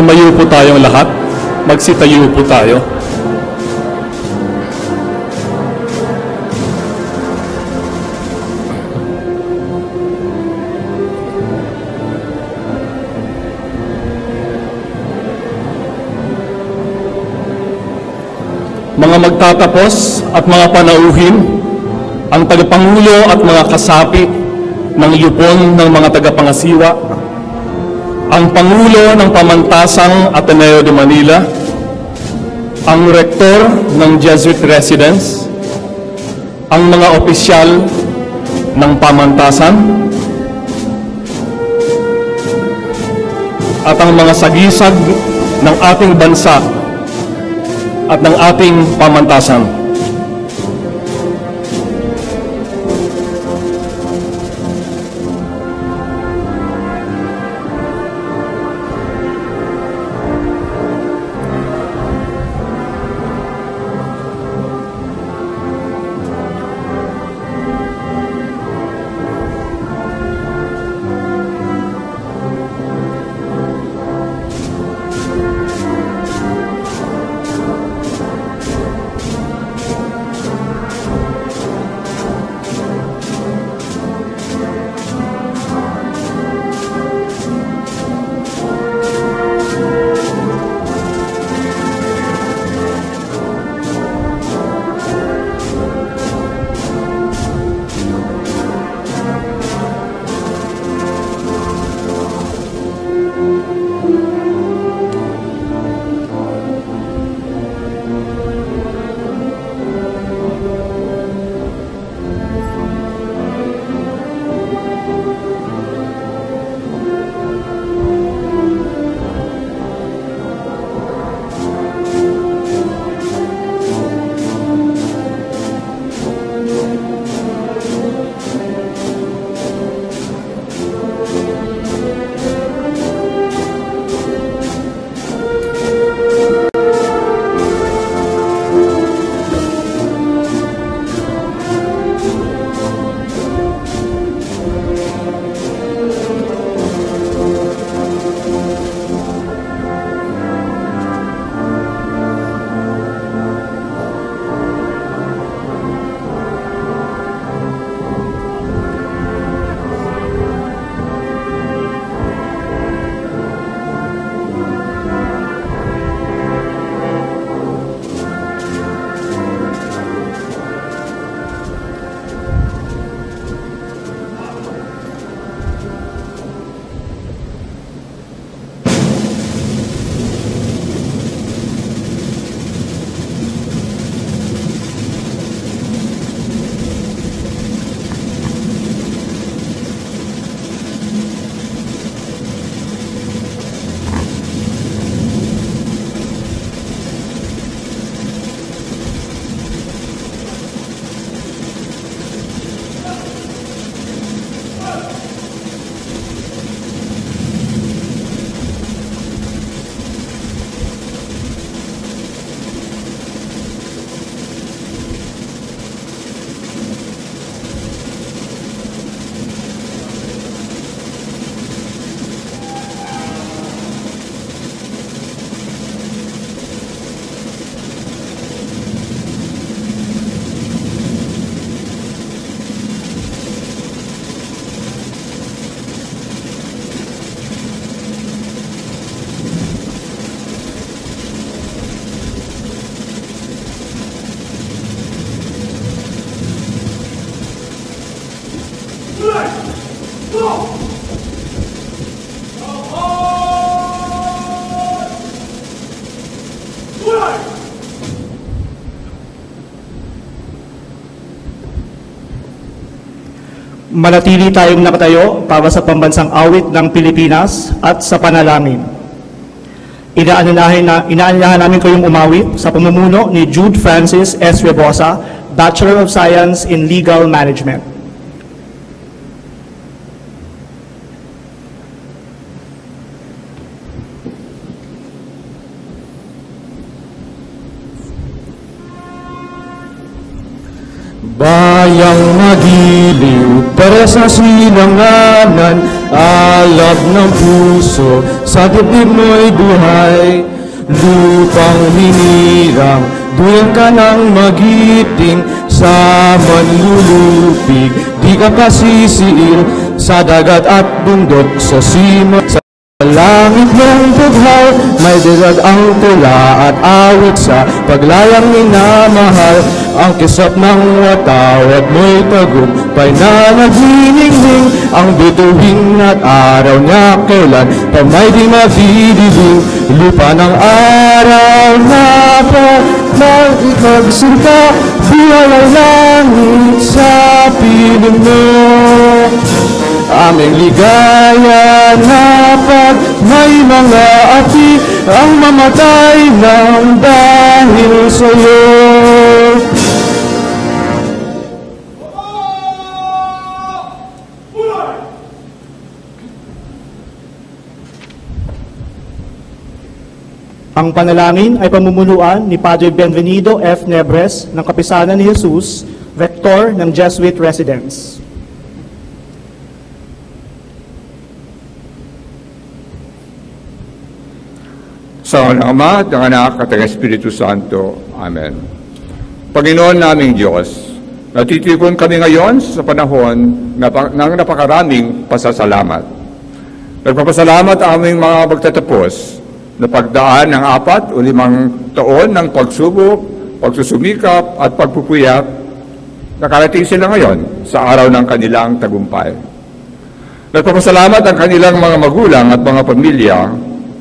tumayo po tayong lahat. Magsitayo po tayo. Mga magtatapos at mga panauhin, ang tagapangulo at mga kasapi ng lupon ng mga tagapangasiwa, ang Pangulo ng Pamantasang Ateneo de Manila, ang Rektor ng Jesuit Residence, ang mga opisyal ng pamantasan, at ang mga sagisag ng ating bansa at ng ating pamantasan. Manatili tayong nakatayo para sa pambansang awit ng Pilipinas at sa panalangin. Inaanyahan namin kayong umawit sa pamumuno ni Jude Francis S. Rebosa, Bachelor of Science in Legal Management. kayang magiliw para sa silanganan, alab ng puso, sa dibdib mo'y buhay. Lupang hinirang, duyan ka ng magiting, sa manlulupig, di ka kasisiil, sa dagat at bundok, sa simot, sa langit ng bughaw, may dilag ang tula at awit sa paglayang minamahal. Ang kisap ng watawat mo'y tagumpay na nagniningning, ang bituin at araw niya kailan pa may di mabibiging. Lupa ng araw na magsirka, buhay ay langit sa piling mo. Aming ligaya na pag may mga api ang mamatay ng dahil sa'yo. Ang panalangin ay pamumunuan ni Padre Benvenido F. Nebres ng Kapisanan ni Jesus, Rector ng Jesuit Residence. Sa ng Ama, ng Anak, at ng Espiritu Santo. Amen. Panginoon naming Diyos, natitipon kami ngayon sa panahon ng napakaraming pasasalamat. Nagpapasalamat ang aming mga magtatapos na pagdaan ng 4 o 5 taon ng pagsubok, pagsusumikap at pagpupuyat, nakarating sila ngayon sa araw ng kanilang tagumpay. Nagpapasalamat ang kanilang mga magulang at mga pamilya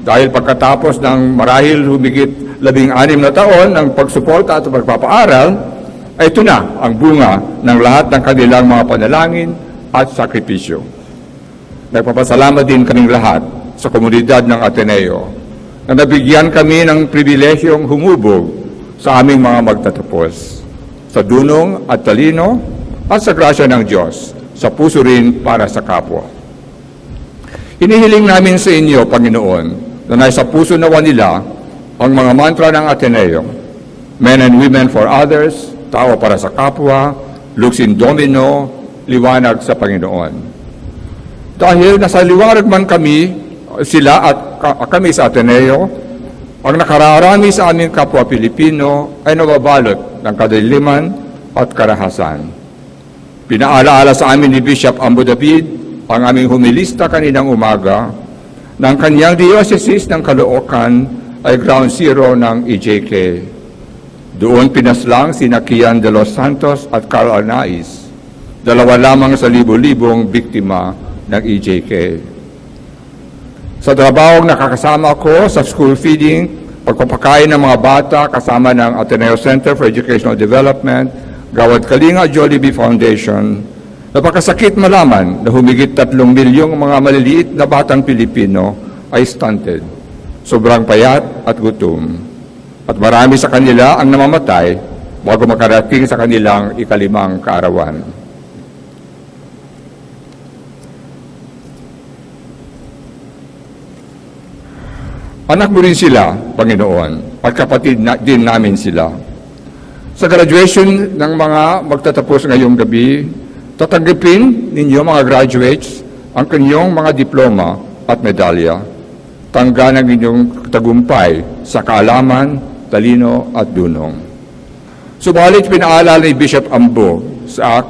dahil pagkatapos ng marahil humigit 16 na taon ng pagsuporta at pagpapaaral, ay ito na ang bunga ng lahat ng kanilang mga panalangin at sakripisyo. Nagpapasalamat din kaming lahat sa komunidad ng Ateneo na nabigyan kami ng pribilehyong humubog sa aming mga magtatapos, sa dunong at talino at sa grasya ng Diyos, sa puso rin para sa kapwa. Hinihiling namin sa inyo, Panginoon, na nasa puso nawa nila ang mga mantra ng Ateneo, Men and Women for Others, Tao para sa kapwa, Lux in Domino, Liwanag sa Panginoon. Dahil nasa liwanag man sila at kami sa Ateneo, ang nakararami sa aming kapwa Pilipino ay nababalot ng kadiliman at karahasan. Pinaalaala sa amin ni Bishop Ambo David ang aming humilista kaninang umaga ng kanyang diocese ng Caloocan ay ground zero ng EJK. Doon pinaslang sina Kian de los Santos at Carl Arnaiz, 2 lamang sa libo-libong biktima ng EJK. Sa trabahong nakakasama ko sa school feeding, pagpapakain ng mga bata kasama ng Ateneo Center for Educational Development, Gawad Kalinga Jollibee Foundation, napakasakit malaman na humigit 3 milyong mga maliliit na batang Pilipino ay stunted, sobrang payat at gutom. At marami sa kanila ang namamatay bago makarating sa kanilang ika-5 kaarawan. Anak mo rin sila, Panginoon, at kapatid din namin sila. Sa graduation ng mga magtatapos ngayong gabi, tatanggapin ninyo mga graduates ang kanyang mga diploma at medalya. Tangga ng inyong tagumpay sa kaalaman, talino at dunong. Subalit pinaalala ni Bishop Ambo sa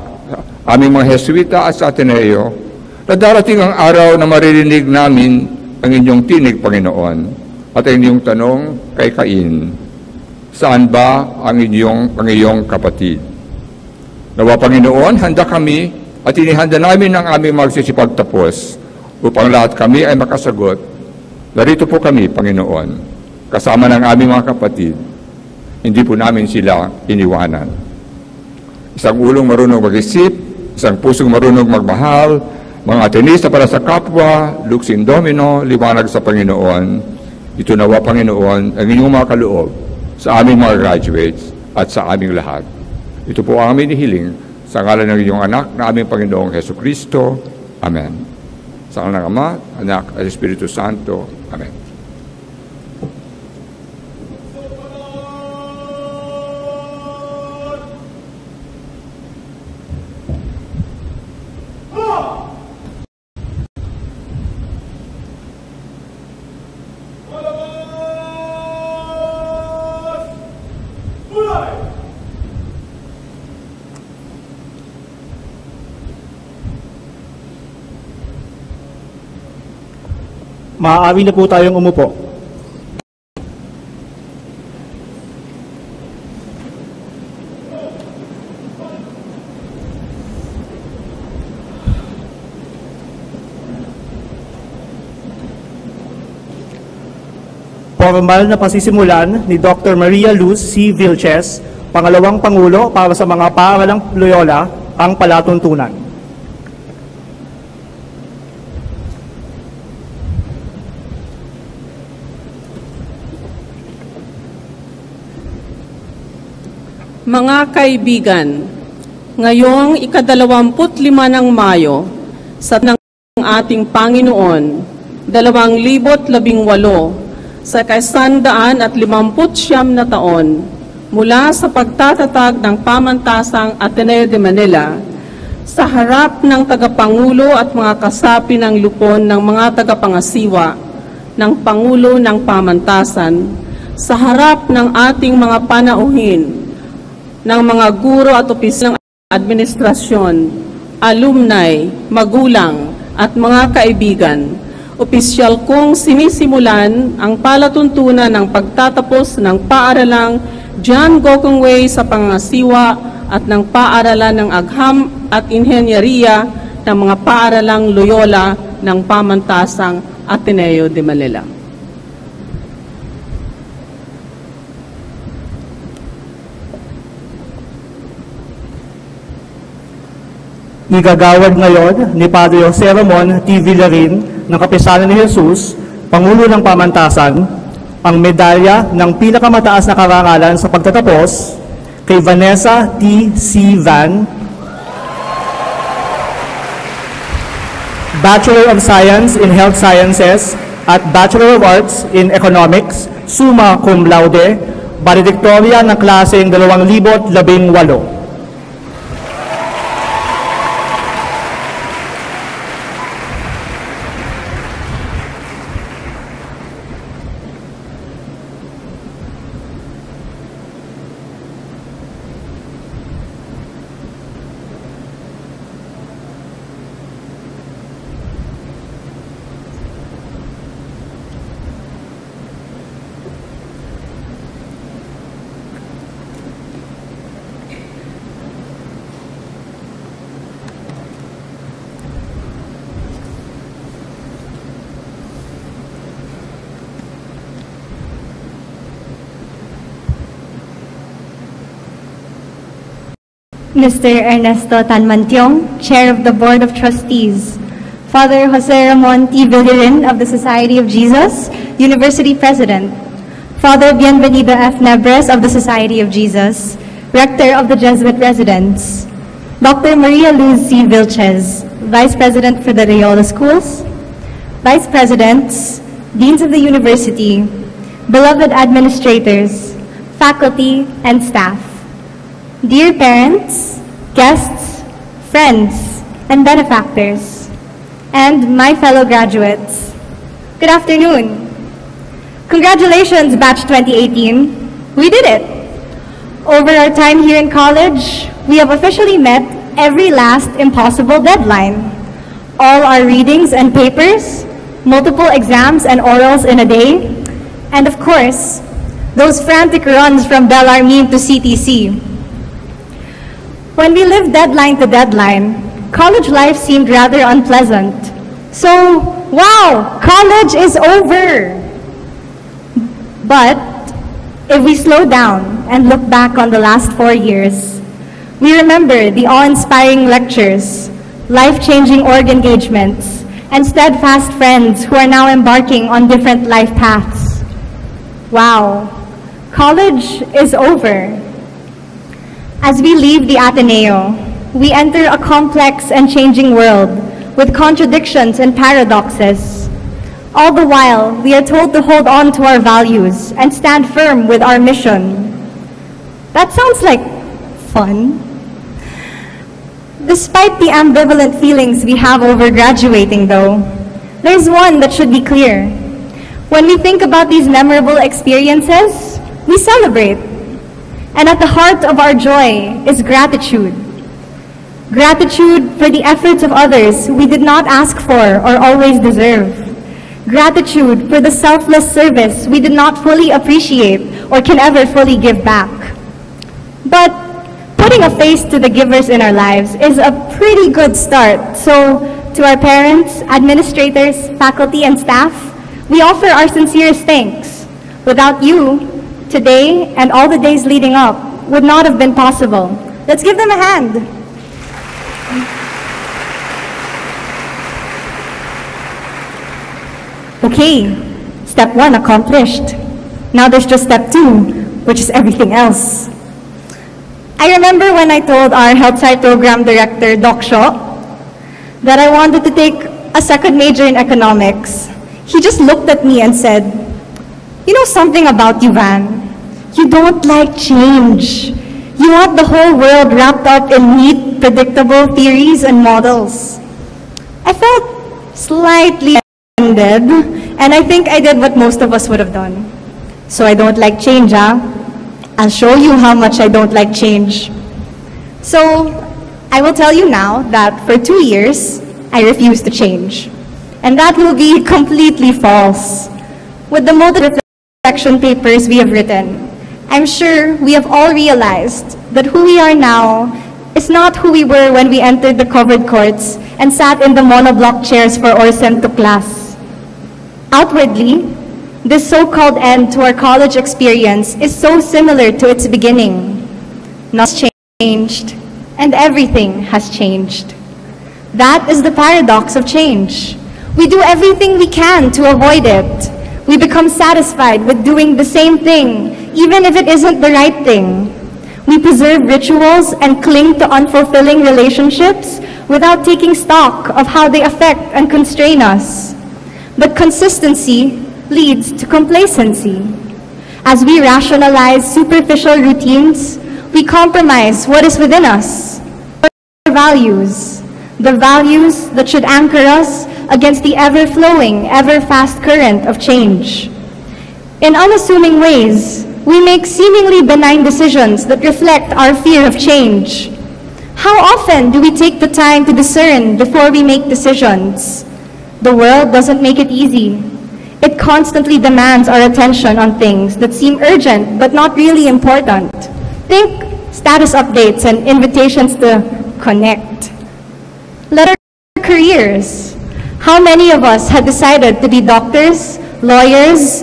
aming mga Jesuita at sa Ateneo na darating ang araw na maririnig namin ang inyong tinig, Panginoon, at ang inyong tanong kay Cain, saan ba ang iyong kapatid? Nawa, Panginoon, handa kami at inihanda namin ang aming magsisipagtapos upang lahat kami ay makasagot. Narito po kami, Panginoon, kasama ng aming mga kapatid. Hindi po namin sila iniwanan. Isang ulong marunong mag-isip, isang pusong marunong magmahal, mga Atenista para sa kapwa, Lux in Domino, Liwanag sa Panginoon. Ito nawa, Panginoon, ang inyong mga kaloob sa aming mga graduates at sa aming lahat. Ito po ang aming hiling sa ngalan ng inyong anak na aming Panginoong Jesucristo. Amen. Sa ngalan ng Ama, Anak, at Espiritu Santo. Amen. Maaari na po tayong umupo. Formal na pasisimulan ni Dr. Maria Luz C. Vilches, pangalawang Pangulo para sa mga paaralang Loyola, ang palatuntunan. Mga kaibigan, ngayong ika-25 ng Mayo, sa ng ating Panginoon, 2018, sa 159 na taon, mula sa pagtatatag ng pamantasang Ateneo de Manila, sa harap ng tagapangulo at mga kasapi ng lupon ng mga tagapangasiwa ng Pangulo ng Pamantasan, sa harap ng ating mga panauhin, ng mga guro at opisyal ng administrasyon, alumni, magulang, at mga kaibigan, opisyal kong sinisimulan ang palatuntunan ng pagtatapos ng paaralang John Gokongwei sa pangasiwa at ng paaralan ng Agham at Inhenyeriya ng mga paaralang Loyola ng Pamantasang Ateneo de Manila. Igagawad ngayon ni Padre Jose Ramon T. Villarin ng Kapisanan ni Jesus, Pangulo ng Pamantasan, ang medalya ng pinakamataas na karangalan sa pagtatapos kay Vanessa T. C. Van, Bachelor of Science in Health Sciences at Bachelor of Arts in Economics, summa cum laude, valedictoria ng klaseng 2018. Mr. Ernesto Tanmantiong, Chair of the Board of Trustees, Father Jose Ramon T. Villarin of the Society of Jesus, University President, Father Bienvenido F. Nebres of the Society of Jesus, Rector of the Jesuit Residence, Dr. Maria Luz C. Vilches, Vice President for the Loyola Schools, Vice Presidents, Deans of the University, beloved administrators, faculty, and staff, dear parents, guests, friends, and benefactors, and my fellow graduates, good afternoon. Congratulations, Batch 2018. We did it. Over our time here in college, we have officially met every last impossible deadline. All our readings and papers, multiple exams and orals in a day, and of course, those frantic runs from Bellarmine to CTC. When we lived deadline to deadline, college life seemed rather unpleasant. So, wow, college is over! But, if we slow down and look back on the last 4 years, we remember the awe-inspiring lectures, life-changing org engagements, and steadfast friends who are now embarking on different life paths. Wow, college is over. As we leave the Ateneo, we enter a complex and changing world with contradictions and paradoxes. All the while, we are told to hold on to our values and stand firm with our mission. That sounds like fun. Despite the ambivalent feelings we have over graduating, though, there's one that should be clear. When we think about these memorable experiences, we celebrate. And at the heart of our joy is gratitude. Gratitude for the efforts of others we did not ask for or always deserve. gratitude for the selfless service we did not fully appreciate or can ever fully give back. But putting a face to the givers in our lives is a pretty good start. So to our parents, administrators, faculty, and staff, we offer our sincerest thanks. Without you, today and all the days leading up would not have been possible. Let's give them a hand. Okay, step 1 accomplished. Now there's just step 2, which is everything else. I remember when I told our health science program director, Doc Shaw, that I wanted to take a second major in economics. He just looked at me and said, "You know something about you, Van? You don't like change. You want the whole world wrapped up in neat, predictable theories and models." I felt slightly offended, and I think I did what most of us would have done. So I don't like change, huh? I'll show you how much I don't like change. So I will tell you now that for 2 years, I refuse to change. And that will be completely false. With the multiple reflection papers we have written, I'm sure we have all realized that who we are now is not who we were when we entered the covered courts and sat in the monoblock chairs for Orsen to class. Outwardly, this so-called end to our college experience is so similar to its beginning. Nothing's changed, and everything has changed. That is the paradox of change. We do everything we can to avoid it. We become satisfied with doing the same thing, even if it isn't the right thing. We preserve rituals and cling to unfulfilling relationships without taking stock of how they affect and constrain us. But consistency leads to complacency. As we rationalize superficial routines, we compromise what is within us, our values, the values that should anchor us against the ever-flowing, ever-fast current of change. In unassuming ways, we make seemingly benign decisions that reflect our fear of change. How often do we take the time to discern before we make decisions? The world doesn't make it easy. It constantly demands our attention on things that seem urgent but not really important. Think status updates and invitations to connect. Let our careers. How many of us had decided to be doctors, lawyers,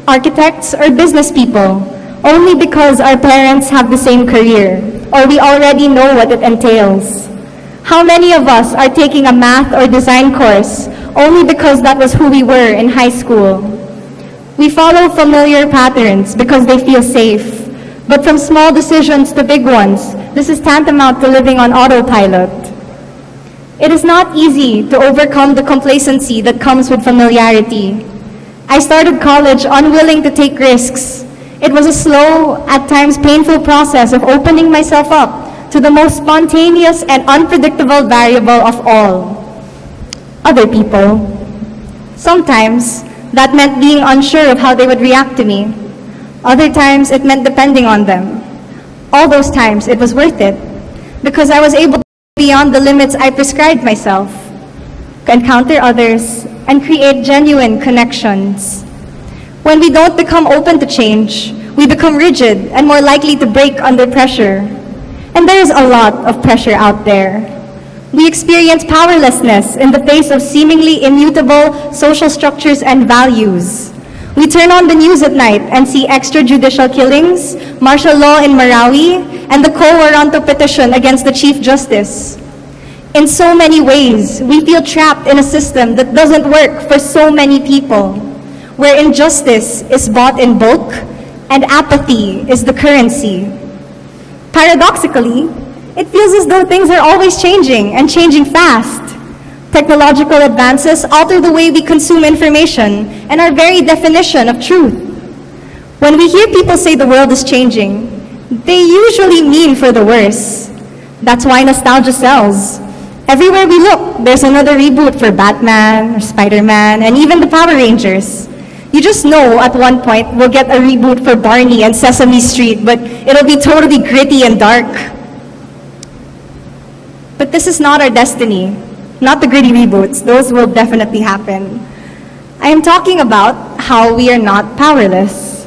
architects, or business people only because our parents have the same career or we already know what it entails? How many of us are taking a math or design course only because that was who we were in high school? We follow familiar patterns because they feel safe. But from small decisions to big ones, this is tantamount to living on autopilot. It is not easy to overcome the complacency that comes with familiarity. I started college unwilling to take risks. It was a slow, at times painful process of opening myself up to the most spontaneous and unpredictable variable of all: other people. Sometimes that meant being unsure of how they would react to me. Other times it meant depending on them. All those times it was worth it because I was able to go beyond the limits I prescribed myself, encounter others, and create genuine connections. When we don't become open to change, we become rigid and more likely to break under pressure. And there is a lot of pressure out there. We experience powerlessness in the face of seemingly immutable social structures and values. We turn on the news at night and see extrajudicial killings, martial law in Marawi, and the Quo Warranto petition against the Chief Justice. In so many ways, we feel trapped in a system that doesn't work for so many people, where injustice is bought in bulk and apathy is the currency. Paradoxically, it feels as though things are always changing and changing fast. Technological advances alter the way we consume information and our very definition of truth. When we hear people say the world is changing, they usually mean for the worse. That's why nostalgia sells. Everywhere we look, there's another reboot for Batman, or Spider-Man, and even the Power Rangers. You just know at one point we'll get a reboot for Barney and Sesame Street, but it'll be totally gritty and dark. But this is not our destiny. Not the gritty reboots. Those will definitely happen. I am talking about how we are not powerless.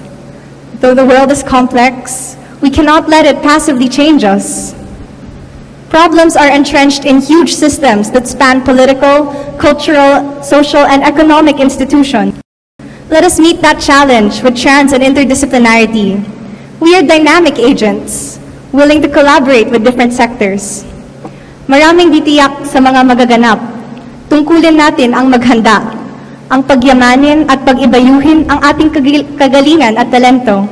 Though the world is complex, we cannot let it passively change us. Problems are entrenched in huge systems that span political, cultural, social, and economic institutions. Let us meet that challenge with trans and interdisciplinarity. We are dynamic agents, willing to collaborate with different sectors. Maraming ditiyak sa mga magaganap. Tungkulin natin ang maghanda, ang pagyamanin at pag-ibayuhin ang ating kagalingan at talento.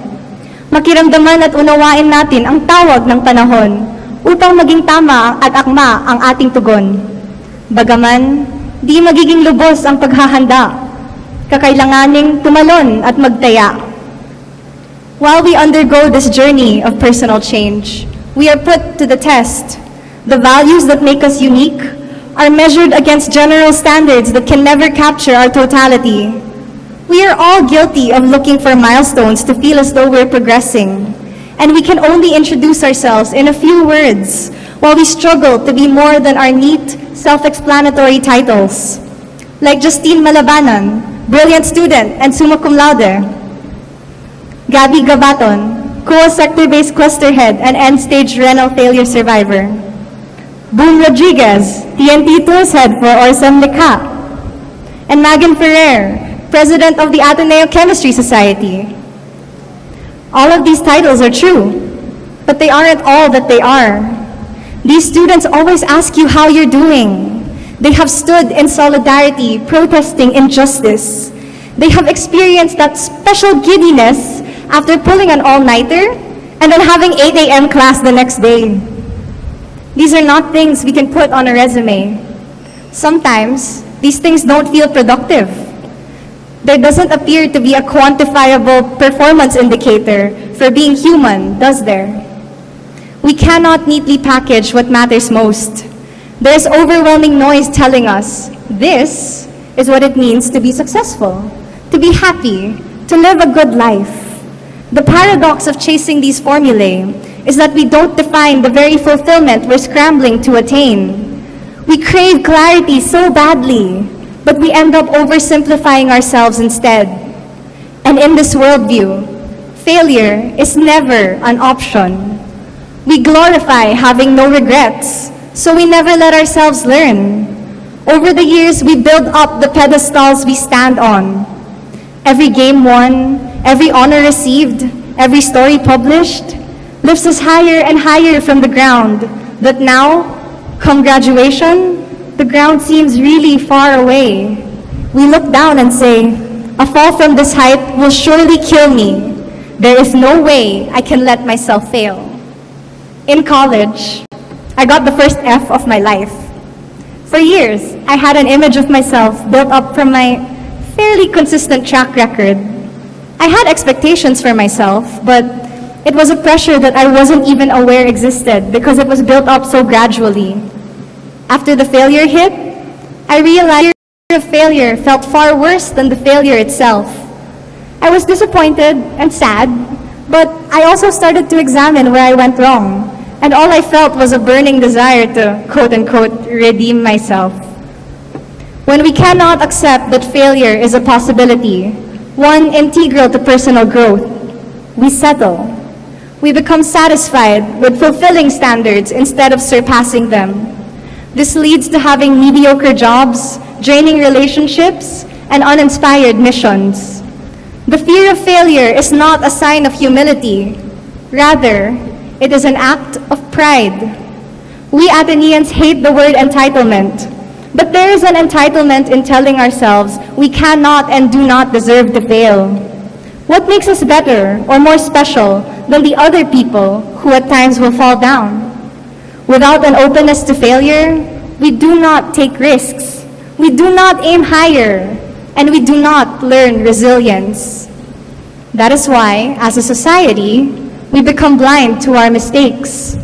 Makiramdaman at unawain natin ang tawag ng panahon upang maging tama at akma ang ating tugon. Bagaman, di magiging lubos ang paghahanda, kakailanganing tumalon at magtaya. While we undergo this journey of personal change, we are put to the test. The values that make us unique are measured against general standards that can never capture our totality. We are all guilty of looking for milestones to feel as though we're progressing, and we can only introduce ourselves in a few words while we struggle to be more than our neat, self-explanatory titles. Like Justine Malabanan, brilliant student and summa cum laude. Gabby Gabaton, co-sector-based cluster head and end-stage renal failure survivor. Boom Rodriguez, TNT Tools head for Orsam Likha. And Megan Ferrer, president of the Ateneo Chemistry Society. All of these titles are true, but they aren't all that they are. These students always ask you how you're doing. They have stood in solidarity, protesting injustice. They have experienced that special giddiness after pulling an all-nighter and then having 8 a.m. class the next day. These are not things we can put on a resume. Sometimes, these things don't feel productive. There doesn't appear to be a quantifiable performance indicator for being human, does there? We cannot neatly package what matters most. There's overwhelming noise telling us this is what it means to be successful, to be happy, to live a good life. The paradox of chasing these formulae is that we don't define the very fulfillment we're scrambling to attain. We crave clarity so badly, but we end up oversimplifying ourselves instead. And in this worldview, failure is never an option. We glorify having no regrets, so we never let ourselves learn. Over the years, we build up the pedestals we stand on. Every game won, every honor received, every story published, lifts us higher and higher from the ground, that now, come graduation, the ground seems really far away. We look down and say, a fall from this height will surely kill me. There is no way I can let myself fail. In college, I got the first F of my life. For years, I had an image of myself built up from my fairly consistent track record. I had expectations for myself, but it was a pressure that I wasn't even aware existed because it was built up so gradually. After the failure hit, I realized the failure felt far worse than the failure itself. I was disappointed and sad, but I also started to examine where I went wrong, and all I felt was a burning desire to, quote-unquote, redeem myself. When we cannot accept that failure is a possibility, one integral to personal growth, we settle. We become satisfied with fulfilling standards instead of surpassing them. This leads to having mediocre jobs, draining relationships, and uninspired missions. The fear of failure is not a sign of humility. Rather, it is an act of pride. We Ateneans hate the word entitlement, but there is an entitlement in telling ourselves we cannot and do not deserve to fail. What makes us better or more special than the other people who at times will fall down? Without an openness to failure, we do not take risks, we do not aim higher, and we do not learn resilience. That is why, as a society, we become blind to our mistakes.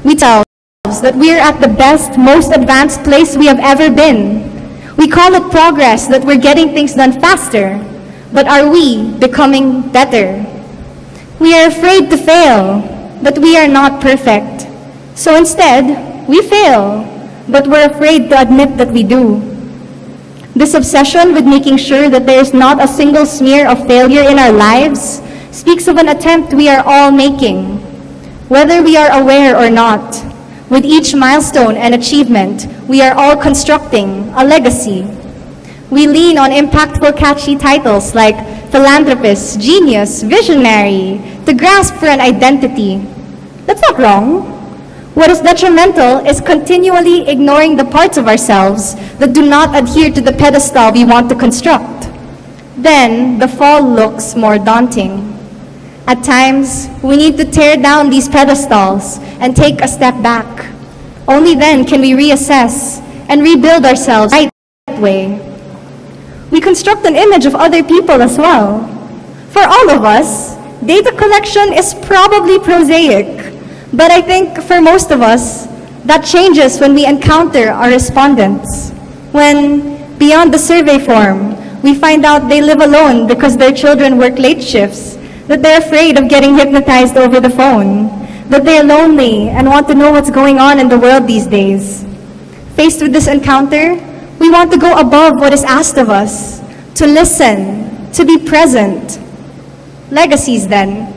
We tell ourselves that we are at the best, most advanced place we have ever been. We call it progress, that we're getting things done faster. But are we becoming better? We are afraid to fail, but we are not perfect. So instead, we fail, but we're afraid to admit that we do. This obsession with making sure that there is not a single smear of failure in our lives speaks of an attempt we are all making, whether we are aware or not. With each milestone and achievement, we are all constructing a legacy. We lean on impactful, catchy titles like philanthropist, genius, visionary, to grasp for an identity. That's not wrong. What is detrimental is continually ignoring the parts of ourselves that do not adhere to the pedestal we want to construct. Then, the fall looks more daunting. At times, we need to tear down these pedestals and take a step back. Only then can we reassess and rebuild ourselves the right way. We construct an image of other people as well. For all of us, data collection is probably prosaic. But I think for most of us, that changes when we encounter our respondents. When, beyond the survey form, we find out they live alone because their children work late shifts, that they're afraid of getting hypnotized over the phone, that they're lonely and want to know what's going on in the world these days. Faced with this encounter, we want to go above what is asked of us, to listen, to be present. Legacies, then,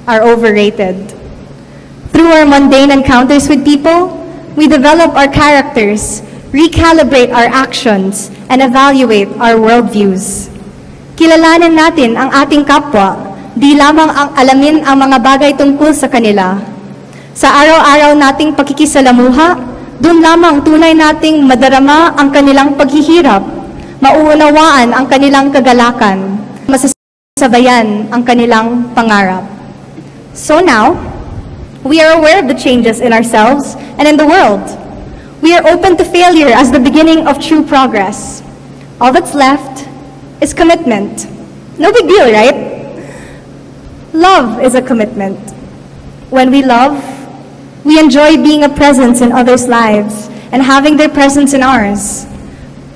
are overrated. Through our mundane encounters with people, we develop our characters, recalibrate our actions, and evaluate our worldviews. Kilalanin natin ang ating kapwa, di lamang ang alamin ang mga bagay tungkol sa kanila. Sa araw-araw nating pakikisalamuha, doon lamang tunay nating madarama ang kanilang paghihirap, mauunawaan ang kanilang kagalakan, masasabayan ang kanilang pangarap. So now, we are aware of the changes in ourselves and in the world. We are open to failure as the beginning of true progress. All that's left is commitment. No big deal, right? Love is a commitment. When we love, we enjoy being a presence in others' lives and having their presence in ours.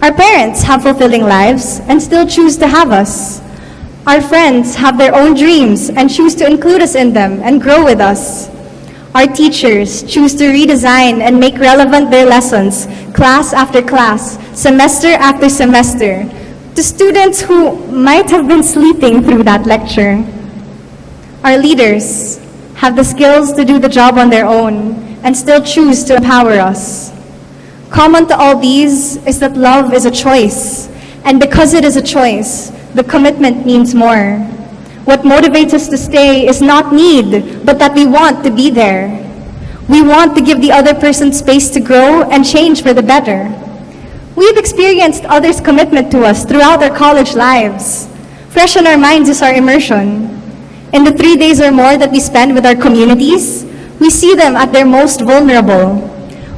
Our parents have fulfilling lives and still choose to have us. Our friends have their own dreams and choose to include us in them and grow with us. Our teachers choose to redesign and make relevant their lessons, class after class, semester after semester, to students who might have been sleeping through that lecture. Our leaders have the skills to do the job on their own and still choose to empower us. Common to all these is that love is a choice, and because it is a choice, the commitment means more. What motivates us to stay is not need, but that we want to be there. We want to give the other person space to grow and change for the better. We've experienced others' commitment to us throughout our college lives. Fresh in our minds is our immersion. In the 3 days or more that we spend with our communities, we see them at their most vulnerable.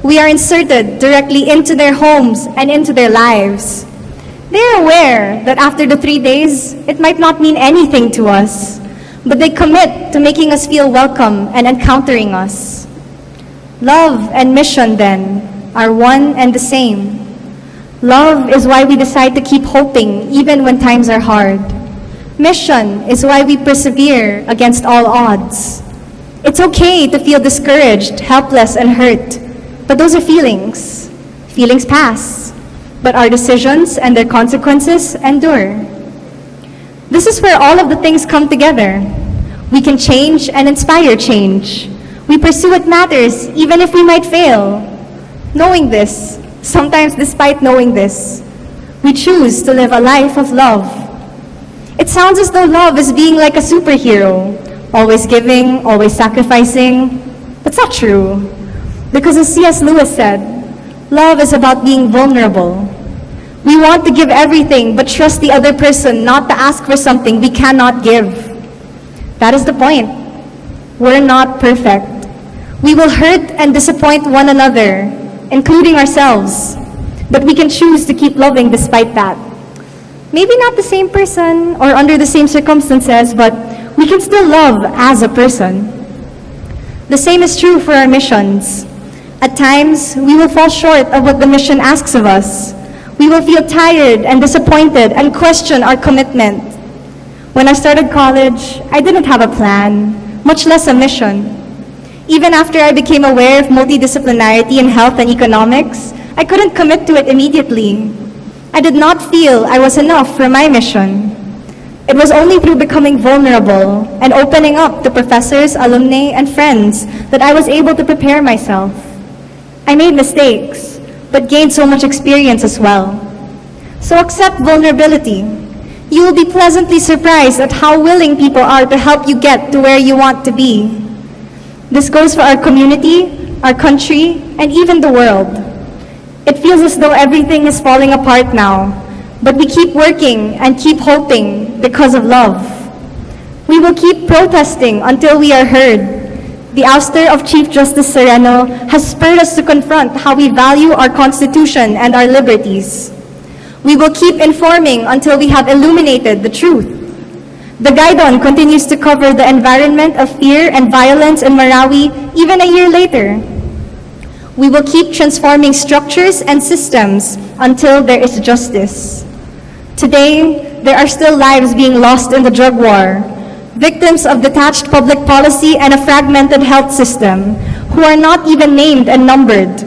We are inserted directly into their homes and into their lives. They're aware that after the 3 days, it might not mean anything to us, but they commit to making us feel welcome and encountering us. Love and mission, then, are one and the same. Love is why we decide to keep hoping even when times are hard. Mission is why we persevere against all odds. It's okay to feel discouraged, helpless, and hurt, but those are feelings. Feelings pass. But our decisions and their consequences endure. This is where all of the things come together. We can change and inspire change. We pursue what matters, even if we might fail. Knowing this, sometimes despite knowing this, we choose to live a life of love. It sounds as though love is being like a superhero, always giving, always sacrificing. That's not true. Because as C.S. Lewis said, love is about being vulnerable. We want to give everything, but trust the other person not to ask for something we cannot give. That is the point. We're not perfect. We will hurt and disappoint one another, including ourselves. But we can choose to keep loving despite that. Maybe not the same person or under the same circumstances, but we can still love as a person. The same is true for our missions. At times, we will fall short of what the mission asks of us. We will feel tired and disappointed and question our commitment. When I started college, I didn't have a plan, much less a mission. Even after I became aware of multidisciplinarity in health and economics, I couldn't commit to it immediately. I did not feel I was enough for my mission. It was only through becoming vulnerable and opening up to professors, alumni, and friends that I was able to prepare myself. I made mistakes, but gained so much experience as well. So accept vulnerability. You will be pleasantly surprised at how willing people are to help you get to where you want to be. This goes for our community, our country, and even the world. It feels as though everything is falling apart now, but we keep working and keep hoping because of love. We will keep protesting until we are heard. The ouster of Chief Justice Sereno has spurred us to confront how we value our Constitution and our liberties. We will keep informing until we have illuminated the truth. The Gaidon continues to cover the environment of fear and violence in Marawi even a year later. We will keep transforming structures and systems until there is justice. Today, there are still lives being lost in the drug war, victims of detached public policy and a fragmented health system who are not even named and numbered.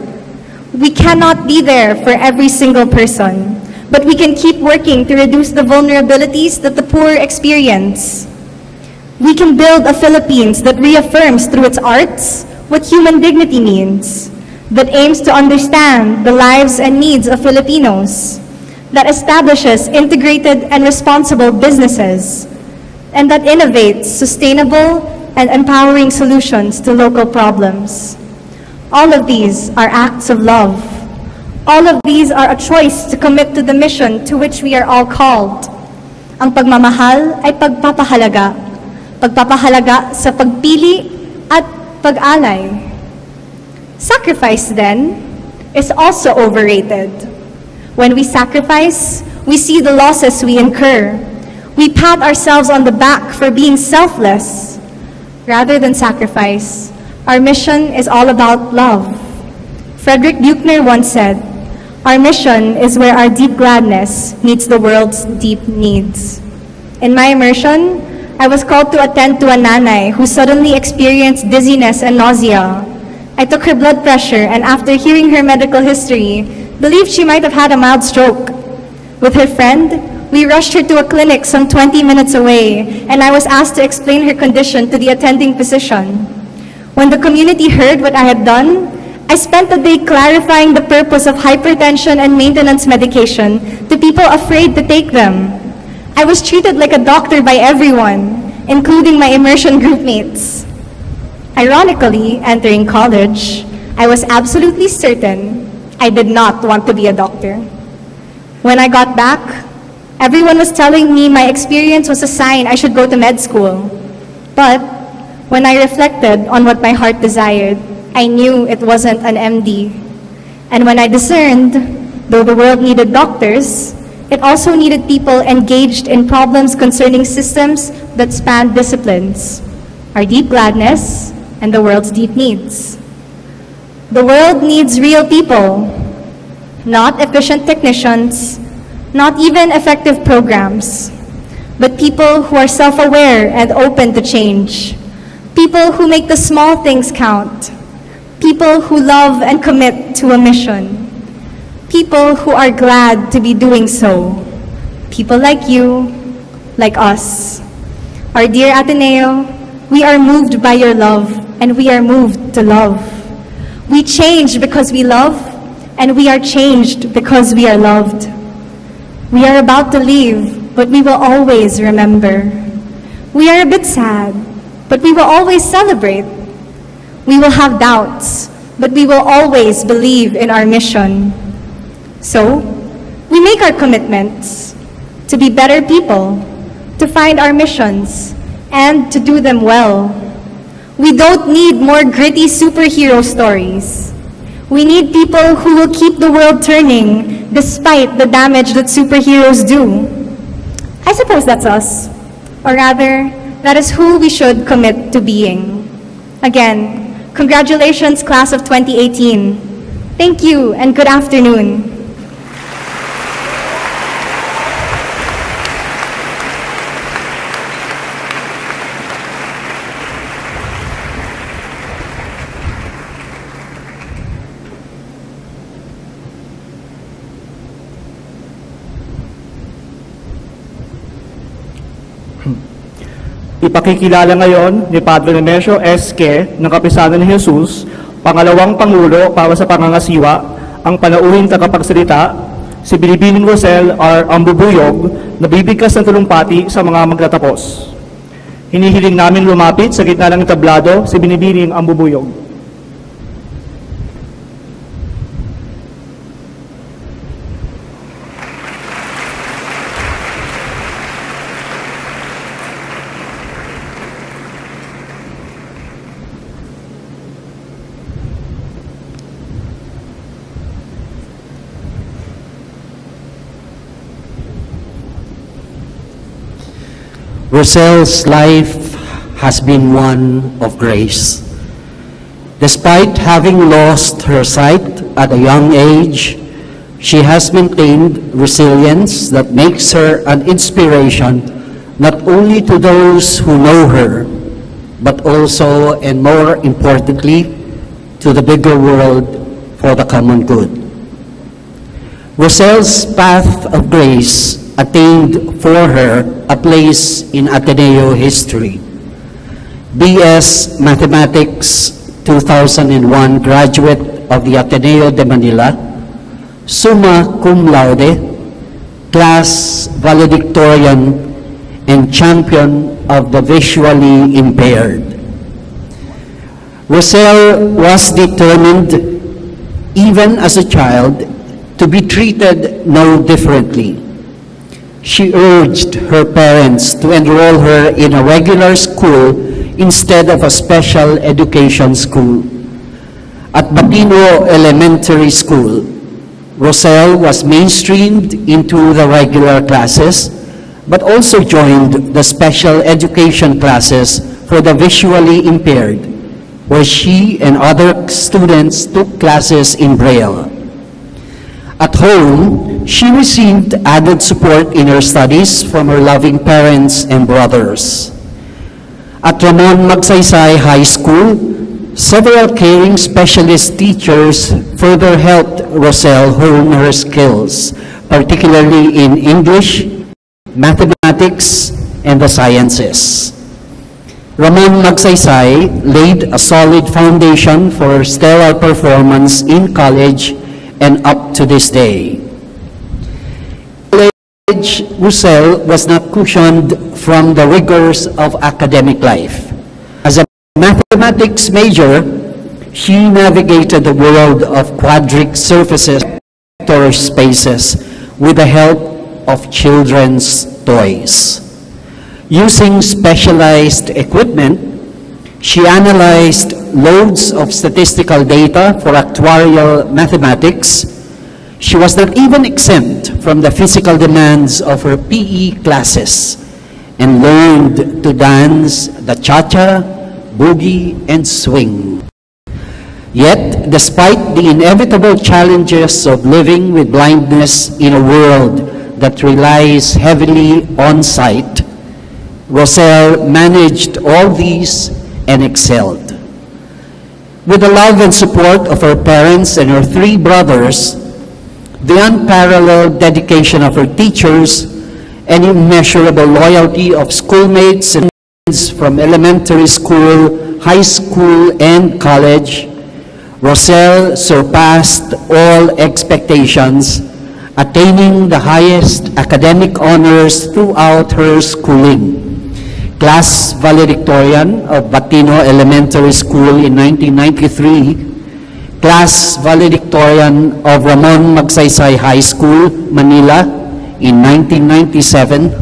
We cannot be there for every single person, but we can keep working to reduce the vulnerabilities that the poor experience. We can build a Philippines that reaffirms through its arts what human dignity means, that aims to understand the lives and needs of Filipinos, that establishes integrated and responsible businesses, and that innovates sustainable and empowering solutions to local problems. All of these are acts of love. All of these are a choice to commit to the mission to which we are all called. Ang pagmamahal ay pagpapahalaga. Pagpapahalaga sa pagpili at pag-alay. Sacrifice, then, is also overrated. When we sacrifice, we see the losses we incur. We pat ourselves on the back for being selfless. Rather than sacrifice, our mission is all about love. Frederick Buechner once said, "Our mission is where our deep gladness meets the world's deep needs." In my immersion, I was called to attend to a nanay who suddenly experienced dizziness and nausea. I took her blood pressure and after hearing her medical history, believed she might have had a mild stroke. With her friend, we rushed her to a clinic some 20 minutes away, and I was asked to explain her condition to the attending physician. When the community heard what I had done, I spent the day clarifying the purpose of hypertension and maintenance medication to people afraid to take them. I was treated like a doctor by everyone, including my immersion group mates. Ironically, entering college, I was absolutely certain I did not want to be a doctor. When I got back, everyone was telling me my experience was a sign I should go to med school. But when I reflected on what my heart desired, I knew it wasn't an MD. And when I discerned, though the world needed doctors, it also needed people engaged in problems concerning systems that span disciplines, our deep gladness, and the world's deep needs. The world needs real people, not efficient technicians, not even effective programs, but people who are self-aware and open to change, people who make the small things count, people who love and commit to a mission, people who are glad to be doing so, people like you, like us. Our dear Ateneo, we are moved by your love, and we are moved to love. We change because we love, and we are changed because we are loved. We are about to leave, but we will always remember. We are a bit sad, but we will always celebrate. We will have doubts, but we will always believe in our mission. So, we make our commitments to be better people, to find our missions, and to do them well. We don't need more gritty superhero stories. We need people who will keep the world turning despite the damage that superheroes do. I suppose that's us. Or rather, that is who we should commit to being. Again, congratulations, class of 2018. Thank you and good afternoon. Ipakikilala ngayon ni Padre Nemesio S.K. ng Kapisanan ni Jesus, pangalawang Pangulo para sa Pangangasiwa, ang panauhing tagapagsalita, si Binibining Rosel R. Ambubuyog, na bibigkas ng talumpati sa mga magtatapos. Hinihiling namin lumapit sa gitna ng tablado si Binibining Ambubuyog. Rosel's life has been one of grace. Despite having lost her sight at a young age, she has maintained resilience that makes her an inspiration not only to those who know her, but also, and more importantly, to the bigger world for the common good. Rosel's path of grace attained for her a place in Ateneo history. B.S. Mathematics 2001 graduate of the Ateneo de Manila, summa cum laude, class valedictorian, and champion of the visually impaired. Rosel was determined, even as a child, to be treated no differently. She urged her parents to enroll her in a regular school instead of a special education school. At Ateneo Elementary School, Rosel was mainstreamed into the regular classes, but also joined the special education classes for the visually impaired, where she and other students took classes in Braille. At home, she received added support in her studies from her loving parents and brothers. At Ramon Magsaysay High School, several caring specialist teachers further helped Rosel hone her skills, particularly in English, mathematics, and the sciences. Ramon Magsaysay laid a solid foundation for her stellar performance in college and up to this day. College, Rosel was not cushioned from the rigors of academic life. As a mathematics major, she navigated the world of quadric surfaces, vector spaces, with the help of children's toys. Using specialized equipment, she analyzed loads of statistical data for actuarial mathematics. She was not even exempt from the physical demands of her PE classes and learned to dance the cha-cha, boogie, and swing. Yet, despite the inevitable challenges of living with blindness in a world that relies heavily on sight, Rosel managed all these and excelled. With the love and support of her parents and her three brothers, the unparalleled dedication of her teachers, and immeasurable loyalty of schoolmates and friends from elementary school, high school, and college, Rosel surpassed all expectations, attaining the highest academic honors throughout her schooling. Class valedictorian of Ateneo Elementary School in 1993, class valedictorian of Ramon Magsaysay High School, Manila in 1997,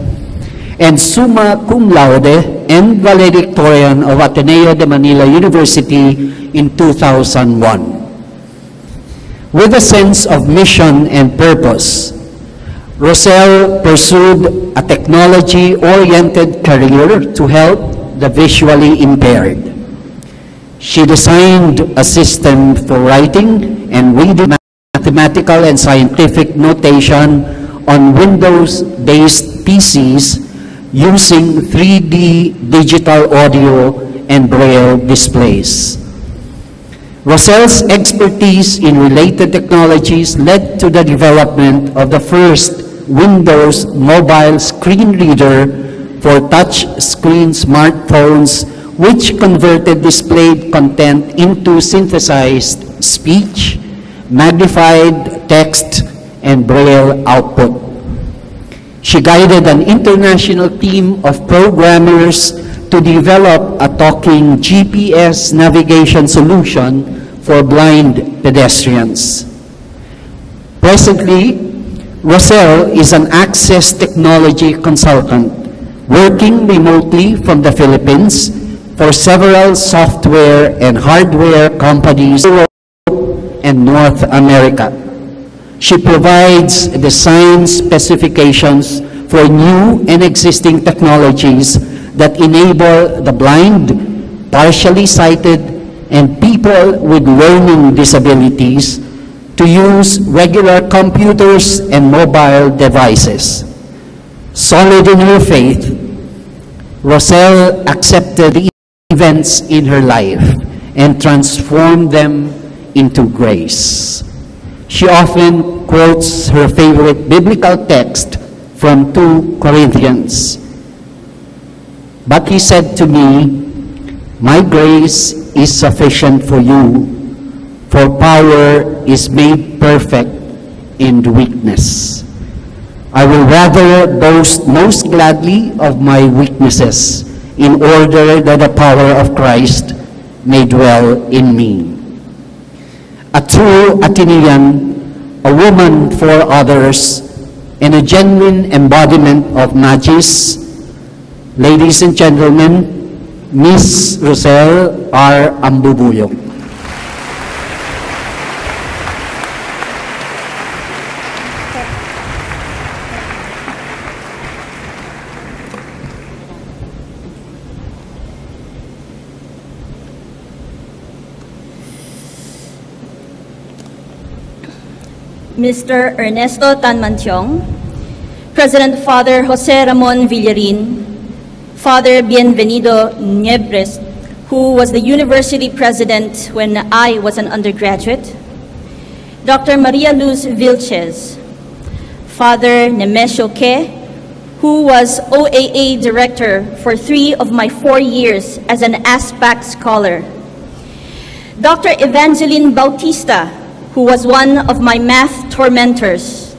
and summa cum laude and valedictorian of Ateneo de Manila University in 2001. With a sense of mission and purpose, Rosel pursued a technology-oriented career to help the visually impaired. She designed a system for writing and reading mathematical and scientific notation on Windows-based PCs using 3D digital audio and Braille displays. Rosel's expertise in related technologies led to the development of the first Windows mobile screen reader for touch-screen smartphones which converted displayed content into synthesized speech, magnified text, and Braille output. She guided an international team of programmers to develop a talking GPS navigation solution for blind pedestrians. Presently, Rosel is an access technology consultant working remotely from the Philippines for several software and hardware companies in Europe and North America. She provides design specifications for new and existing technologies that enable the blind, partially sighted, and people with learning disabilities to use regular computers and mobile devices. Solid in her faith, Rosel accepted the events in her life and transformed them into grace. She often quotes her favorite biblical text from 2 Corinthians. But he said to me, "My grace is sufficient for you, for power is made perfect in weakness. I will rather boast most gladly of my weaknesses, in order that the power of Christ may dwell in me." A true Atenean, a woman for others, and a genuine embodiment of Magis. Ladies and gentlemen, Miss Rosel R. Ambubuyong. Mr. Ernesto Tanmantiong, President Father Jose Ramon Villarin, Father Bienvenido Niebres, who was the university president when I was an undergraduate, Dr. Maria Luz Vilches, Father Nemesio Ke, who was OAA director for 3 of my 4 years as an ASPAC scholar, Dr. Evangeline Bautista, who was one of my math mentors,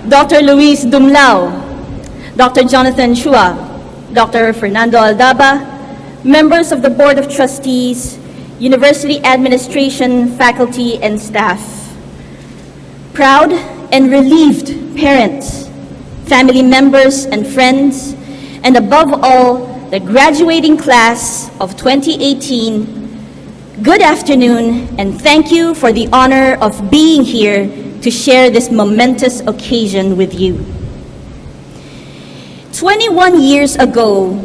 Dr. Luis Dumlao, Dr. Jonathan Chua, Dr. Fernando Aldaba, members of the Board of Trustees, University Administration, faculty, and staff, proud and relieved parents, family members and friends, and above all, the graduating class of 2018, good afternoon, and thank you for the honor of being here to share this momentous occasion with you. 21 years ago,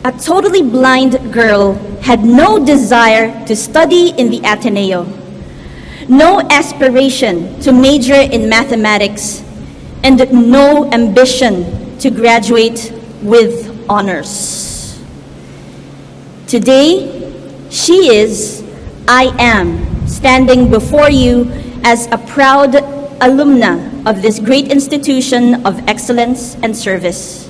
a totally blind girl had no desire to study in the Ateneo, no aspiration to major in mathematics, and no ambition to graduate with honors. Today, she is, I am, standing before you as a proud alumna of this great institution of excellence and service.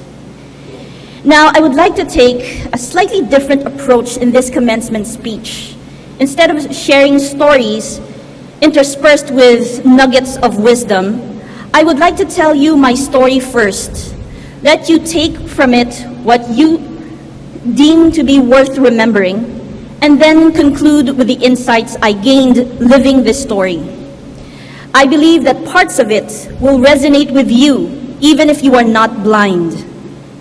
Now, I would like to take a slightly different approach in this commencement speech. Instead of sharing stories interspersed with nuggets of wisdom, I would like to tell you my story first. Let you take from it what you deem to be worth remembering, and then conclude with the insights I gained living this story. I believe that parts of it will resonate with you, even if you are not blind.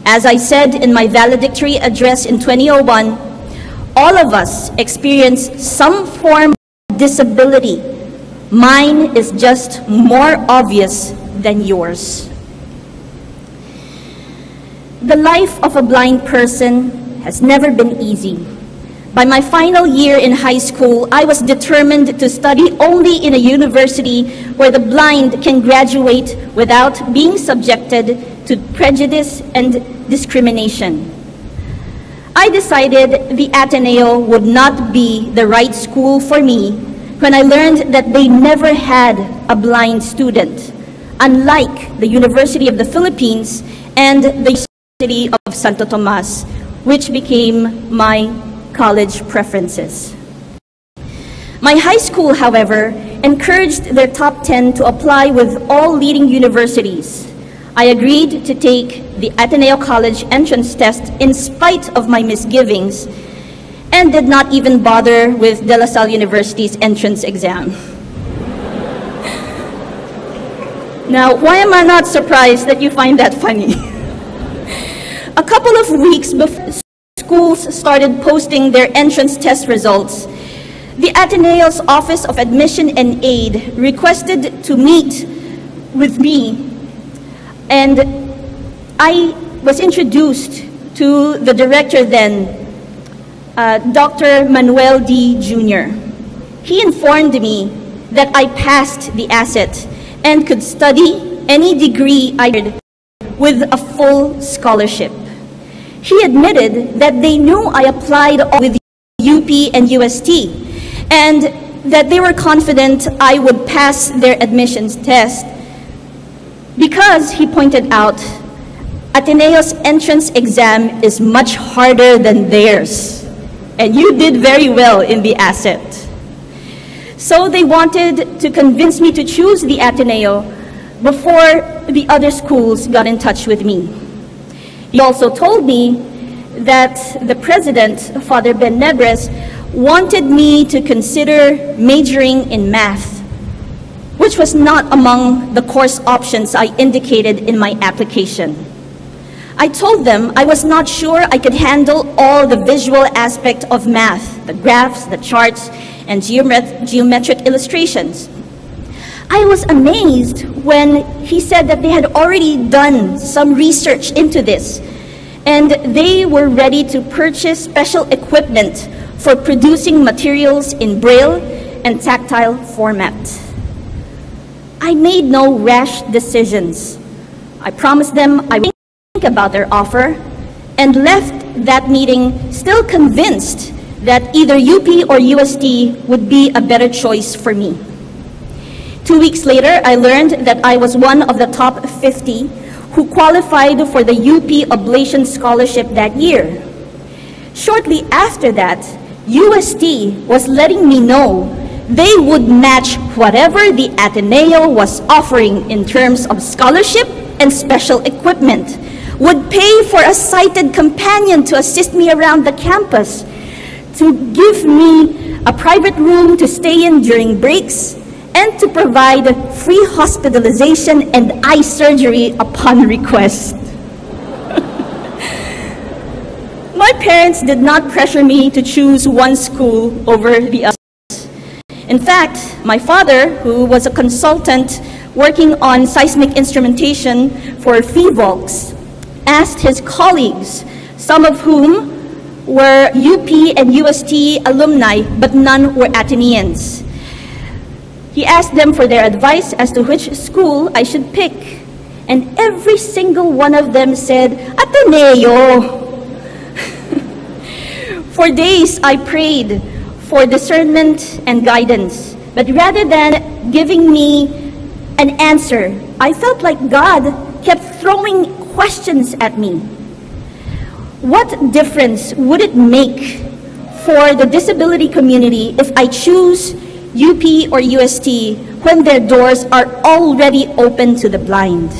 As I said in my valedictory address in 2001, all of us experience some form of disability. Mine is just more obvious than yours. The life of a blind person has never been easy. By my final year in high school, I was determined to study only in a university where the blind can graduate without being subjected to prejudice and discrimination. I decided the Ateneo would not be the right school for me when I learned that they never had a blind student. unlike the University of the Philippines and the University of Santo Tomas, which became my college preferences. My high school, however, encouraged their top 10 to apply with all leading universities. I agreed to take the Ateneo College entrance test in spite of my misgivings and did not even bother with De La Salle University's entrance exam. Now, why am I not surprised that you find that funny? A couple of weeks before schools started posting their entrance test results, the Ateneo's Office of Admission and Aid requested to meet with me, and I was introduced to the director then, Dr. Manuel D. Jr. He informed me that I passed the asset and could study any degree I did with a full scholarship. He admitted that they knew I applied with UP and UST, and that they were confident I would pass their admissions test because, he pointed out, Ateneo's entrance exam is much harder than theirs, and you did very well in the asset. So they wanted to convince me to choose the Ateneo before the other schools got in touch with me. He also told me that the president, Father Ben Nebres, wanted me to consider majoring in math, which was not among the course options I indicated in my application. I told them I was not sure I could handle all the visual aspect of math, the graphs, the charts, and geometric illustrations. I was amazed when he said that they had already done some research into this, and they were ready to purchase special equipment for producing materials in Braille and tactile format. I made no rash decisions. I promised them I would think about their offer and left that meeting still convinced that either UP or UST would be a better choice for me. 2 weeks later, I learned that I was one of the top 50 who qualified for the UP Oblation Scholarship that year. Shortly after that, UST was letting me know they would match whatever the Ateneo was offering in terms of scholarship and special equipment, would pay for a sighted companion to assist me around the campus, to give me a private room to stay in during breaks, and to provide free hospitalization and eye surgery upon request. My parents did not pressure me to choose one school over the other. In fact, my father, who was a consultant working on seismic instrumentation for FIVOLCS, asked his colleagues, some of whom were UP and UST alumni, but none were Ateneans. He asked them for their advice as to which school I should pick, and every single one of them said, Ateneo. For days, I prayed for discernment and guidance, but rather than giving me an answer, I felt like God kept throwing questions at me. What difference would it make for the disability community if I choose UP or UST when their doors are already open to the blind?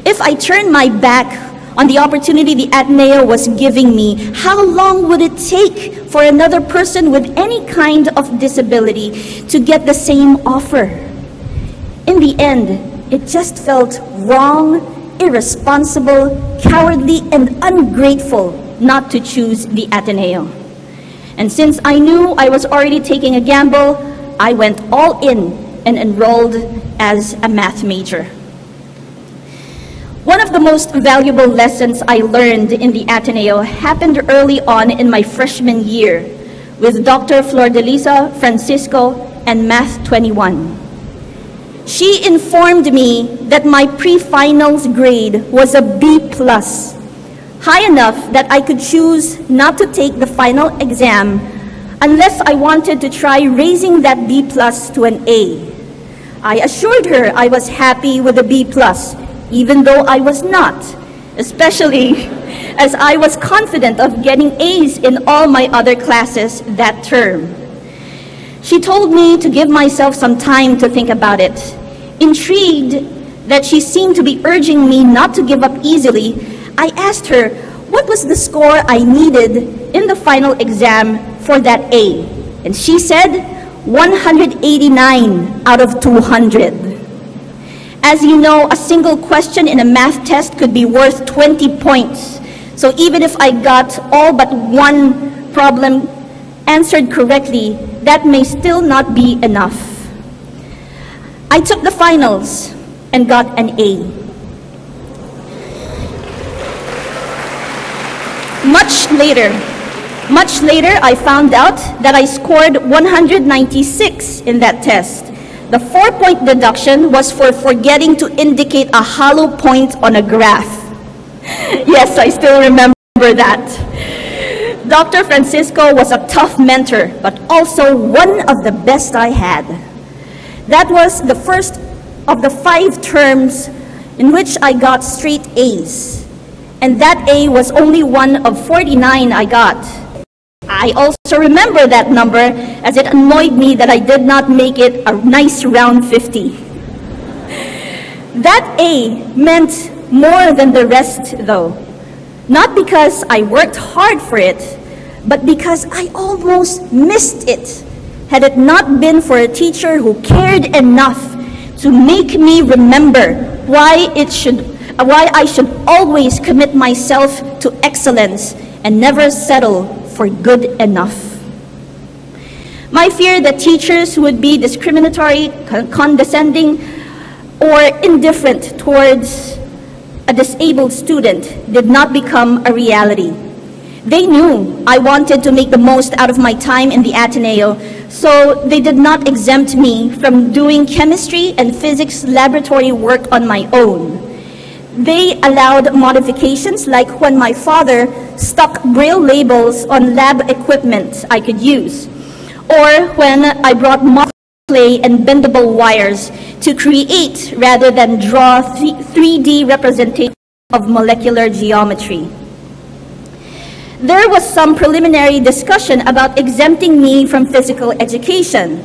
If I turn my back on the opportunity the Ateneo was giving me, how long would it take for another person with any kind of disability to get the same offer? In the end, it just felt wrong, irresponsible, cowardly, and ungrateful not to choose the Ateneo. And since I knew I was already taking a gamble, I went all in and enrolled as a math major. One of the most valuable lessons I learned in the Ateneo happened early on in my freshman year with Dr. Flordelisa Francisco and Math 21. She informed me that my pre-finals grade was a B+, high enough that I could choose not to take the final exam unless I wanted to try raising that B+ to an A. I assured her I was happy with a B+, even though I was not, especially as I was confident of getting A's in all my other classes that term. She told me to give myself some time to think about it. Intrigued that she seemed to be urging me not to give up easily, I asked her what was the score I needed in the final exam for that A. And she said 189 out of 200. As you know, a single question in a math test could be worth 20 points. So even if I got all but one problem answered correctly, that may still not be enough. I took the finals and got an A. Much later, I found out that I scored 196 in that test. The 4-point deduction was for forgetting to indicate a hollow point on a graph. Yes, I still remember that. Dr. Francisco was a tough mentor, but also one of the best I had. That was the first of the 5 terms in which I got straight A's. And that A was only one of 49 I got. I also remember that number as it annoyed me that I did not make it a nice round 50. That A meant more than the rest though. Not because I worked hard for it, but because I almost missed it had it not been for a teacher who cared enough to make me remember why I should always commit myself to excellence and never settle for good enough. My fear that teachers would be discriminatory, condescending, or indifferent towards a disabled student did not become a reality. They knew I wanted to make the most out of my time in the Ateneo, so they did not exempt me from doing chemistry and physics laboratory work on my own. They allowed modifications like when my father stuck braille labels on lab equipment I could use, or when I brought mock clay and bendable wires to create rather than draw 3D representation of molecular geometry. There was some preliminary discussion about exempting me from physical education.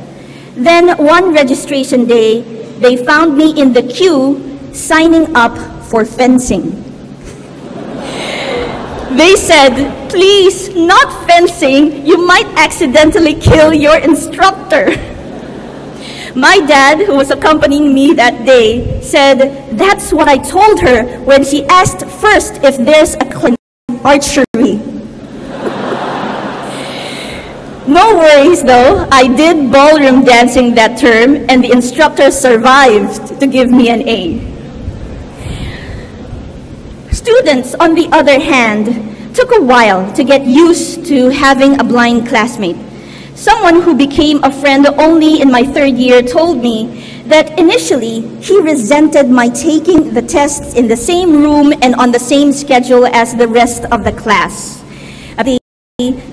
Then one registration day, they found me in the queue signing up for fencing. They said, "Please, not fencing. You might accidentally kill your instructor." My dad, who was accompanying me that day, said that's what I told her when she asked first if there's a class in archery. No worries though, I did ballroom dancing that term and the instructor survived to give me an A. Students, on the other hand, took a while to get used to having a blind classmate. Someone who became a friend only in my 3rd year told me that initially he resented my taking the tests in the same room and on the same schedule as the rest of the class.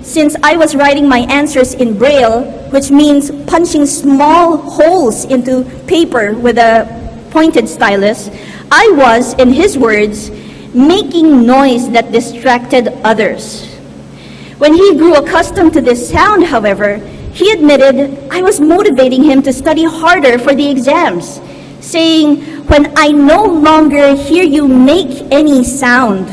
Since I was writing my answers in Braille, which means punching small holes into paper with a pointed stylus, I was, in his words, making noise that distracted others. When he grew accustomed to this sound, however, he admitted I was motivating him to study harder for the exams, saying, "When I no longer hear you make any sound,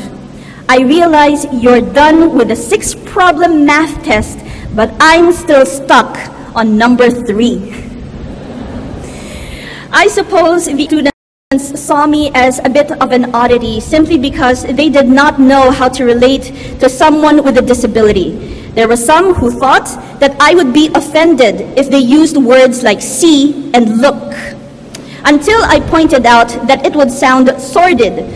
I realize you're done with the 6th problem math test, but I'm still stuck on number 3. I suppose the students saw me as a bit of an oddity simply because they did not know how to relate to someone with a disability. There were some who thought that I would be offended if they used words like see and look, until I pointed out that it would sound sordid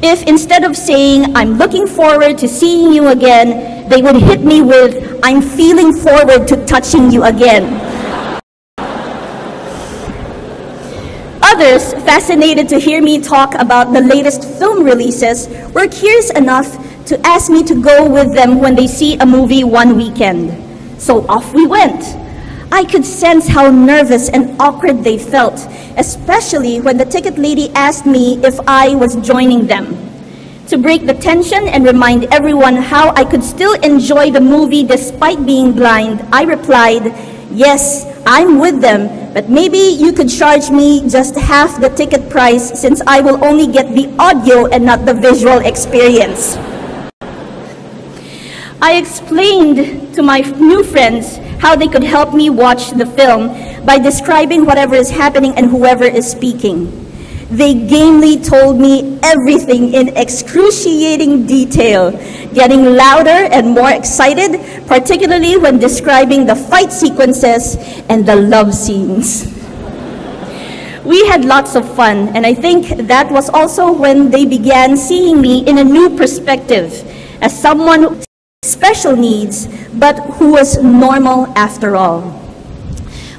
if instead of saying, "I'm looking forward to seeing you again," they would hit me with, "I'm feeling forward to touching you again." Others, fascinated to hear me talk about the latest film releases, were curious enough to ask me to go with them when they see a movie one weekend. So off we went. I could sense how nervous and awkward they felt, especially when the ticket lady asked me if I was joining them. To break the tension and remind everyone how I could still enjoy the movie despite being blind, I replied, "Yes, I'm with them, but maybe you could charge me just half the ticket price since I will only get the audio and not the visual experience." I explained to my new friends how they could help me watch the film by describing whatever is happening and whoever is speaking. They gamely told me everything in excruciating detail, getting louder and more excited, particularly when describing the fight sequences and the love scenes. We had lots of fun, and I think that was also when they began seeing me in a new perspective, as someone with special needs, but who was normal after all.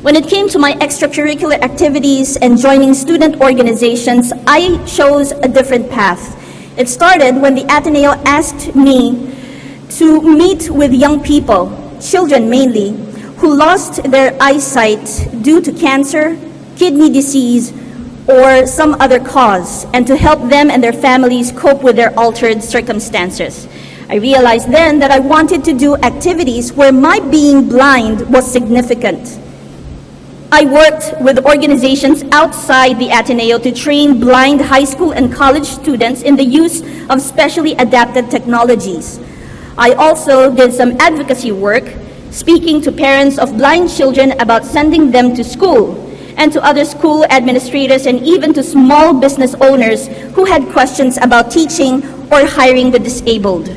When it came to my extracurricular activities and joining student organizations, I chose a different path. It started when the Ateneo asked me to meet with young people, children mainly, who lost their eyesight due to cancer, kidney disease, or some other cause, and to help them and their families cope with their altered circumstances. I realized then that I wanted to do activities where my being blind was significant. I worked with organizations outside the Ateneo to train blind high school and college students in the use of specially adapted technologies. I also did some advocacy work, speaking to parents of blind children about sending them to school, and to other school administrators and even to small business owners who had questions about teaching or hiring the disabled.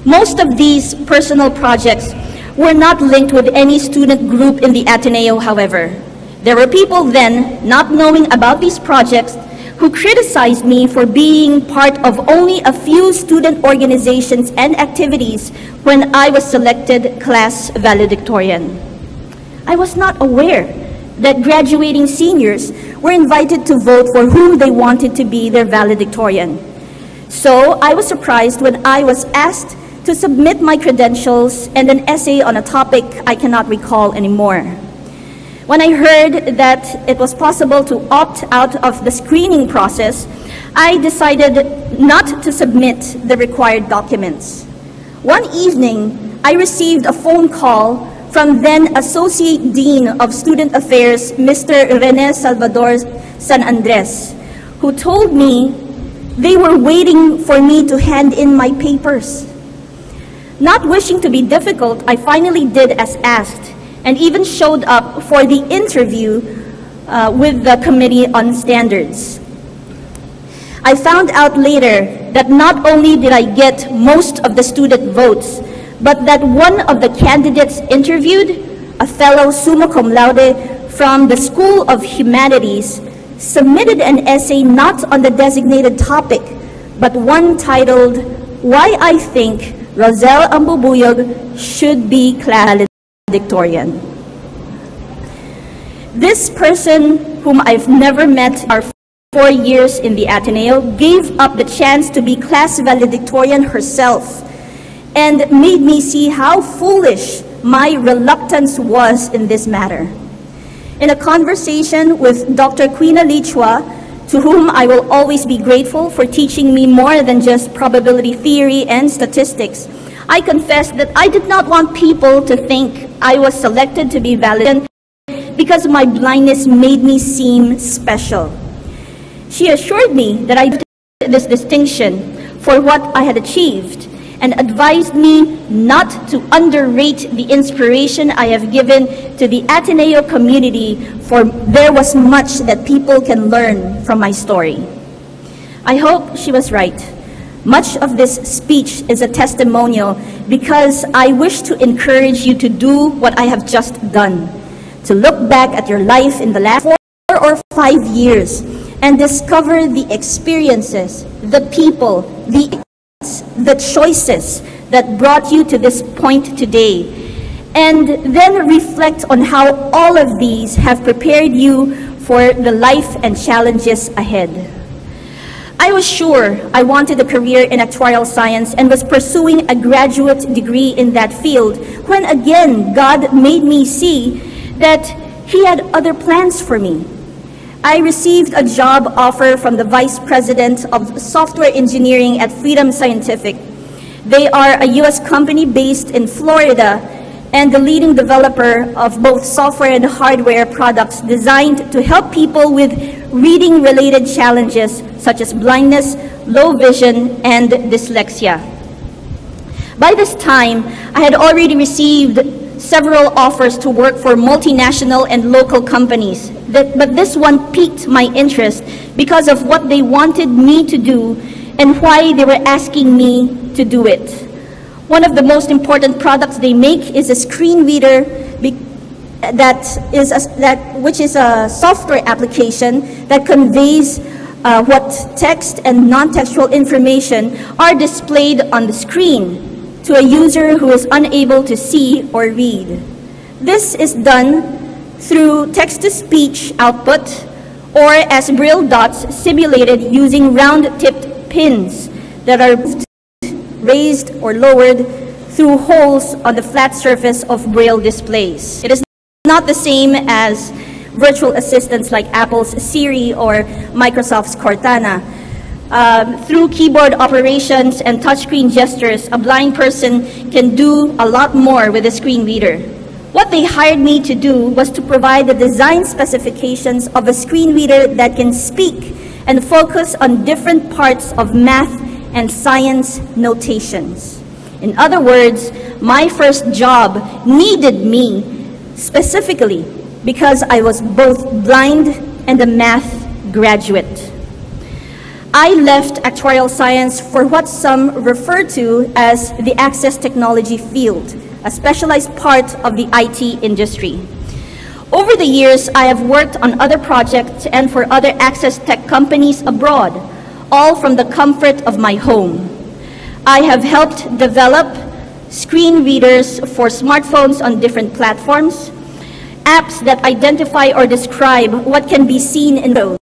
Most of these personal projects were not linked with any student group in the Ateneo, however. There were people then, not knowing about these projects, who criticized me for being part of only a few student organizations and activities when I was selected class valedictorian. I was not aware that graduating seniors were invited to vote for who they wanted to be their valedictorian. So I was surprised when I was asked to submit my credentials and an essay on a topic I cannot recall anymore. When I heard that it was possible to opt out of the screening process, I decided not to submit the required documents. One evening, I received a phone call from then Associate Dean of Student Affairs, Mr. Rene Salvador San Andres, who told me they were waiting for me to hand in my papers. Not wishing to be difficult, I finally did as asked, and even showed up for the interview with the Committee on Standards. I found out later that not only did I get most of the student votes, but that one of the candidates interviewed, a fellow summa cum laude from the School of Humanities, submitted an essay not on the designated topic, but one titled, "Why I Think Rosel Ambubuyog Should Be Class Valedictorian." This person, whom I've never met, our 4 years in the Ateneo, gave up the chance to be class valedictorian herself and made me see how foolish my reluctance was in this matter. In a conversation with Dr. Quina Lichua, to whom I will always be grateful for teaching me more than just probability theory and statistics, I confessed that I did not want people to think I was selected to be valedictorian because my blindness made me seem special. She assured me that I did this distinction for what I had achieved and advised me not to underrate the inspiration I have given to the Ateneo community, for there was much that people can learn from my story. I hope she was right. Much of this speech is a testimonial because I wish to encourage you to do what I have just done, to look back at your life in the last 4 or 5 years and discover the experiences, the people, the choices that brought you to this point today, and then reflect on how all of these have prepared you for the life and challenges ahead. I was sure I wanted a career in actuarial science and was pursuing a graduate degree in that field when again God made me see that he had other plans for me. I received a job offer from the Vice President of Software Engineering at Freedom Scientific. They are a U.S. company based in Florida and the leading developer of both software and hardware products designed to help people with reading-related challenges such as blindness, low vision, and dyslexia. By this time, I had already received several offers to work for multinational and local companies, but this one piqued my interest because of what they wanted me to do and why they were asking me to do it. One of the most important products they make is a screen reader which is a software application that conveys what text and non-textual information are displayed on the screen to a user who is unable to see or read. This is done through text-to-speech output or as Braille dots simulated using round-tipped pins that are raised or lowered through holes on the flat surface of Braille displays. It is not the same as virtual assistants like Apple's Siri or Microsoft's Cortana. Through keyboard operations and touchscreen gestures, a blind person can do a lot more with a screen reader. What they hired me to do was to provide the design specifications of a screen reader that can speak and focus on different parts of math and science notations. In other words, my first job needed me specifically because I was both blind and a math graduate. I left actuarial science for what some refer to as the access technology field, a specialized part of the IT industry. Over the years, I have worked on other projects and for other access tech companies abroad, all from the comfort of my home. I have helped develop screen readers for smartphones on different platforms, apps that identify or describe what can be seen in those,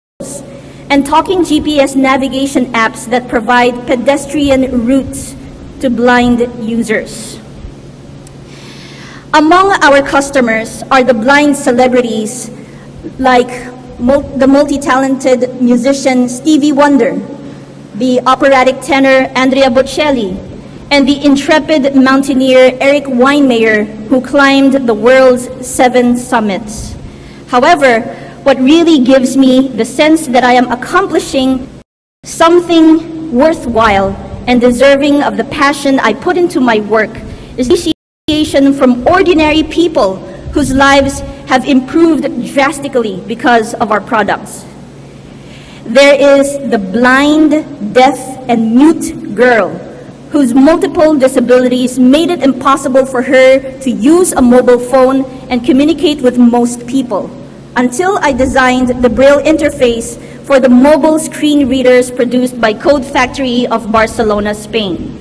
and talking GPS navigation apps that provide pedestrian routes to blind users. Among our customers are the blind celebrities like the multi-talented musician Stevie Wonder, the operatic tenor Andrea Bocelli, and the intrepid mountaineer Eric Weinmeier, who climbed the world's 7 summits. However, what really gives me the sense that I am accomplishing something worthwhile and deserving of the passion I put into my work is appreciation from ordinary people whose lives have improved drastically because of our products. There is the blind, deaf, and mute girl whose multiple disabilities made it impossible for her to use a mobile phone and communicate with most people, until I designed the Braille interface for the mobile screen readers produced by Code Factory of Barcelona, Spain.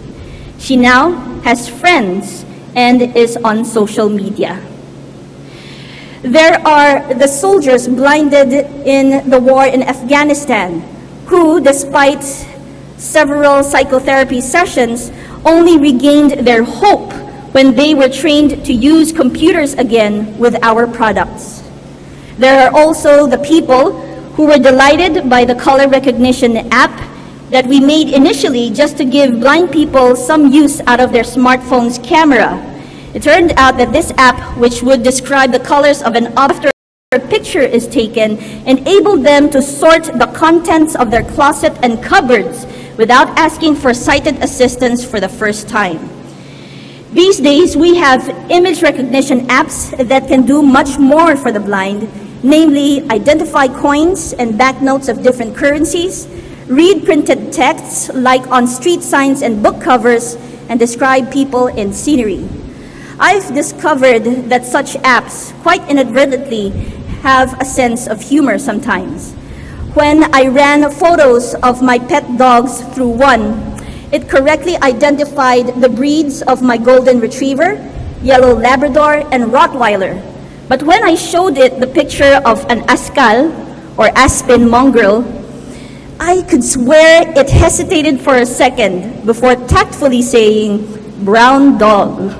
She now has friends and is on social media. There are the soldiers blinded in the war in Afghanistan who, despite several psychotherapy sessions, only regained their hope when they were trained to use computers again with our products. There are also the people who were delighted by the color recognition app that we made initially just to give blind people some use out of their smartphone's camera. It turned out that this app, which would describe the colors of an object after a picture is taken, enabled them to sort the contents of their closet and cupboards without asking for sighted assistance for the first time. These days, we have image recognition apps that can do much more for the blind, namely identify coins and banknotes of different currencies, read printed texts like on street signs and book covers, and describe people in scenery. I've discovered that such apps, quite inadvertently, have a sense of humor sometimes. When I ran photos of my pet dogs through one, it correctly identified the breeds of my golden retriever, yellow Labrador, and Rottweiler. But when I showed it the picture of an Ascal, or Aspen mongrel, I could swear it hesitated for a second before tactfully saying, "brown dog."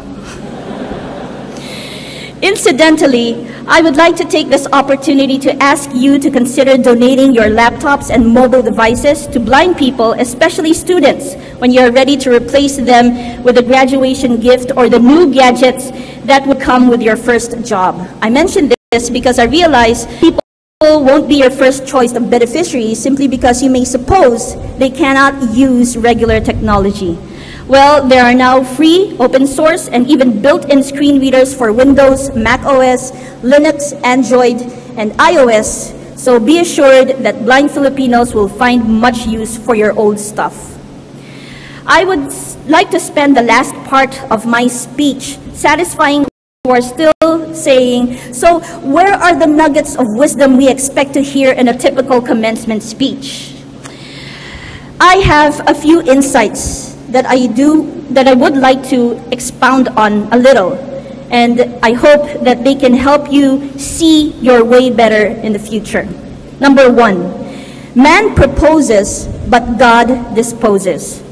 Incidentally, I would like to take this opportunity to ask you to consider donating your laptops and mobile devices to blind people, especially students, when you are ready to replace them with a graduation gift or the new gadgets that would come with your first job. I mention this because I realize people won't be your first choice of beneficiaries simply because you may suppose they cannot use regular technology. Well, there are now free, open source, and even built-in screen readers for Windows, Mac OS, Linux, Android, and iOS, so be assured that blind Filipinos will find much use for your old stuff. I would like to spend the last part of my speech satisfying who are still saying, so where are the nuggets of wisdom we expect to hear in a typical commencement speech? I have a few insights that I would like to expound on a little, and I hope that they can help you see your way better in the future. Number one, man proposes, but God disposes.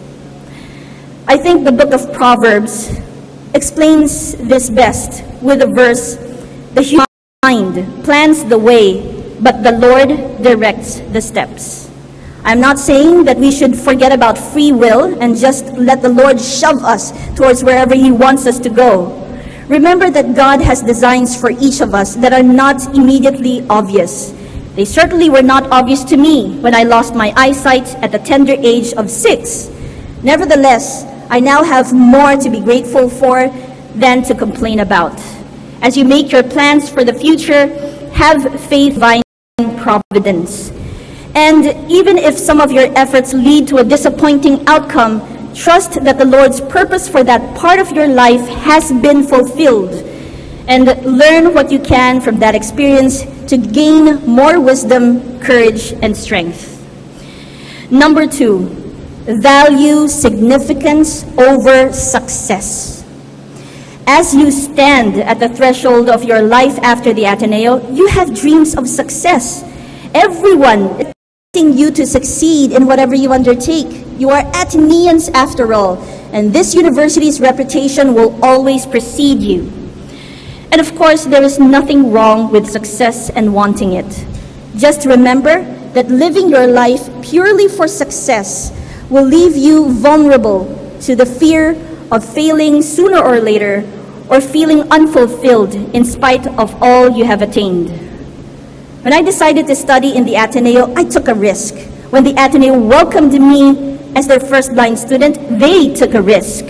I think the book of Proverbs explains this best with the verse, the human mind plans the way, but the Lord directs the steps. I'm not saying that we should forget about free will and just let the Lord shove us towards wherever He wants us to go. Remember that God has designs for each of us that are not immediately obvious. They certainly were not obvious to me when I lost my eyesight at the tender age of 6. Nevertheless, I now have more to be grateful for than to complain about. As you make your plans for the future, have faith in divine providence. And even if some of your efforts lead to a disappointing outcome, trust that the Lord's purpose for that part of your life has been fulfilled. And learn what you can from that experience to gain more wisdom, courage, and strength. Number two, value significance over success. As you stand at the threshold of your life after the Ateneo, you have dreams of success. Everyone is expecting you to succeed in whatever you undertake. You are Ateneans after all, and this university's reputation will always precede you. And of course, there is nothing wrong with success and wanting it. Just remember that living your life purely for success will leave you vulnerable to the fear of failing sooner or later, or feeling unfulfilled in spite of all you have attained. When I decided to study in the Ateneo, I took a risk. When the Ateneo welcomed me as their first blind student, they took a risk.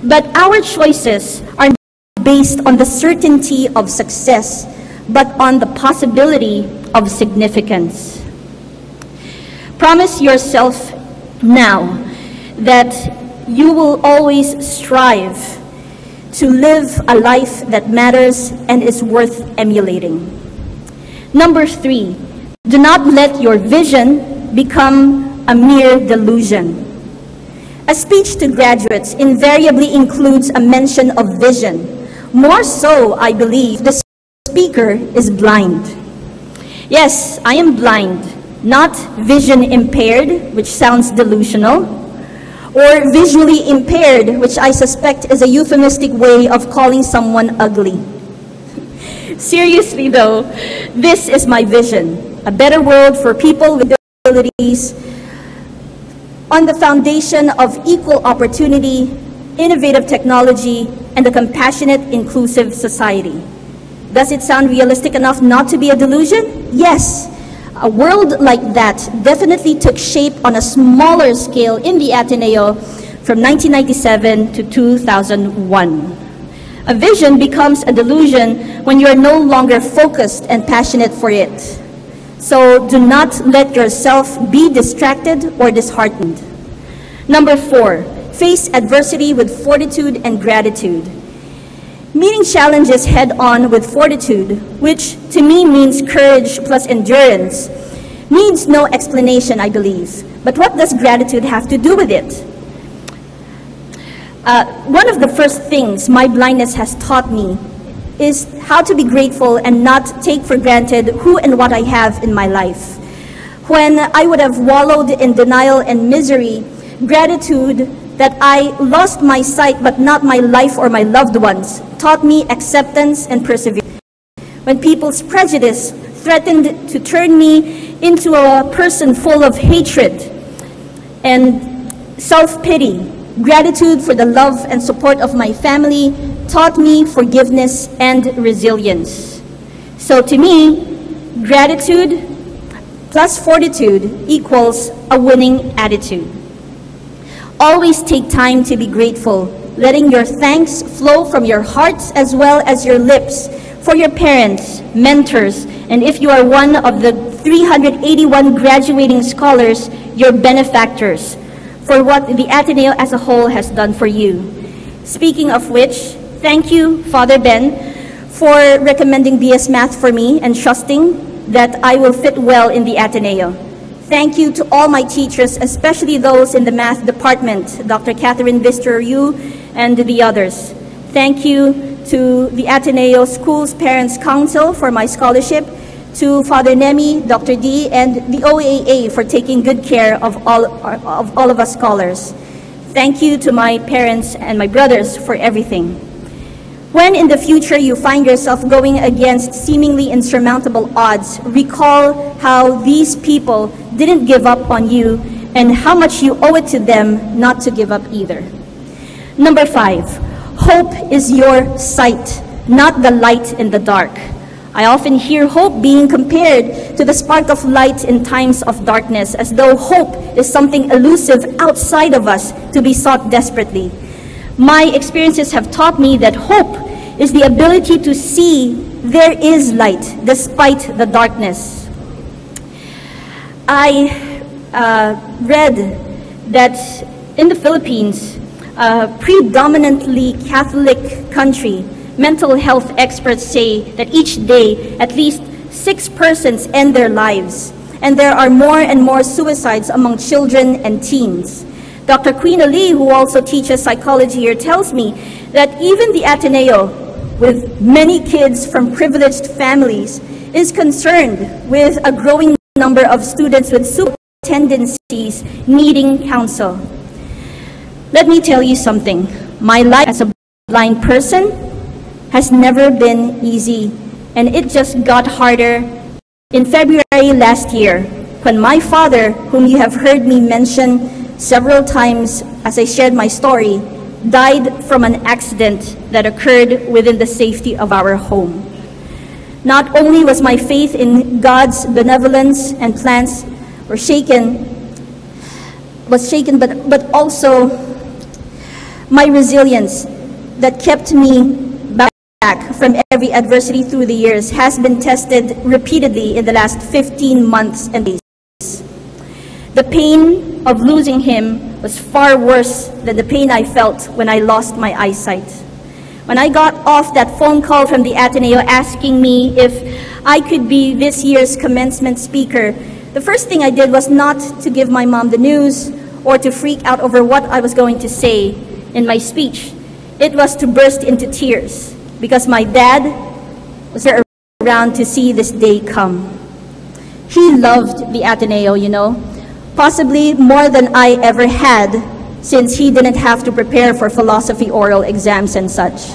But our choices are not based on the certainty of success, but on the possibility of significance. Promise yourself now that you will always strive to live a life that matters and is worth emulating. Number three, do not let your vision become a mere delusion. A speech to graduates invariably includes a mention of vision. More so, I believe, the speaker is blind. Yes, I am blind, not vision impaired, which sounds delusional, or visually impaired, which I suspect is a euphemistic way of calling someone ugly. Seriously though, this is my vision, a better world for people with disabilities on the foundation of equal opportunity, innovative technology, and a compassionate, inclusive society. Does it sound realistic enough not to be a delusion? Yes. A world like that definitely took shape on a smaller scale in the Ateneo from 1997 to 2001. A vision becomes a delusion when you are no longer focused and passionate for it. So do not let yourself be distracted or disheartened. Number four, face adversity with fortitude and gratitude. Meeting challenges head-on with fortitude, which to me means courage plus endurance, needs no explanation, I believe. But what does gratitude have to do with it? One of the first things my blindness has taught me is how to be grateful and not take for granted who and what I have in my life. When I would have wallowed in denial and misery, gratitude that I lost my sight but not my life or my loved ones taught me acceptance and perseverance. when people's prejudice threatened to turn me into a person full of hatred and self-pity. Gratitude for the love and support of my family taught me forgiveness and resilience. So to me, gratitude plus fortitude equals a winning attitude. Always take time to be grateful, letting your thanks flow from your hearts as well as your lips for your parents, mentors, and if you are one of the 381 graduating scholars, your benefactors, for what the Ateneo as a whole has done for you. Speaking of which, thank you, Father Ben, for recommending BS Math for me and trusting that I will fit well in the Ateneo. Thank you to all my teachers, especially those in the math department, Dr. Catherine Vistor-Yu and the others. Thank you to the Ateneo Schools Parents Council for my scholarship, to Father Nemi, Dr. D, and the OAA for taking good care of all of us scholars. Thank you to my parents and my brothers for everything. When in the future you find yourself going against seemingly insurmountable odds, recall how these people didn't give up on you and how much you owe it to them not to give up either. Number 5, hope is your sight, not the light in the dark. I often hear hope being compared to the spark of light in times of darkness, as though hope is something elusive outside of us to be sought desperately. My experiences have taught me that hope is the ability to see there is light despite the darkness. I read that in the Philippines, a predominantly Catholic country, mental health experts say that each day at least 6 persons end their lives, and there are more and more suicides among children and teens. Dr. Queen Ali, who also teaches psychology here, tells me that even the Ateneo, with many kids from privileged families, is concerned with a growing number of students with suicidal tendencies needing counsel. Let me tell you something. My life as a blind person has never been easy, and it just got harder in February last year when my father, whom you have heard me mention several times as I shared my story, died from an accident that occurred within the safety of our home. Not only was my faith in God's benevolence and plans shaken, but also my resilience that kept me back from every adversity through the years has been tested repeatedly in the last 15 months and days. The pain of losing him was far worse than the pain I felt when I lost my eyesight. When I got off that phone call from the Ateneo asking me if I could be this year's commencement speaker, the first thing I did was not to give my mom the news or to freak out over what I was going to say in my speech. It was to burst into tears, because my dad was there around to see this day come. He loved the Ateneo, you know, possibly more than I ever had, since he didn't have to prepare for philosophy oral exams and such.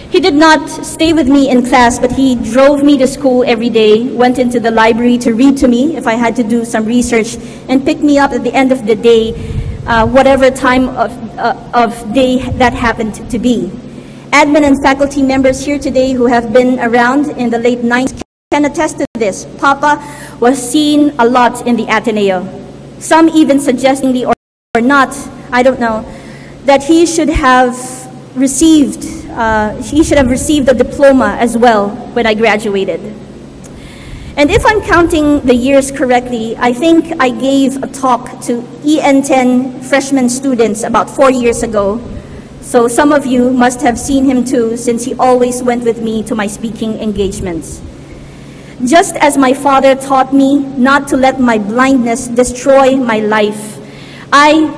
He did not stay with me in class, but he drove me to school every day, went into the library to read to me if I had to do some research, and picked me up at the end of the day, whatever time of day that happened to be. Admin and faculty members here today who have been around in the late 90s can attest to this. Papa was seen a lot in the Ateneo. Some even suggestingly or not, I don't know, that he should have received a diploma as well when I graduated. And if I'm counting the years correctly, I think I gave a talk to EN10 freshman students about 4 years ago. So some of you must have seen him too, since he always went with me to my speaking engagements. Just as my father taught me not to let my blindness destroy my life, I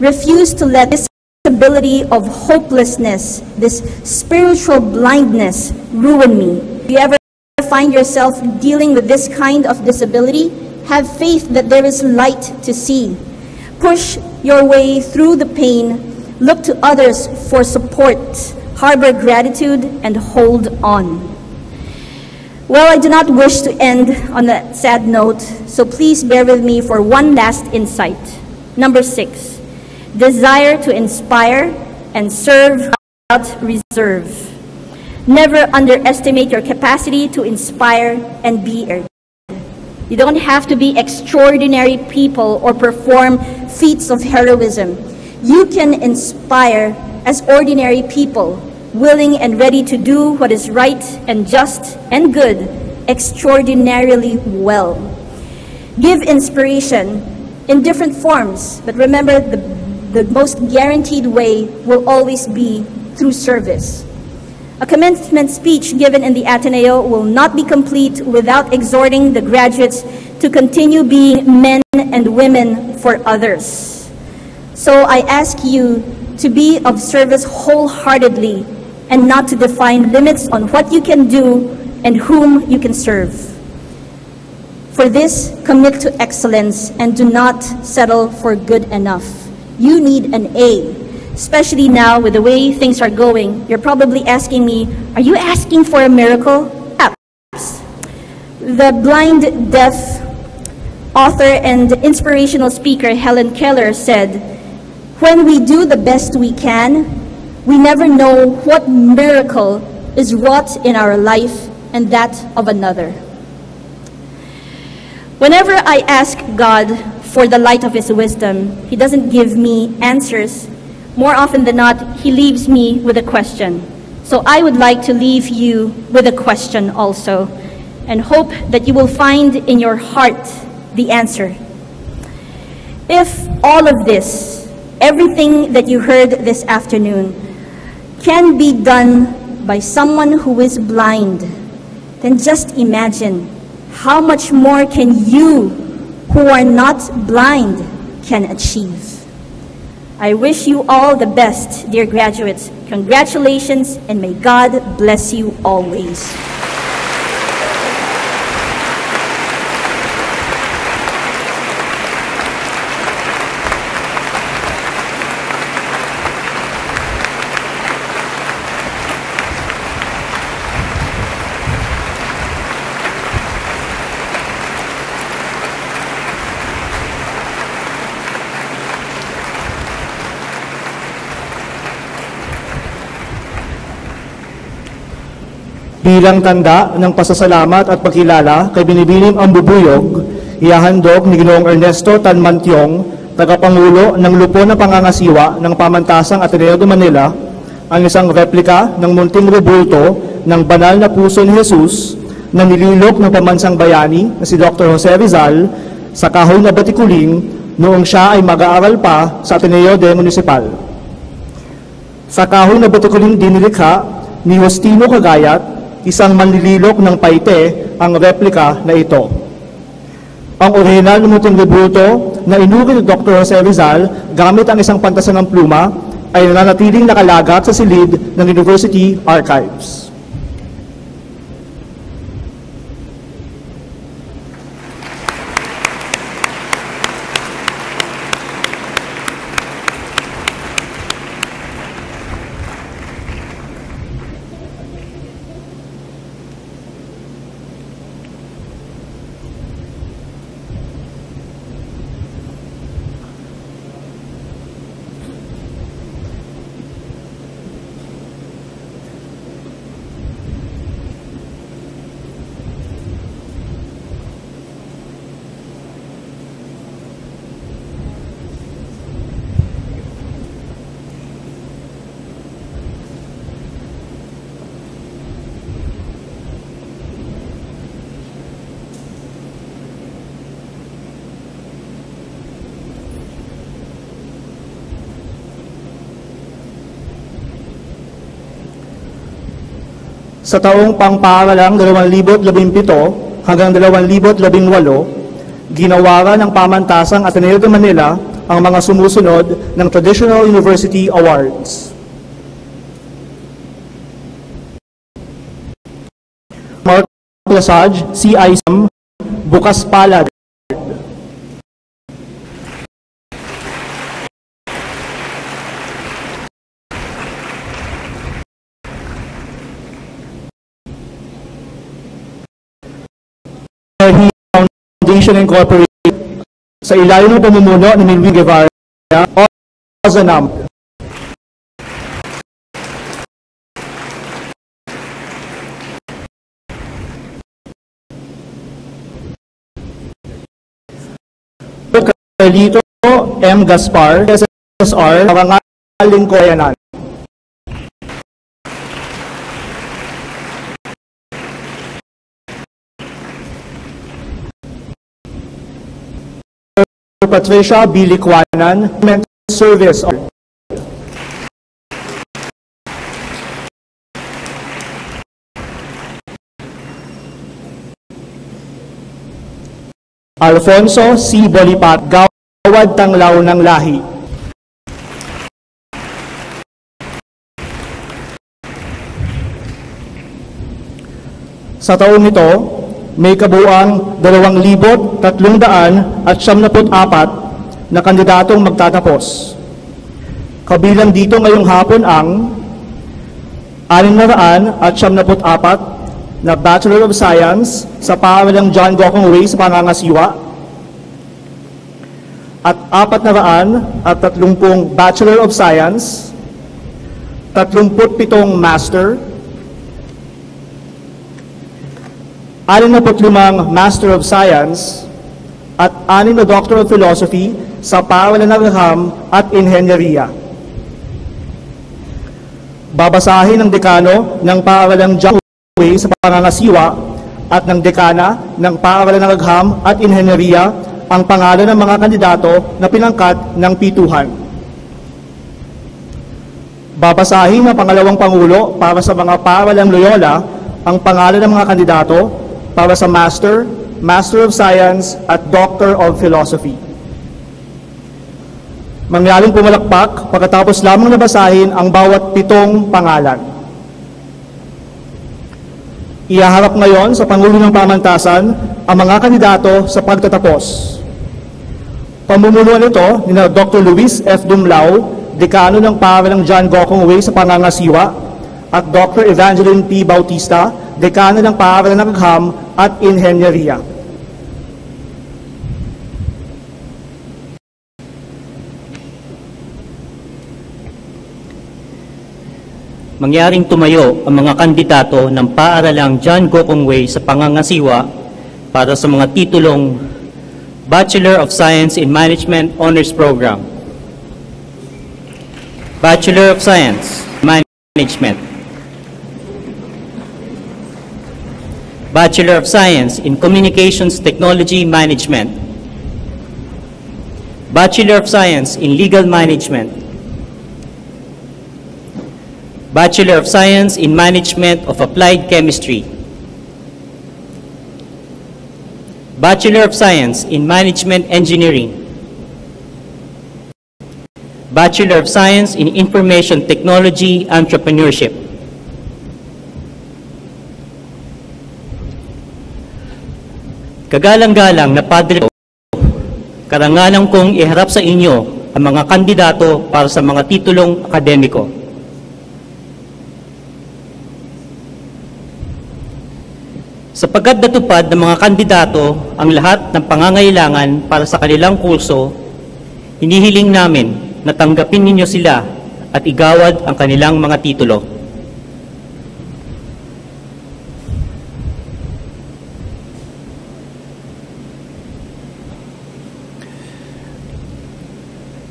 refuse to let this ability of hopelessness, this spiritual blindness, ruin me. If you ever find yourself dealing with this kind of disability, have faith that there is light to see. Push your way through the pain. Look to others for support, harbor gratitude, and hold on. Well, I do not wish to end on a sad note, so please bear with me for one last insight. Number 6, desire to inspire and serve without reserve. Never underestimate your capacity to inspire and be inspired. You don't have to be extraordinary people or perform feats of heroism. You can inspire as ordinary people, willing and ready to do what is right and just and good, extraordinarily well. Give inspiration in different forms, but remember the most guaranteed way will always be through service. A commencement speech given in the Ateneo will not be complete without exhorting the graduates to continue being men and women for others. So I ask you to be of service wholeheartedly and not to define limits on what you can do and whom you can serve. For this, commit to excellence and do not settle for good enough. You need an A. Especially now with the way things are going, you're probably asking me, are you asking for a miracle? Perhaps. The blind, deaf author and inspirational speaker Helen Keller said, when we do the best we can, we never know what miracle is wrought in our life and that of another. Whenever I ask God for the light of His wisdom, He doesn't give me answers. More often than not, He leaves me with a question. So I would like to leave you with a question also, and hope that you will find in your heart the answer. If all of this, everything that you heard this afternoon, can be done by someone who is blind, then just imagine how much more can you, who are not blind, can achieve. I wish you all the best, dear graduates. Congratulations, and may God bless you always. Bilang tanda ng pasasalamat at pagkilala kay Binibining Ambubuyog, ihahandog ni Ginoong Ernesto Tanmantiong, tagapangulo ng Lupon na Pangangasiwa ng Pamantasang Ateneo de Manila, ang isang replika ng munting rebulto ng banal na puso ni Jesus na nililok ng pamansang bayani na si Dr. Jose Rizal sa kahoy na batikuling noong siya ay mag-aaral pa sa Ateneo de Municipal. Sa kahoy na batikuling dinilikha ni Justino Cagayat, isang manlililok ng Paite ang replika na ito. Ang orihinal na munting rebulto na inuri ni Dr. Jose Rizal gamit ang isang pantasan ng pluma ay nananatiling nakalagat sa silid ng University Archives. Sa taong pangpaaralang 2017 hanggang 2018, ginawaran ng Pamantasang Ateneo de Manila ang mga sumusunod ng Traditional University Awards. Mark Lasage, CISM, Bukas Palad. Foundation Incorporated sa ilalim ng pamumuno ni Milwin Guevara, Ozanam. Carlito M. Gaspar, SSR, Karangaling Koyanan. Patricia B. Liquanan, Service. Alfonso C. Bolipat, Gawad Tanglaw ng Lahi. Sa taon nito, may kabuuang 2,374 na kandidatong magtatapos. Kabilang dito ngayong hapon ang 674 na Bachelor of Science sa paaralang John Gokong Way sa pangangasiwa at 430 Bachelor of Science, 37 Master, 65 Master of Science at 6 na Doctor of Philosophy sa paaralan ng Agham at Inhenyeriya. Babasahin ng dekano ng paaralang John sa pangangasiwa at ng dekana ng paaralan ng Agham at Inhenyeriya ang pangalan ng mga kandidato na pinangkat ng pituhan. Babasahin ng pangalawang pangulo para sa mga paaralang Loyola ang pangalan ng mga kandidato para sa Master, Master of Science at Doctor of Philosophy. Mangyaring pumalakpak pagkatapos lamang nabasahin ang bawat 7 pangalan. Ihaharap ngayon sa Pangulo ng Pamantasan ang mga kandidato sa pagtatapos. Pamumunuan nito ni Dr. Luis F. Dumlao, Dekano ng Paaralang John Gokong Way sa Pangangasiwa, at Dr. Evangeline P. Bautista, Dekano ng Paaralan ng Agham at Inhenyeriya. Mangyaring tumayo ang mga kandidato ng paaralang John Gokong Way sa pangangasiwa para sa mga titulong Bachelor of Science in Management Honors Program, Bachelor of Science in Management, Bachelor of Science in Communications Technology Management, Bachelor of Science in Legal Management, Bachelor of Science in Management of Applied Chemistry, Bachelor of Science in Management Engineering, Bachelor of Science in Information Technology Entrepreneurship, Kagalang-galang na Padre, karangalan kong iharap sa inyo ang mga kandidato para sa mga titulong akademiko. Sapagkat natupad ng mga kandidato ang lahat ng pangangailangan para sa kanilang kurso, hinihiling namin na tanggapin ninyo sila at igawad ang kanilang mga titulo.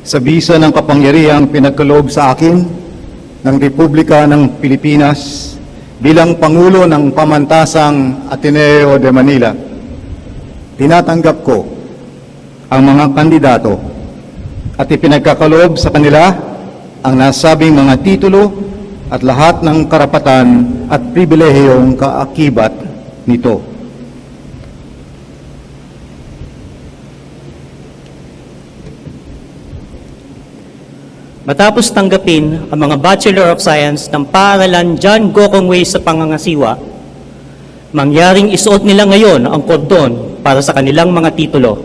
Sa bisa ng kapangyarihang pinagkaloob sa akin ng Republika ng Pilipinas bilang Pangulo ng Pamantasang Ateneo de Manila, tinatanggap ko ang mga kandidato at ipinagkakaloob sa kanila ang nasabing mga titulo at lahat ng karapatan at pribilehiyong kaakibat nito. Matapos tanggapin ang mga Bachelor of Science ng paaralan John Gokong Way sa pangangasiwa, mangyaring isuot nila ngayon ang kordon para sa kanilang mga titulo.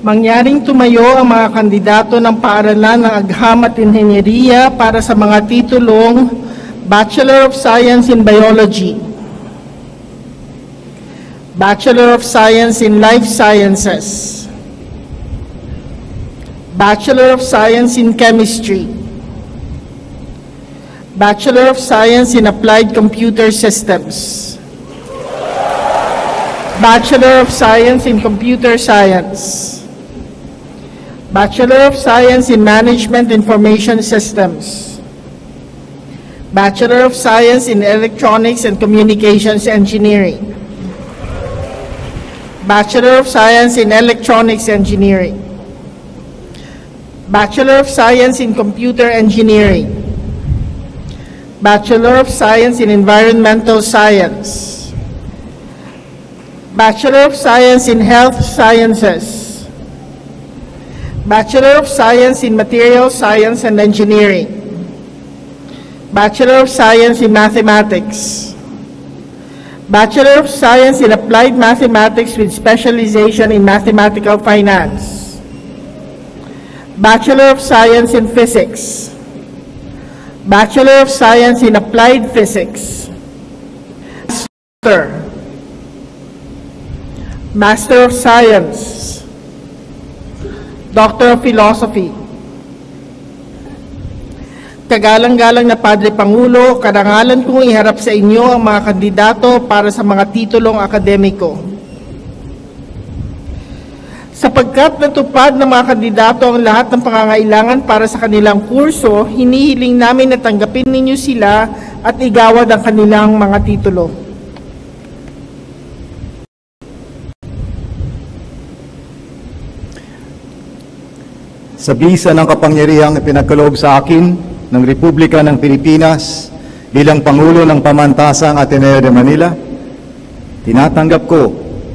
Mangyaring tumayo ang mga kandidato ng paaralan ng Agham at Inhenyeriya para sa mga titulong Bachelor of Science in Biology, Bachelor of Science in Life Sciences, Bachelor of Science in Chemistry, Bachelor of Science in Applied Computer Systems, Bachelor of Science in Computer Science, Bachelor of Science in Management Information Systems, Bachelor of Science in Electronics and Communications Engineering, Bachelor of Science in Electronics Engineering, Bachelor of Science in Computer Engineering, Bachelor of Science in Environmental Science, Bachelor of Science in Health Sciences, Bachelor of Science in Materials Science and Engineering, Bachelor of Science in Mathematics, Bachelor of Science in Applied Mathematics with specialization in Mathematical Finance, Bachelor of Science in Physics, Bachelor of Science in Applied Physics, Master of Science, Doctor of Philosophy. Kagalang-galang na Padre Pangulo, karangalan kong iharap sa inyo ang mga kandidato para sa mga titulong akademiko. Sapagkat natupad ng mga kandidato ang lahat ng pangangailangan para sa kanilang kurso, hinihiling namin na tanggapin ninyo sila at igawad ang kanilang mga titulo. Sa bisa ng kapangyarihang ipinagkaloob sa akin ng Republika ng Pilipinas bilang Pangulo ng Pamantasang Ateneo de Manila, tinatanggap ko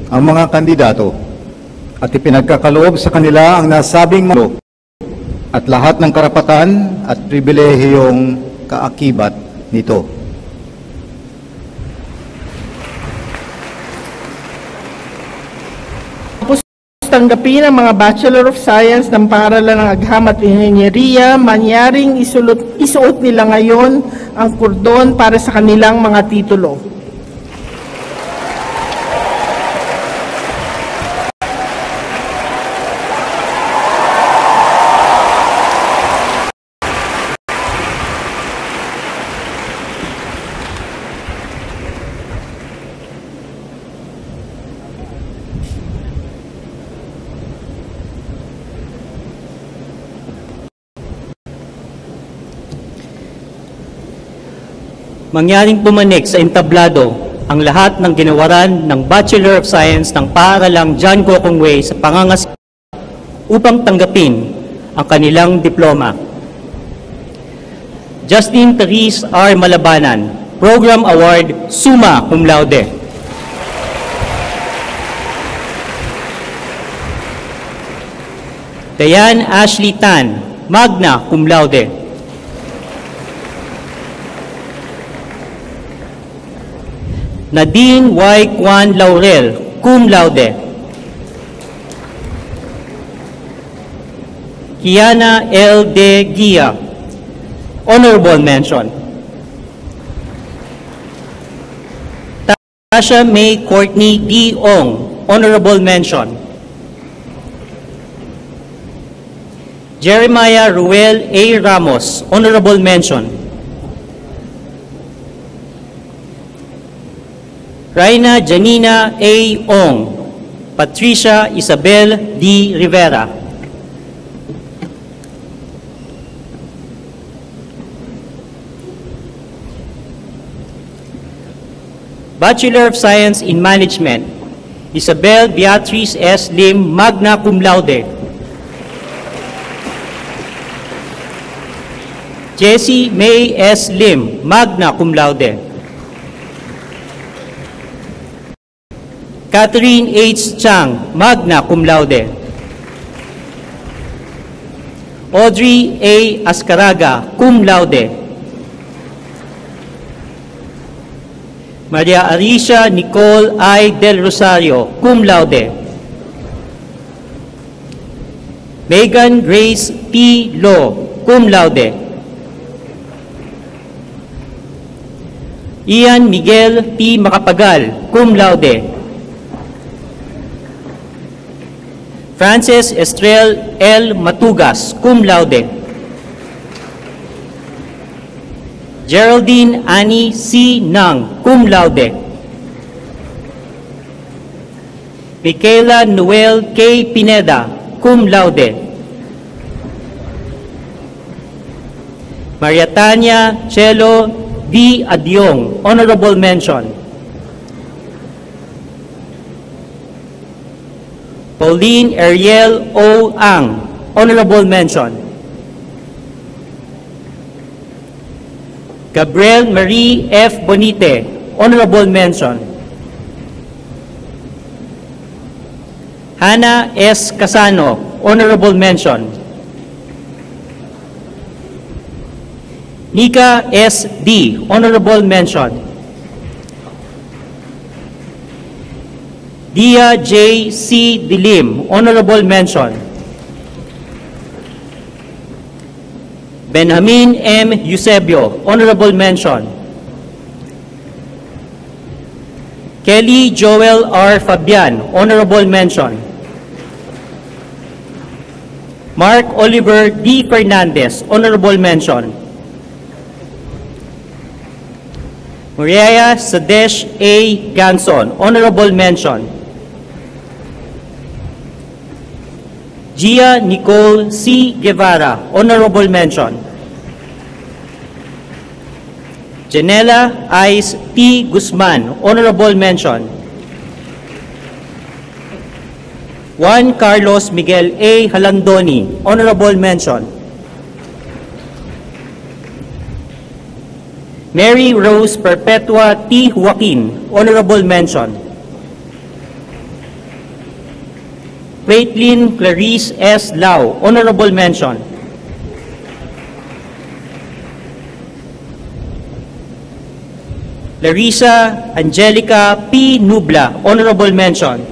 ang mga kandidato at ipinagkakaloob sa kanila ang nasabing mga at lahat ng karapatan at pribilehiyong kaakibat nito. Tanggapin ang mga Bachelor of Science ng paaralan ng Agham at Inhenyeriya, manyaring isuot nila ngayon ang kordon para sa kanilang mga titulo. Mangyaring pumanik sa entablado ang lahat ng ginawaran ng Bachelor of Science ng paaralang John Gokongwei sa pangangasimba upang tanggapin ang kanilang diploma. Justin Therese R. Malabanan, Program Award, Summa Cum Laude. Diane Ashley Tan, Magna Cum Laude. Nadine Y. Juan Laurel, Cum Laude. Kiana L. De Gia, Honorable Mention. Tasha May Courtney D. Ong, Honorable Mention. Jeremiah Ruel A. Ramos, Honorable Mention. Raina Janina A. Ong, Patricia Isabel D. Rivera. Bachelor of Science in Management, Isabel Beatrice S. Lim, Magna Cum Laude. Jessie May S. Lim, Magna Cum Laude. Catherine H. Chang, Magna Cum Laude. Audrey A. Ascaraga, Cum Laude. Maria Arisha Nicole I. Del Rosario, Cum Laude. Megan Grace P. Lo, cum laude. Ian Miguel P. Macapagal, cum laude. Frances Estrel L. Matugas, cum laude. Geraldine Annie C. Nang, cum laude. Michaela Noel K. Pineda, cum laude. Maria Tanya Chelo D. Adyong, honorable mention. Pauline Ariel O. Ang, honorable mention. Gabriel Marie F. Bonite, honorable mention. Hannah S. Casano, honorable mention. Nika S. D., honorable mention. Dia J. C. Dilim, honorable mention. Benjamin M. Eusebio, honorable mention. Kelly Joel R. Fabian, honorable mention. Mark Oliver D. Fernandez, honorable mention. Maria Sadesh A. Ganson, honorable mention. Gia Nicole C. Guevara, honorable mention. Janela Ice T. Guzman, honorable mention. Juan Carlos Miguel A. Halandoni, honorable mention. Mary Rose Perpetua T. Joaquin, honorable mention. Caitlin Clarice S. Lau, honorable mention. Larissa Angelica P. Nubla, honorable mention.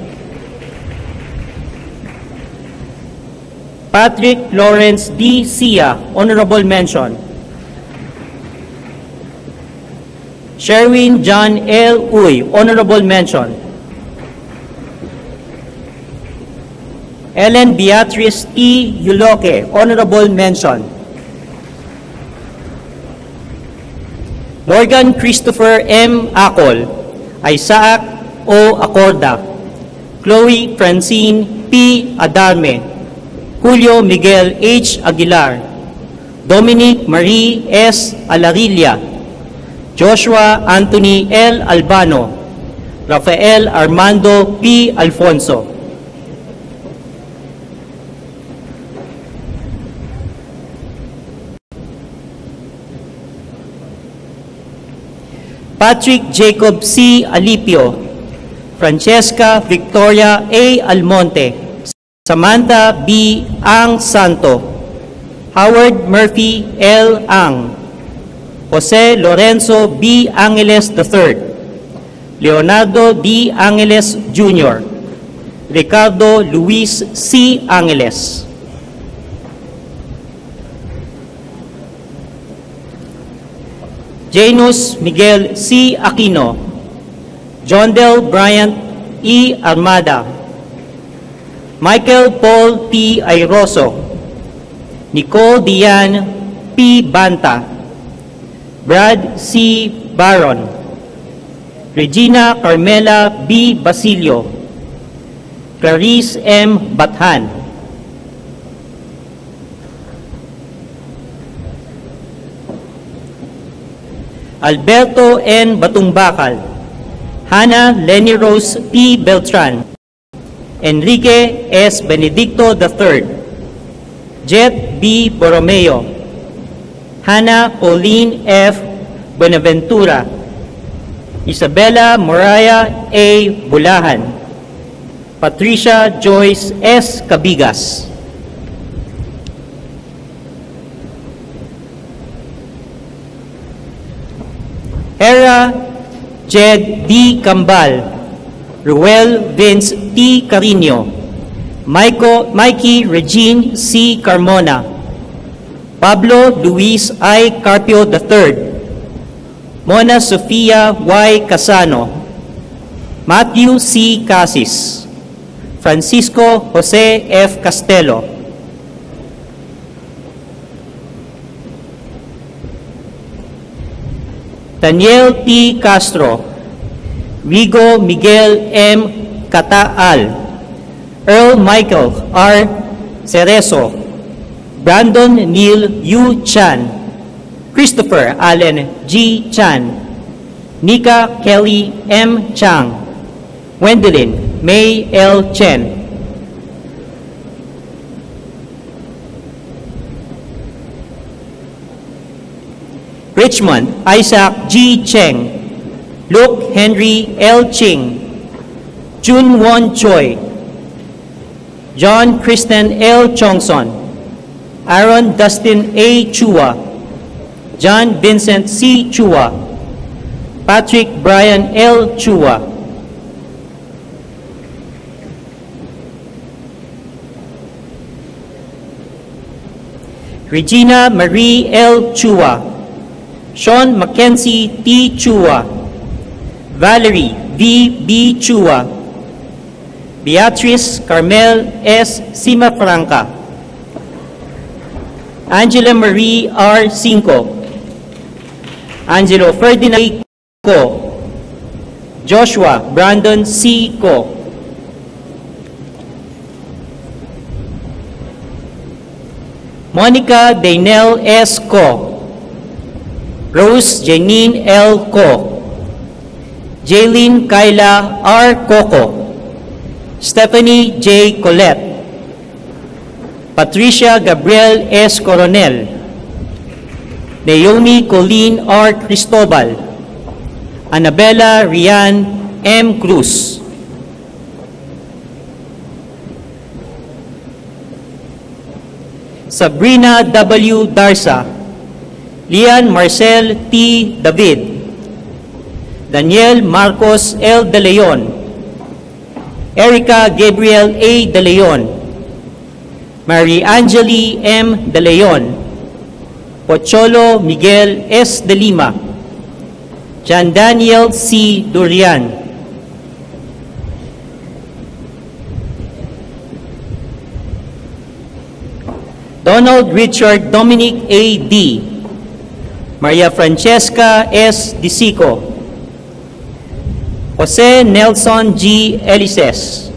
Patrick Lawrence D. Sia, honorable mention. Sherwin John L. Uy, honorable mention. Ellen Beatrice T. Yuloke, honorable mention. Morgan Christopher M. Acol, Isaac O. Acorda, Chloe Francine P. Adarme, Julio Miguel H. Aguilar, Dominic Marie S. Alarilla, Joshua Anthony L. Albano, Rafael Armando P. Alfonso. Patrick Jacob C. Alipio, Francesca Victoria A. Almonte, Samantha B. Ang Santo, Howard Murphy L. Ang, Jose Lorenzo B. Angeles III, Leonardo D. Angeles Jr., Ricardo Luis C. Angeles. Janus Miguel C. Aquino, John Del Bryant E. Armada, Michael Paul P. Airoso, Nicole Diane P. Banta, Brad C. Baron, Regina Carmela B. Basilio, Clarice M. Bathan, Alberto N. Batumbakal, Hannah Lenny Rose P. Beltran, Enrique S. Benedicto III, Jet B. Borromeo, Hannah Pauline F. Buenaventura, Isabella Moraya A. Bulahan, Patricia Joyce S. Cabigas. Hera Jed D. Cambal, Ruel Vince T. Carino, Mikey Regine C. Carmona, Pablo Luis I. Carpio III, Mona Sofia Y. Casano, Matthew C. Casis, Francisco Jose F. Castelo, Daniel T. Castro, Rigo Miguel M. Cataal, Earl Michael R. Cerezo, Brandon Neil U. Chan, Christopher Allen G. Chan, Nika Kelly M. Chang, Wendelin May L. Chen, Richmond Isaac G. Cheng, Luke Henry L. Ching, Jun Won Choi, John Kristen L. Chongson, Aaron Dustin A. Chua, John Vincent C. Chua, Patrick Brian L. Chua, Regina Marie L. Chua, Sean Mackenzie T. Chua, Valerie V. B. Chua, Beatrice Carmel S. Simafranca, Angela Marie R. Cinco, Angelo Ferdinand Co, Joshua Brandon C. Co, Monica Daynel S. Co, Rose Janine L. Co, Jaylene Kyla R. Coco, Stephanie J. Colette, Patricia Gabriel S. Coronel, Naomi Colleen R. Cristobal, Annabella Rian M. Cruz, Sabrina W. Darsa, Lian Marcel T. David, Daniel Marcos L. De Leon, Erica Gabriel A. De Leon, Mary Angeli M. De Leon, Pocholo Miguel S. De Lima, John Daniel C. Durian, Donald Richard Dominic A. D., Maria Francesca S. Disico, Jose Nelson G. Elices,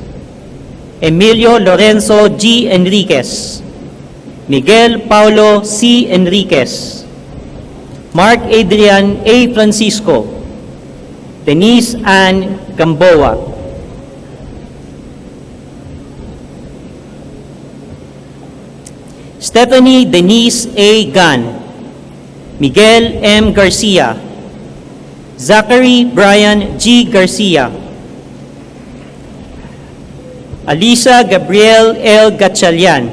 Emilio Lorenzo G. Enriquez, Miguel Paulo C. Enriquez, Mark Adrian A. Francisco, Denise Ann Gamboa, Stephanie Denise A. Gan, Miguel M. Garcia, Zachary Brian G. Garcia, Alisa Gabriel L. Gatchalian,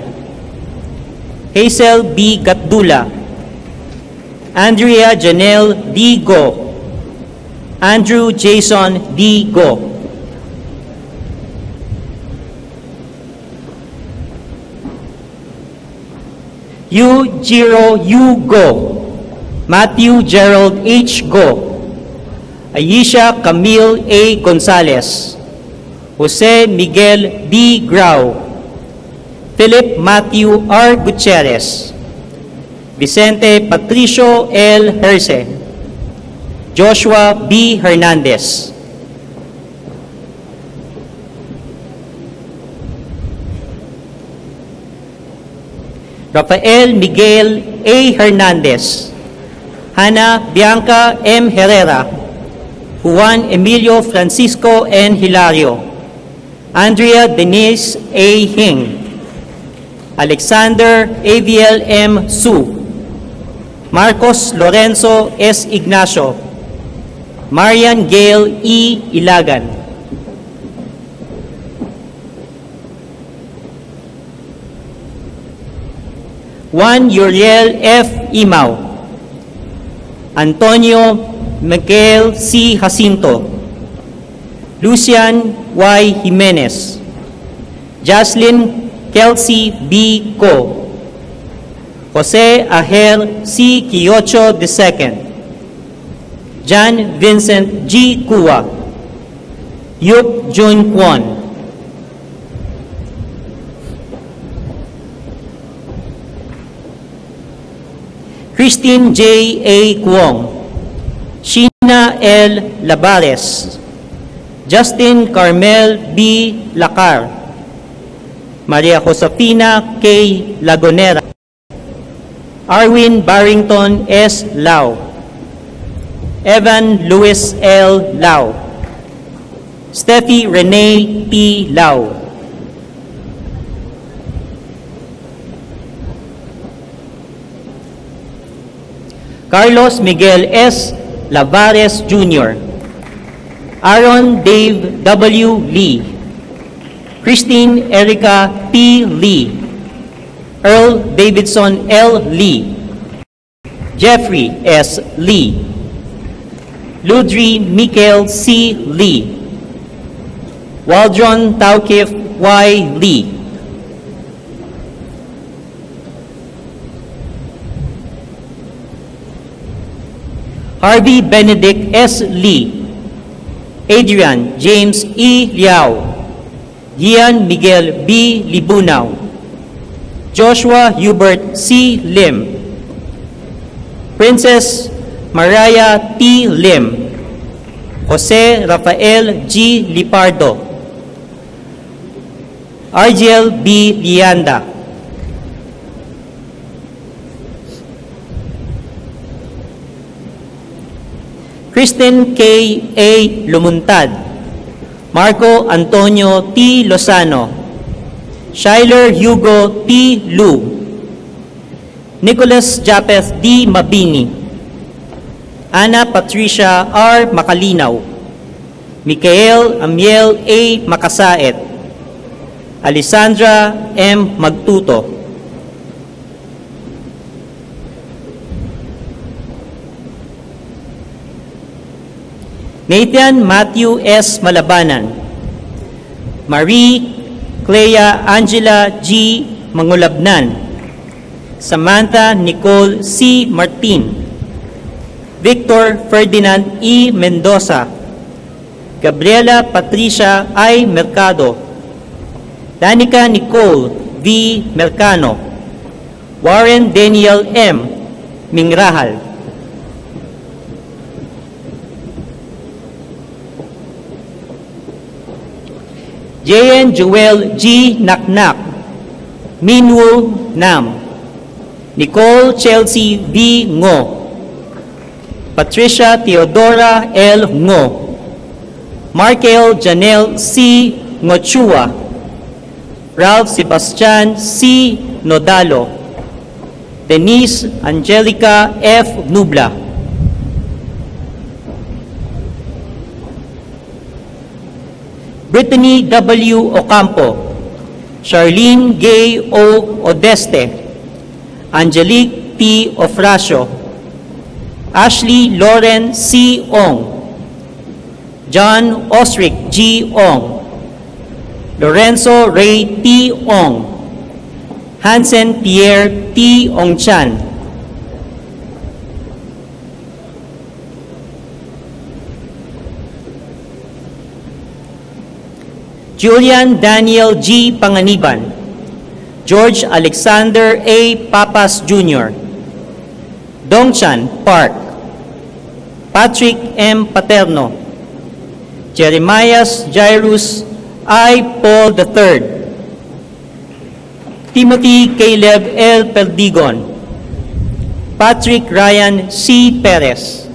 Hazel B. Gatdula, Andrea Janelle D. Go, Andrew Jason D. Go, Yu Jiro Yu Go, Matthew Gerald H. Go, Aisha Camille A. Gonzalez, Jose Miguel D. Grau, Philip Matthew R. Gutierrez, Vicente Patricio L. Herce, Joshua B. Hernandez, Rafael Miguel A. Hernandez, Hannah Bianca M. Herrera, Juan Emilio Francisco N. Hilario, Andrea Denise A. Hing, Alexander Aviel M. Su, Marcos Lorenzo S. Ignacio, Marian Gail E. Ilagan, Juan Uriel F. Imao, Antonio Miguel C. Jacinto, Lucian Y. Jimenez, Jocelyn Kelsey B. Co. Jose Aher C. Quiocho II. John Vincent G. Kua. Yup Jun Kwon. Christine J. A. Kuong. Sheena L. Labares. Justin Carmel B. Lacar. Maria Josefina K. Lagonera. Arwin Barrington S. Lau. Evan Louis L. Lau. Steffi Renee P. Lau. Carlos Miguel S. Lavares Jr. Aaron Dave W. Lee. Christine Erica P. Lee. Earl Davidson L. Lee. Jeffrey S. Lee. Ludri Michael C. Lee. Waldron Taukif Y. Lee. Harvey Benedict S. Lee. Adrian James E. Liao. Gian Miguel B. Libunaw. Joshua Hubert C. Lim. Princess Mariah T. Lim. Jose Rafael G. Lipardo. Argel B. Lianda. Kristen K. A. Lumuntad. Marco Antonio T. Lozano. Shyler Hugo T. Lu. Nicholas Japeth D. Mabini. Ana Patricia R. Makalinaw. Michael Amiel A. Makasaet. Alessandra M. Magtuto. Nathan Matthew S. Malabanan. Marie Clea Angela G. Mangulabnan. Samantha Nicole C. Martin. Victor Ferdinand E. Mendoza. Gabriela Patricia I. Mercado. Danica Nicole V. Mercano. Warren Daniel M. Mingrahal. J.N. Joel G. Naknak. Minwoo Nam. Nicole Chelsea V. Ngo. Patricia Theodora L. Ngo. Markel Janelle C. Ngochua. Ralph Sebastian C. Nodalo. Denise Angelica F. Nubla. Brittany W. Ocampo. Charlene Gay O. Odeste. Angelique T. Ofracio. Ashley Lauren C. Ong. John Osric G. Ong. Lorenzo Ray T. Ong. Hansen Pierre T. Ongchan. Julian Daniel G. Panganiban. George Alexander A. Papas Jr. Dongchan Park. Patrick M. Paterno. Jeremias Jairus I. Paul III. Timothy Caleb L. Perdigon. Patrick Ryan C. Perez.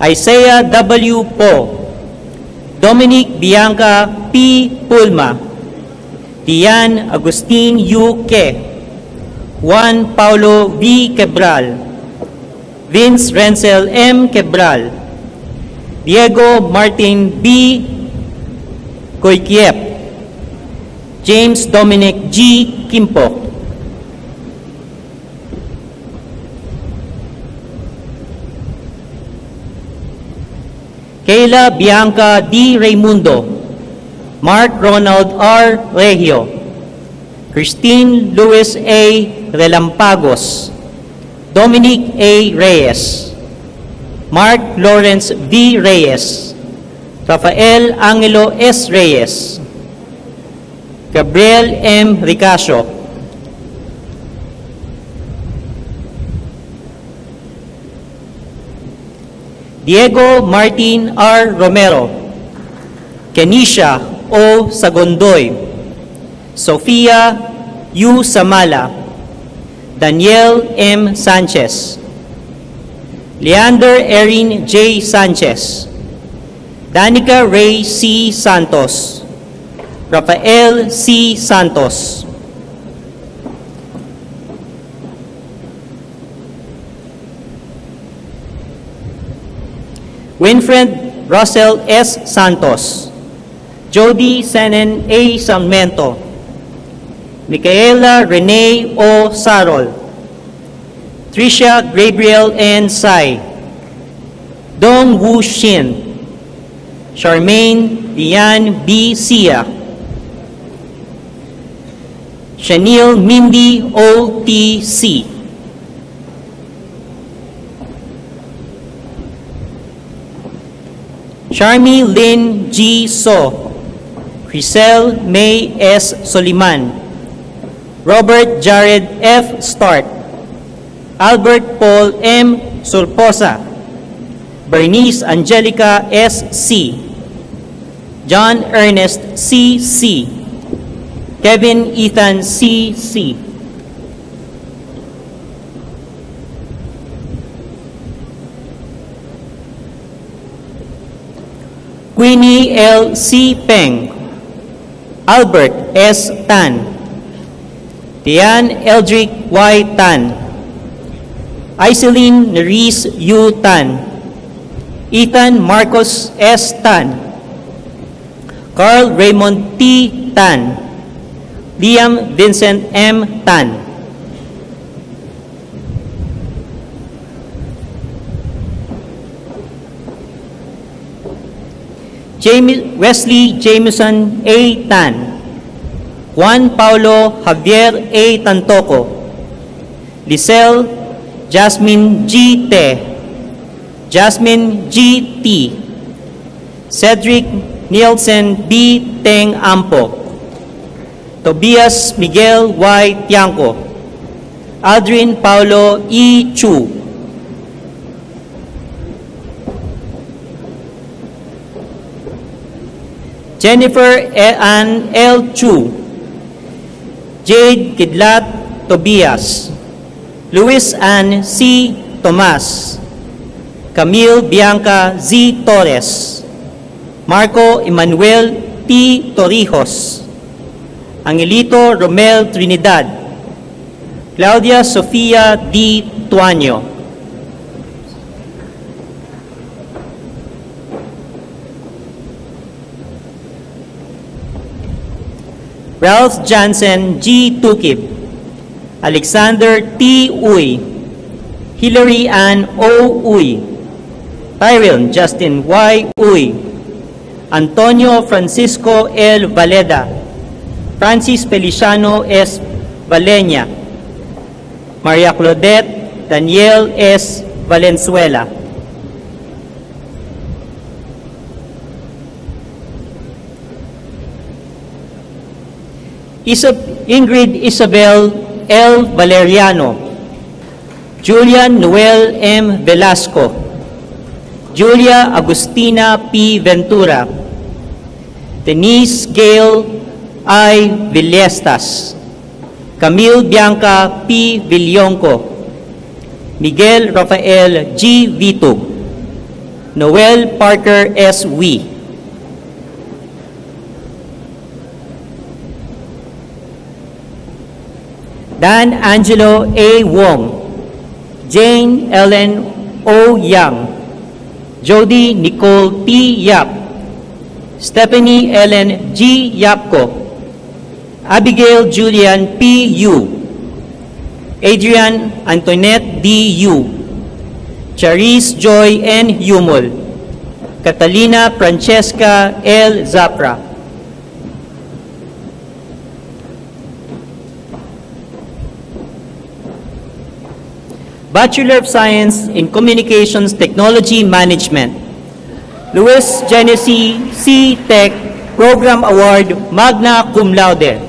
Isaiah W. Po. Dominic Bianca P. Pulma. Tian Agustin U. Ke. Juan Paulo V. Quebral. Vince Renzel M. Quebral. Diego Martin B. Koikiep. James Dominic G. Kimpo. Kayla Bianca D. Raimundo, Mark Ronald R. Regio, Christine Luis A. Relampagos, Dominic A. Reyes, Mark Lawrence V. Reyes, Rafael Angelo S. Reyes, Gabriel M. Ricasio, Diego Martin R. Romero, Kenisha O. Sagondoy, Sofia U. Samala, Daniel M. Sanchez, Leander Erin J. Sanchez, Danica Ray C. Santos, Rafael C. Santos, Winfred Russell S. Santos, Jody Senen A. Sarmiento, Micaela Renee O. Sarol, Tricia Gabriel N. Sai, Dong Wu Shin, Charmaine Diane B. Sia, Chanel Mindy O. T. C, Charmy Lynn G. So, Crisel May S. Soliman, Robert Jared F. Stark, Albert Paul M. Sulposa, Bernice Angelica S. C, John Ernest C. C, Kevin Ethan C. C, Queenie L. C. Peng, Albert S. Tan, Tian Eldrick Y. Tan, Iselene Nerys U. Tan, Ethan Marcos S. Tan, Carl Raymond T. Tan, Liam Vincent M. Tan, Wesley Jameson A. Tan, Juan Paulo Javier A. Tantoco, Lisel Jasmine G. Te, Jasmine G. T, Cedric Nielsen B. Teng Ampo, Tobias Miguel Y. Tiangco, Aldrin Paulo E. Chu, Jennifer Ann L. Chu, Jade Kidlat Tobias, Luis Ann C. Tomas, Camille Bianca Z. Torres, Marco Emmanuel T. Torrijos, Angelito Romel Trinidad, Claudia Sofia D. Tuaño, Ralph Jansen G. Tukib, Alexander T. Uy, Hilary Ann O. Uy, Tyrell Justin Y. Uy, Antonio Francisco L. Valeda, Francis Feliciano S. Valenia, Maria Claudette Daniel S. Valenzuela, Ingrid Isabel L. Valeriano, Julian Noel M. Velasco, Julia Agustina P. Ventura, Denise Gail I. Villestas, Camille Bianca P. Villonco, Miguel Rafael G. Vitug, Noel Parker S. Wee, Dan Angelo A. Wong, Jane Ellen O. Yang, Jody Nicole T. Yap, Stephanie Ellen G. Yapko, Abigail Julian P. Yu, Adrian Antoinette D. Yu, Charis Joy N. Humol, Catalina Francesca L. Zapra. Bachelor of Science in Communications Technology Management, Luis Genesee C. Tech Program Award, magna cum laude.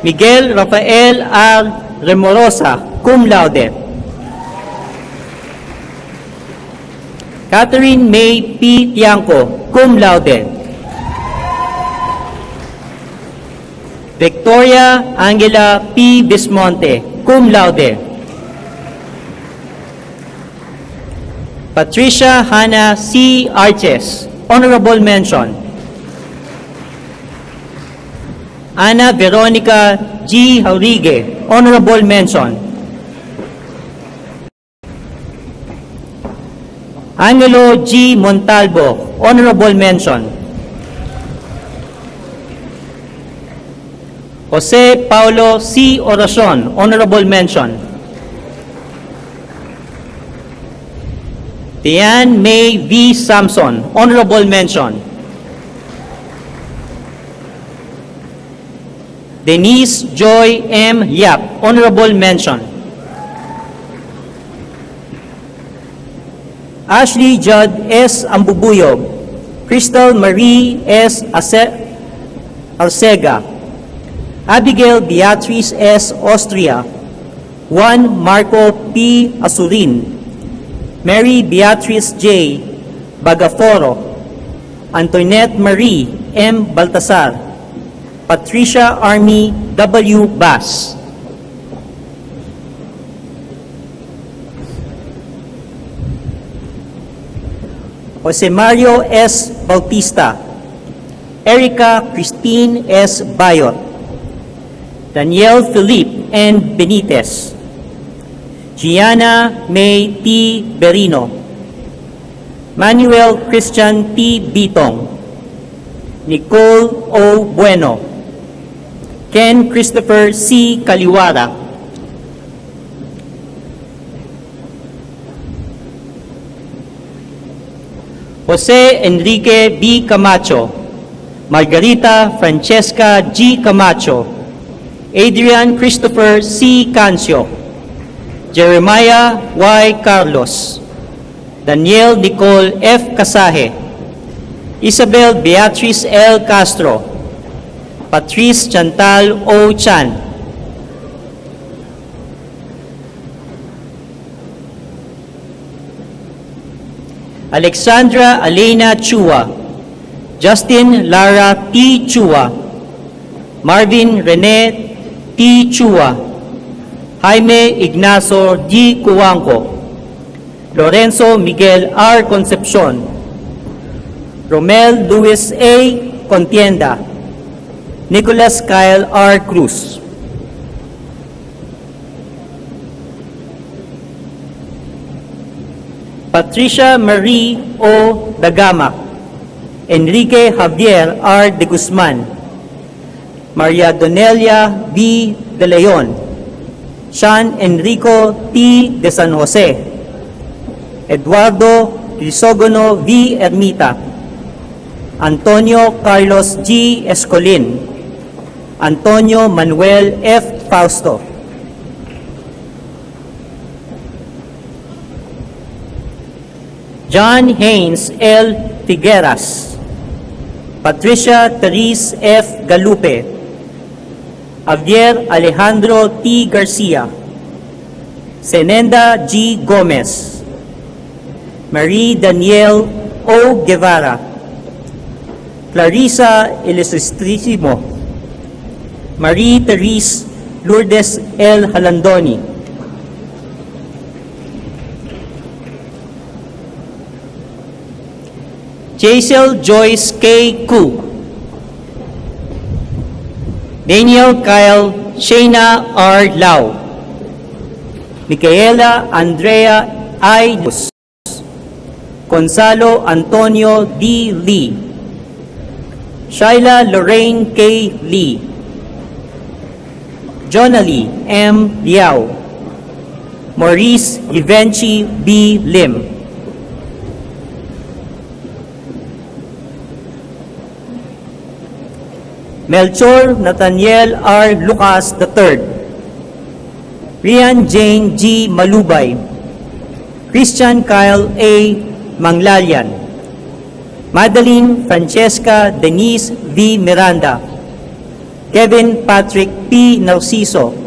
Miguel Rafael R. Remorosa, cum laude. Catherine May P. Tiangco, cum laude. Victoria Angela P. Bismonte, cum laude. Patricia Hannah C. Arches, honorable mention. Ana Veronica G. Jaurigue, honorable mention. Angelo G. Montalvo, honorable mention. Jose Paulo C. Oracion, honorable mention. Tian May V. Samson, honorable mention. Denise Joy M. Yap, honorable mention. Ashley Judd S. Ambubuyog, Crystal Marie S. Arcega, Abigail Beatrice S. Austria, Juan Marco P. Asurin, Mary Beatrice J. Bagaforo, Antoinette Marie M. Baltasar, Patricia Army W. Bass. Jose Mario S. Bautista, Erica Christine S. Bayot, Daniel Philippe N. Benitez, Gianna May T. Berino, Manuel Christian T. Bitong, Nicole O. Bueno, Ken Christopher C. Kaliwara, Jose Enrique B. Camacho, Margarita Francesca G. Camacho, Adrian Christopher C. Cancio, Jeremiah Y. Carlos, Daniel Nicole F. Casaje, Isabel Beatrice L. Castro, Patrice Chantal O. Chan, Alexandra Elena Chua, Justin Lara T. Chua, Marvin Rene T. Chua, Jaime Ignacio D. Cuanco, Lorenzo Miguel R. Concepcion, Romel Luis A. Contienda, Nicholas Kyle R. Cruz. Patricia Marie O. Dagama, Enrique Javier R. de Guzman, Maria Donelia B. de Leon, Sean Enrico T. de San Jose, Eduardo Crisogono V. Ermita, Antonio Carlos G. Escolin, Antonio Manuel F. Fausto, John Haynes L. Figueras, Patricia Therese F. Galupe, Javier Alejandro T. Garcia, Senenda G. Gomez, Marie Danielle O. Guevara, Clarissa Ilustrísimo, Marie Therese Lourdes L. Halandoni, Jaisel Joyce K. Ku, Daniel Kyle Shayna R. Lau, Micaela Andrea I. Luz, Gonzalo Antonio D. Lee, Shaila Lorraine K. Lee, Jonalie M. Liao, Maurice Givenchy B. Lim. Melchor Nathaniel R. Lucas III. Rian Jane G. Malubay. Christian Kyle A. Manglalian. Madeline Francesca Denise V. Miranda. Kevin Patrick P. Narciso.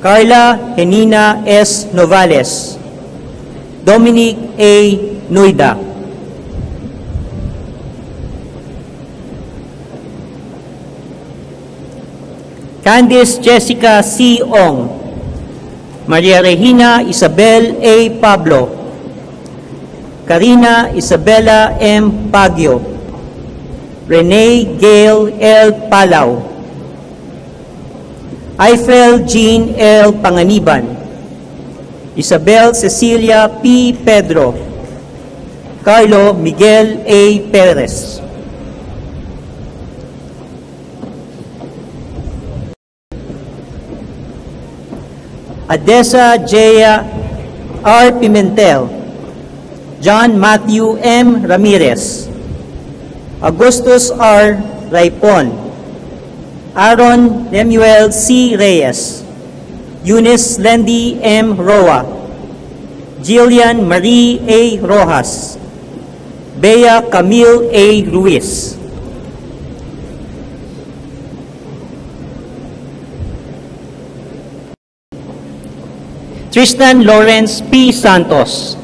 Carla Henina S. Novales. Dominic A. Noida. Candice Jessica C. Ong. Maria Regina Isabel A. Pablo. Karina Isabella M. Pagio. Renee Gail L. Palau. Eiffel Jean L. Panganiban. Isabel Cecilia P. Pedro. Carlo Miguel A. Perez. Adessa Jaya R. Pimentel. John Matthew M. Ramirez. Augustus R. Raipon. Aaron Lemuel C. Reyes. Eunice Lendy M. Roa. Jillian Marie A. Rojas. Bea Camille A. Ruiz. Tristan Lawrence P. Santos.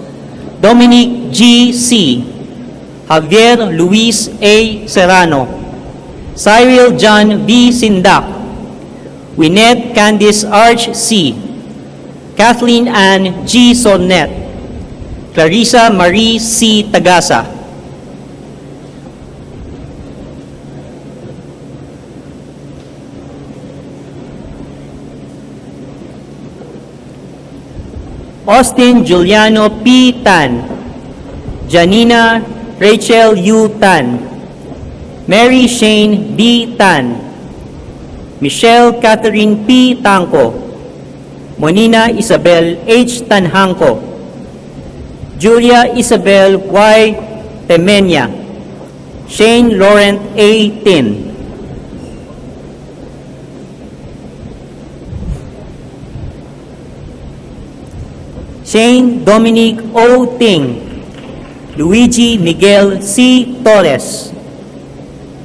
Dominic G. C. Javier Luis A. Serrano. Cyril John B. Sindak. Winnet Candice Arch C. Kathleen Ann G. Sonnet. Clarissa Marie C. Tagasa. Austin Juliano P. Tan. Janina Rachel U. Tan. Mary Shane B. Tan. Michelle Catherine P. Tangco. Monina Isabel H. Tanhangco. Julia Isabel Y. Temenia. Shane Laurent A. Tin. Shane Dominic O. Ting. Luigi Miguel C. Torres.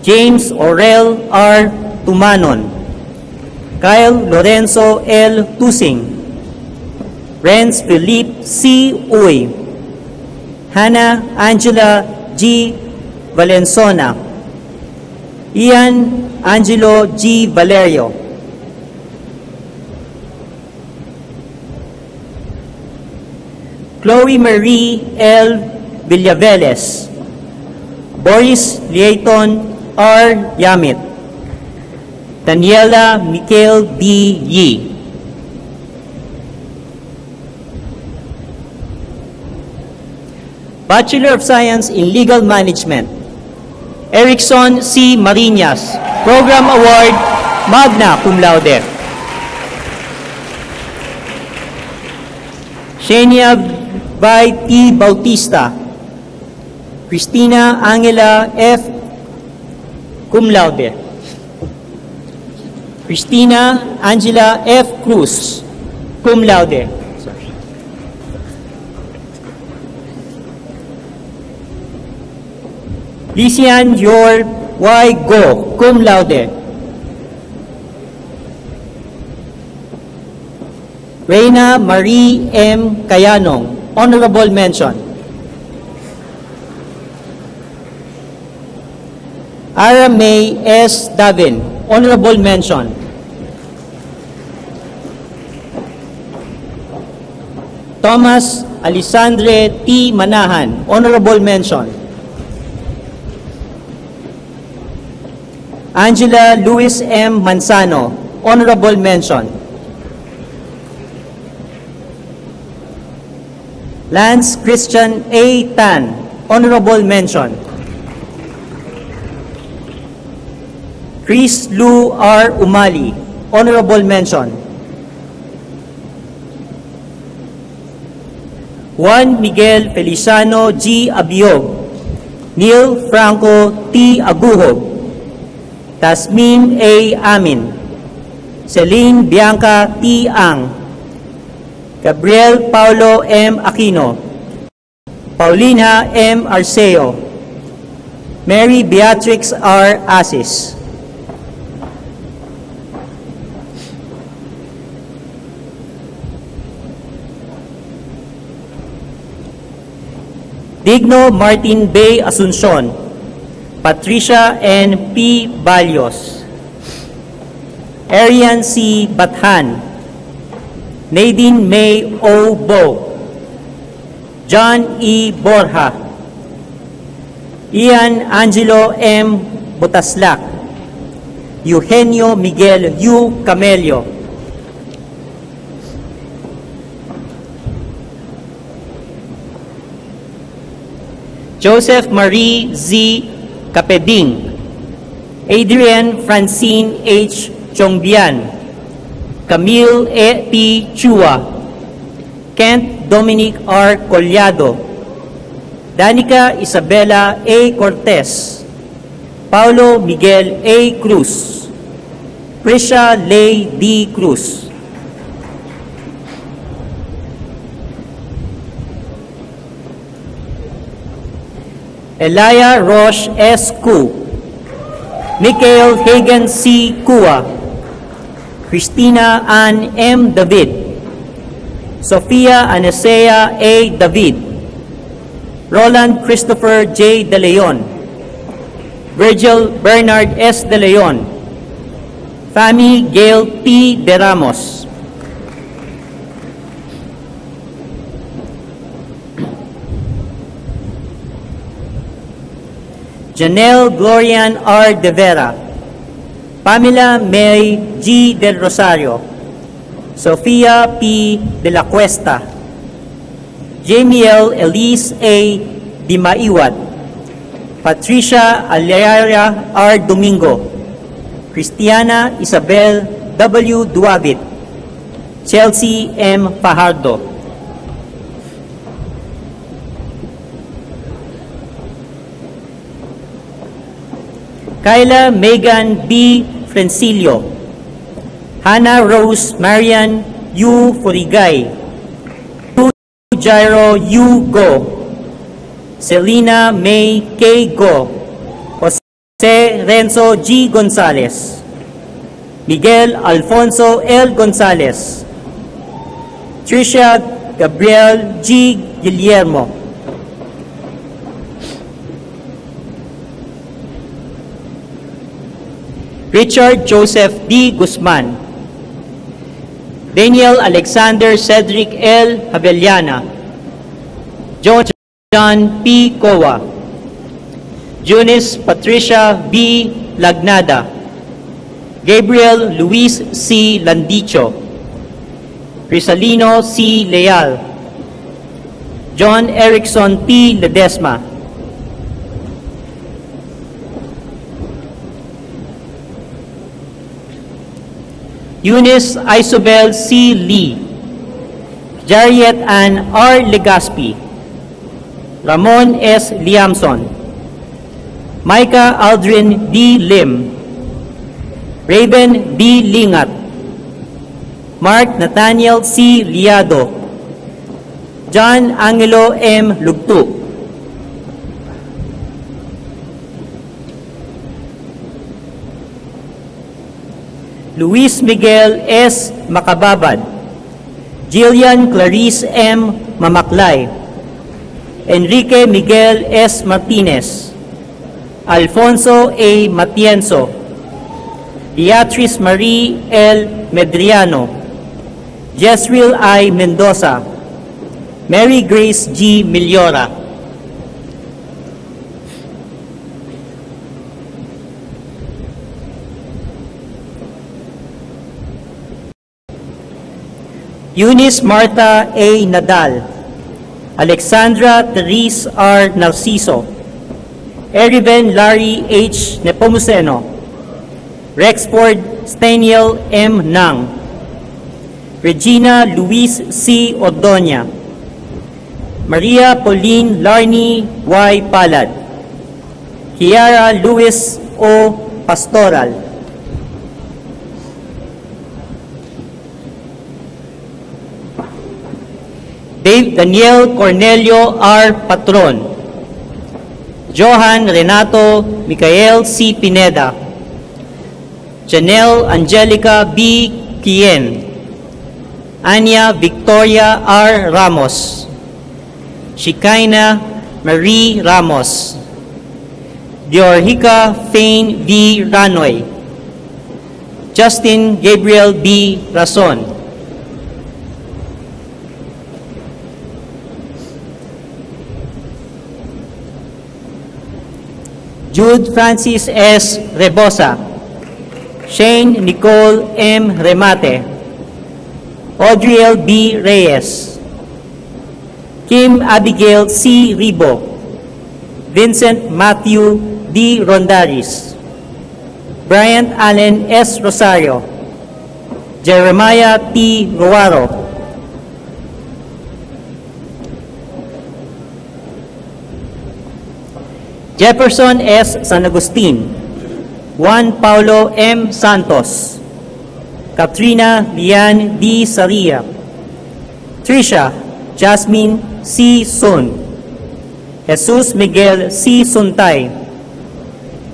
James Orel R. Tumanon. Kyle Lorenzo L. Tusing. Renz Philippe C. Uy. Hannah Angela G. Valenzona. Ian Angelo G. Valerio. Chloe Marie L. Villaveles. Boris Lieton R. Yamit. Daniela Michael B. Yi. Bachelor of Science in Legal Management. Erickson C. Marinas. Program Award, Magna Cum Laude. Shenia by T. Bautista. Cristina Angela F. Cum Laude. Cristina Angela F. Cruz. Cum Laude. Lisian Yor Y. Go. Cum Laude. Reina Marie M. Cayanong, Honorable Mention. Ara May S. Davin, Honorable Mention. Thomas Alessandre T. Manahan, Honorable Mention. Angela Luis M. Manzano, Honorable Mention. Lance Christian A. Tan, Honorable Mention. Chris Lou R. Umali, Honorable Mention. Juan Miguel Feliciano G. Abiog, Neil Franco T. Aguhog, Tasmin A. Amin, Celine Bianca T. Ang, Gabriel Paulo M. Aquino, Paulina M. Arceo, Mary Beatrix R. Asis. Digno Martin Bay Asuncion, Patricia N. P. Balios, Arian C. Bathan, Nadine May O. Bo, John E. Borja, Ian Angelo M. Botaslac, Eugenio Miguel U. Camelio, Joseph Marie Z. Capeding, Adrian Francine H. Chongbian, Camille E. P. Chua, Kent Dominic R. Collado, Danica Isabela A. Cortez, Paulo Miguel A. Cruz, Prisha Lay D. Cruz, Elia Roche S. Ku, Michael Hagen C. Kua, Christina Ann M. David, Sofia Anesea A. David, Roland Christopher J. De Leon, Virgil Bernard S. De Leon, Fami Gail P. De Ramos, Janelle Glorian R. De Vera, Pamela May G. Del Rosario, Sofia P. De la Cuesta, Jamiel Elise A. Di Maiwat, Patricia Aliaria R. Domingo, Christiana Isabel W. Duavit, Chelsea M. Fajardo, Kyla Megan B. Francilio, Hannah Rose Marian U. Furigay, Jairo U. Go, Selena May K. Go, Jose Renzo G. Gonzalez, Miguel Alfonso L. Gonzalez, Tricia Gabriel G. Guillermo, Richard Joseph D. Guzman, Daniel Alexander Cedric L. Havellana, John P. Coa, Eunice Patricia B. Lagnada, Gabriel Luis C. Landicho, Rizalino C. Leal, John Erickson P. Ledesma, Eunice Isobel C. Lee, Jariet Ann R. Legaspi, Ramon S. Liamson, Micah Aldrin D. Lim, Raven D. Lingat, Mark Nathaniel C. Liado, John Angelo M. Lugtu, Luis Miguel S. Macababad, Jillian Clarice M. Mamaklay, Enrique Miguel S. Martinez, Alfonso A. Matienzo, Beatrice Marie L. Medriano, Jezreel I. Mendoza, Mary Grace G. Miliora, Eunice Martha A. Nadal, Alexandra Therese R. Narciso, Eriven Larry H. Nepomuceno, Rexford Staniel M. Nang, Regina Luis C. Odoña, Maria Pauline Larney Y. Palad, Kiara Luis O. Pastoral, Dave Daniel Cornelio R. Patron, Johan Renato Micael C. Pineda, Janelle Angelica B. Kien, Anya Victoria R. Ramos, Shikaina Marie Ramos, Diorhica Fain V. Ranoy, Justin Gabriel B. Rason, Jude Francis S. Rebosa, Shane Nicole M. Remate, Audriel B. Reyes, Kim Abigail C. Ribo, Vincent Matthew D. Rondaris, Bryant Allen S. Rosario, Jeremiah T. Ruaro, Jefferson S. San Agustin, Juan Paulo M. Santos, Katrina Lian D. Saria, Trisha Jasmine C. Sun, Jesus Miguel C. Suntay,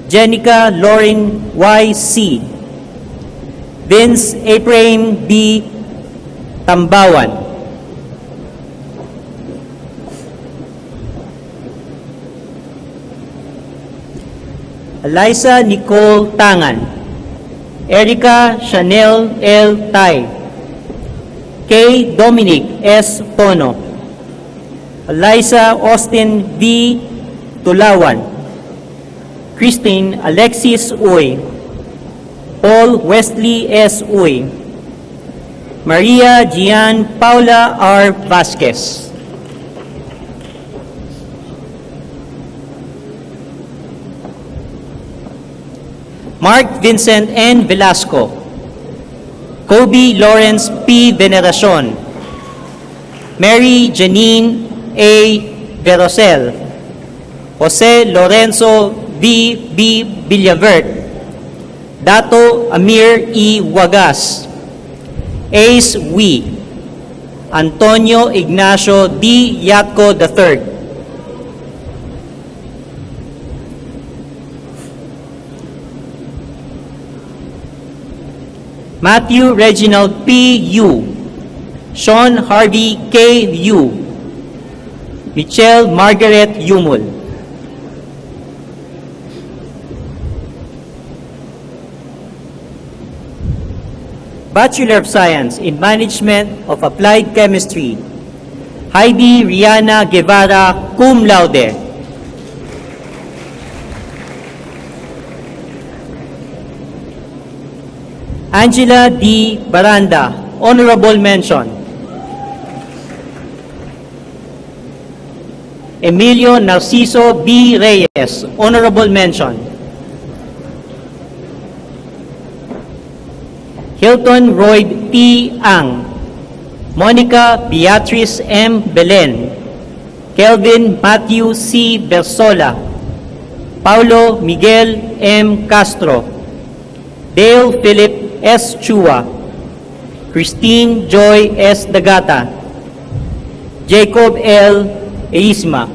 Jenica Lauren Y. C., Vince Ephraim B. Tambawan, Eliza Nicole Tangan, Erica Chanel L. Tai, Kay Dominic S. Tono, Eliza Austin V. Tulawan, Christine Alexis Uy, Paul Wesley S. Uy, Maria Gian Paula R. Vasquez, Mark Vincent N. Velasco, Kobe Lawrence P. Veneracion, Mary Janine A. Verosel, Jose Lorenzo V. B. Villavert, Dato Amir E. Wagas, Ace Wee, Antonio Ignacio D. Yatco III, Matthew Reginald P. Yu, Sean Harvey K. Yu, Michelle Margaret Yumul, Bachelor of Science in Management of Applied Chemistry, Heidi Rihanna Guevara, cum laude, Angela D. Baranda, honorable mention, Emilio Narciso B. Reyes, honorable mention, Hilton Royd T. Ang, Monica Beatrice M. Belen, Kelvin Matthew C. Bersola, Paulo Miguel M. Castro, Dale Philip S. Chua, Christine Joy S. Dagata, Jacob L. Eisma,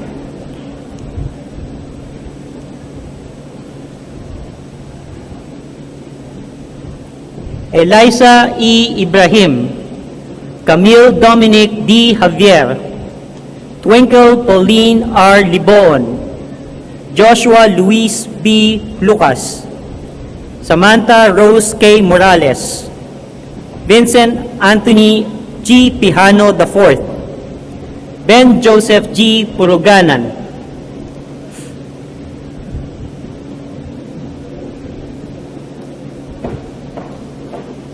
Eliza E. Ibrahim, Camille Dominic D. Javier, Twinkle Pauline R. Liboon, Joshua Luis B. Lucas, Samantha Rose K. Morales, Vincent Anthony G. Pijano IV, Ben Joseph G. Puruganan,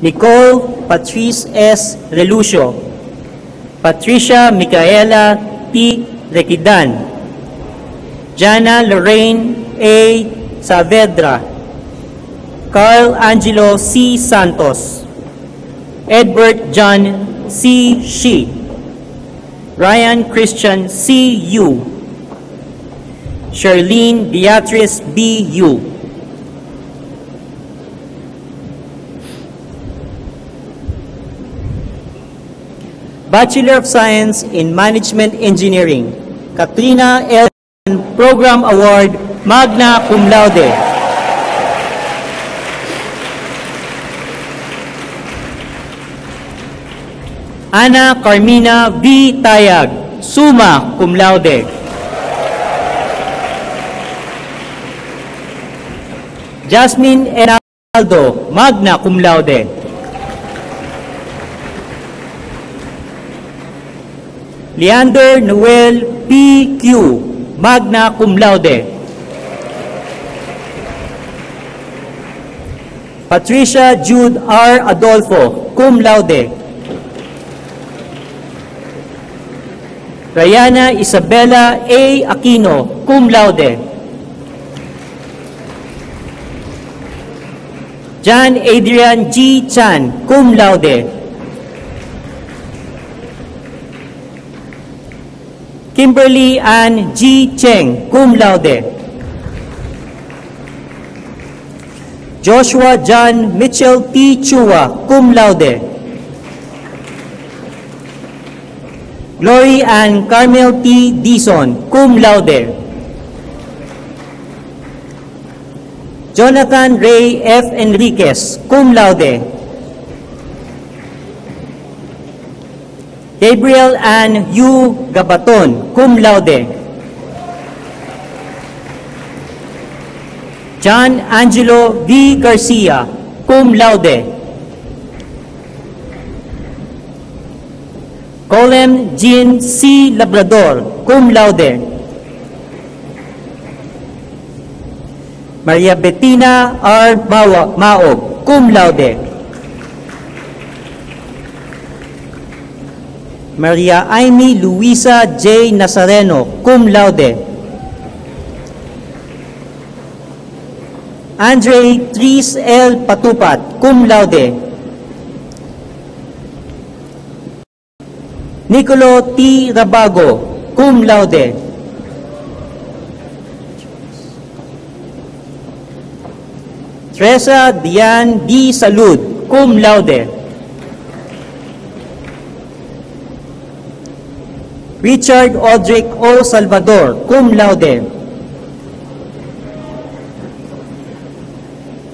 Nicole Patrice S. Relucio, Patricia Micaela T. Requidan, Jana Lorraine A. Saavedra, Carl Angelo C. Santos, Edward John C. Shi, Ryan Christian C.U. Charlene Beatrice B.U. Bachelor of Science in Management Engineering, Katrina L. Program Award, magna cum laude. Ana Carmina V. Tayag, summa cum laude. Jasmine Enaldo, magna cum laude. Leander Noel P.Q., magna cum laude. Patricia Jude R. Adolfo, cum laude. Rayana Isabella A. Aquino, cum laude. John Adrian G. Chan, cum laude. Kimberly Ann G. Cheng, cum laude. Joshua John Mitchell T. Chua, cum laude. Glory Ann Carmel T. Dison, cum laude. Jonathan Ray F. Enriquez, cum laude. Gabriel Ann U. Gabaton, cum laude. John Angelo V. Garcia, cum laude. Colem Jean C. Labrador, cum laude. Maria Bettina R. Maog, cum laude. Maria Amy Luisa J. Nazareno, cum laude. Andre Tris L. Patupat, cum laude. Nicolo T. Rabago, cum laude. Teresa Dian D. Salud, cum laude. Richard Audric O. Salvador, cum laude.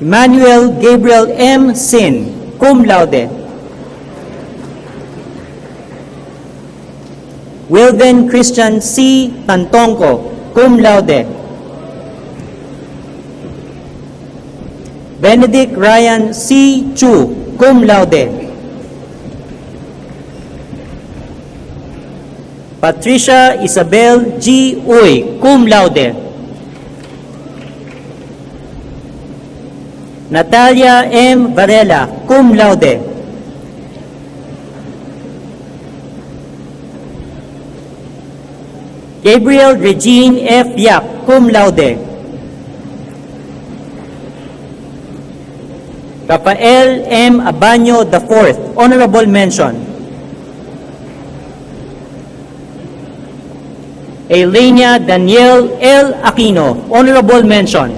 Emmanuel Gabriel M. Sin, cum laude. Wilden Christian C. Tantongco, cum laude. Benedict Ryan C. Chu, cum laude. Patricia Isabel G. Uy, cum laude. Natalia M. Varela, cum laude. Gabriel Regine F. Yap, cum laude. Rafael M. Abanyo IV, honorable mention. Elenia Daniel L. Aquino, honorable mention.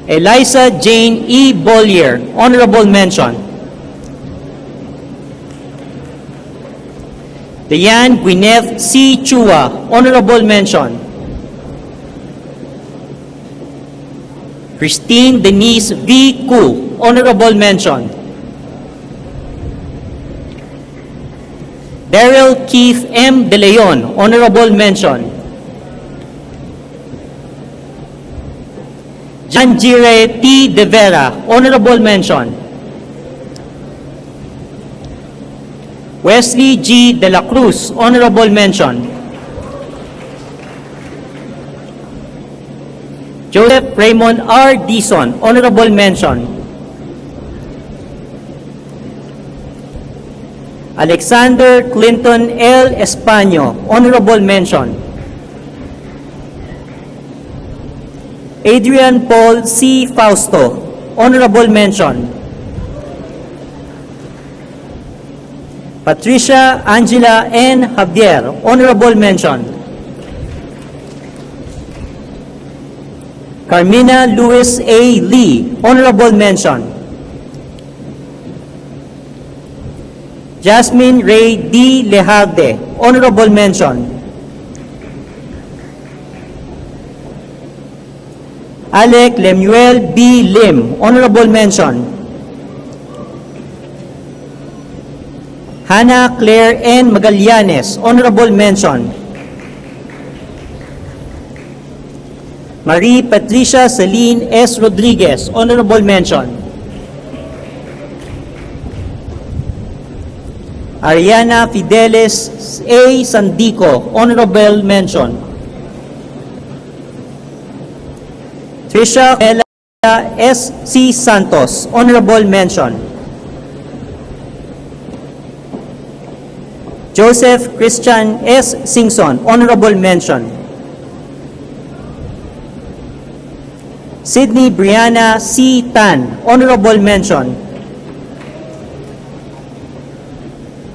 Eliza Jane E. Bollier, honorable mention. Diane Gwyneth C. Chua, honorable mention. Christine Denise V. Ku, honorable mention. Daryl Keith M. De Leon, honorable mention. Janjire T. De Vera, honorable mention. Wesley G. De la Cruz, honorable mention. Joseph Raymond R. Dison, honorable mention. Alexander Clinton L. Españo, honorable mention. Adrian Paul C. Fausto, honorable mention. Patricia Angela N. Javier, honorable mention. Carmina Louis A. Lee, honorable mention. Jasmine Ray D. Lejarde, honorable mention. Alec Lemuel B. Lim, honorable mention. Hannah Claire N. Magallanes, honorable mention. Marie Patricia Celine S. Rodriguez, honorable mention. Ariana Fidelis A. Sandico, honorable mention. Trisha Ella S. C. Santos, honorable mention. Joseph Christian S. Singson, honorable mention. Sydney Brianna C. Tan, honorable mention.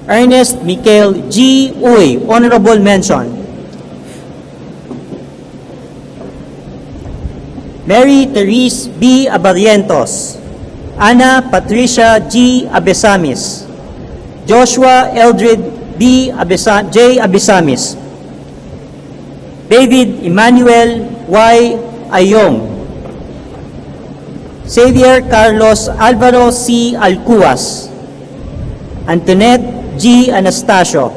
Ernest Michael G. Uy, honorable mention. Mary Therese B. Abarientos, Ana Patricia G. Abesamis, Joshua Eldred J. Abesamis, David Emmanuel Y. Ayong, Xavier Carlos Alvaro C. Alcuas, Antoinette G. Anastasio,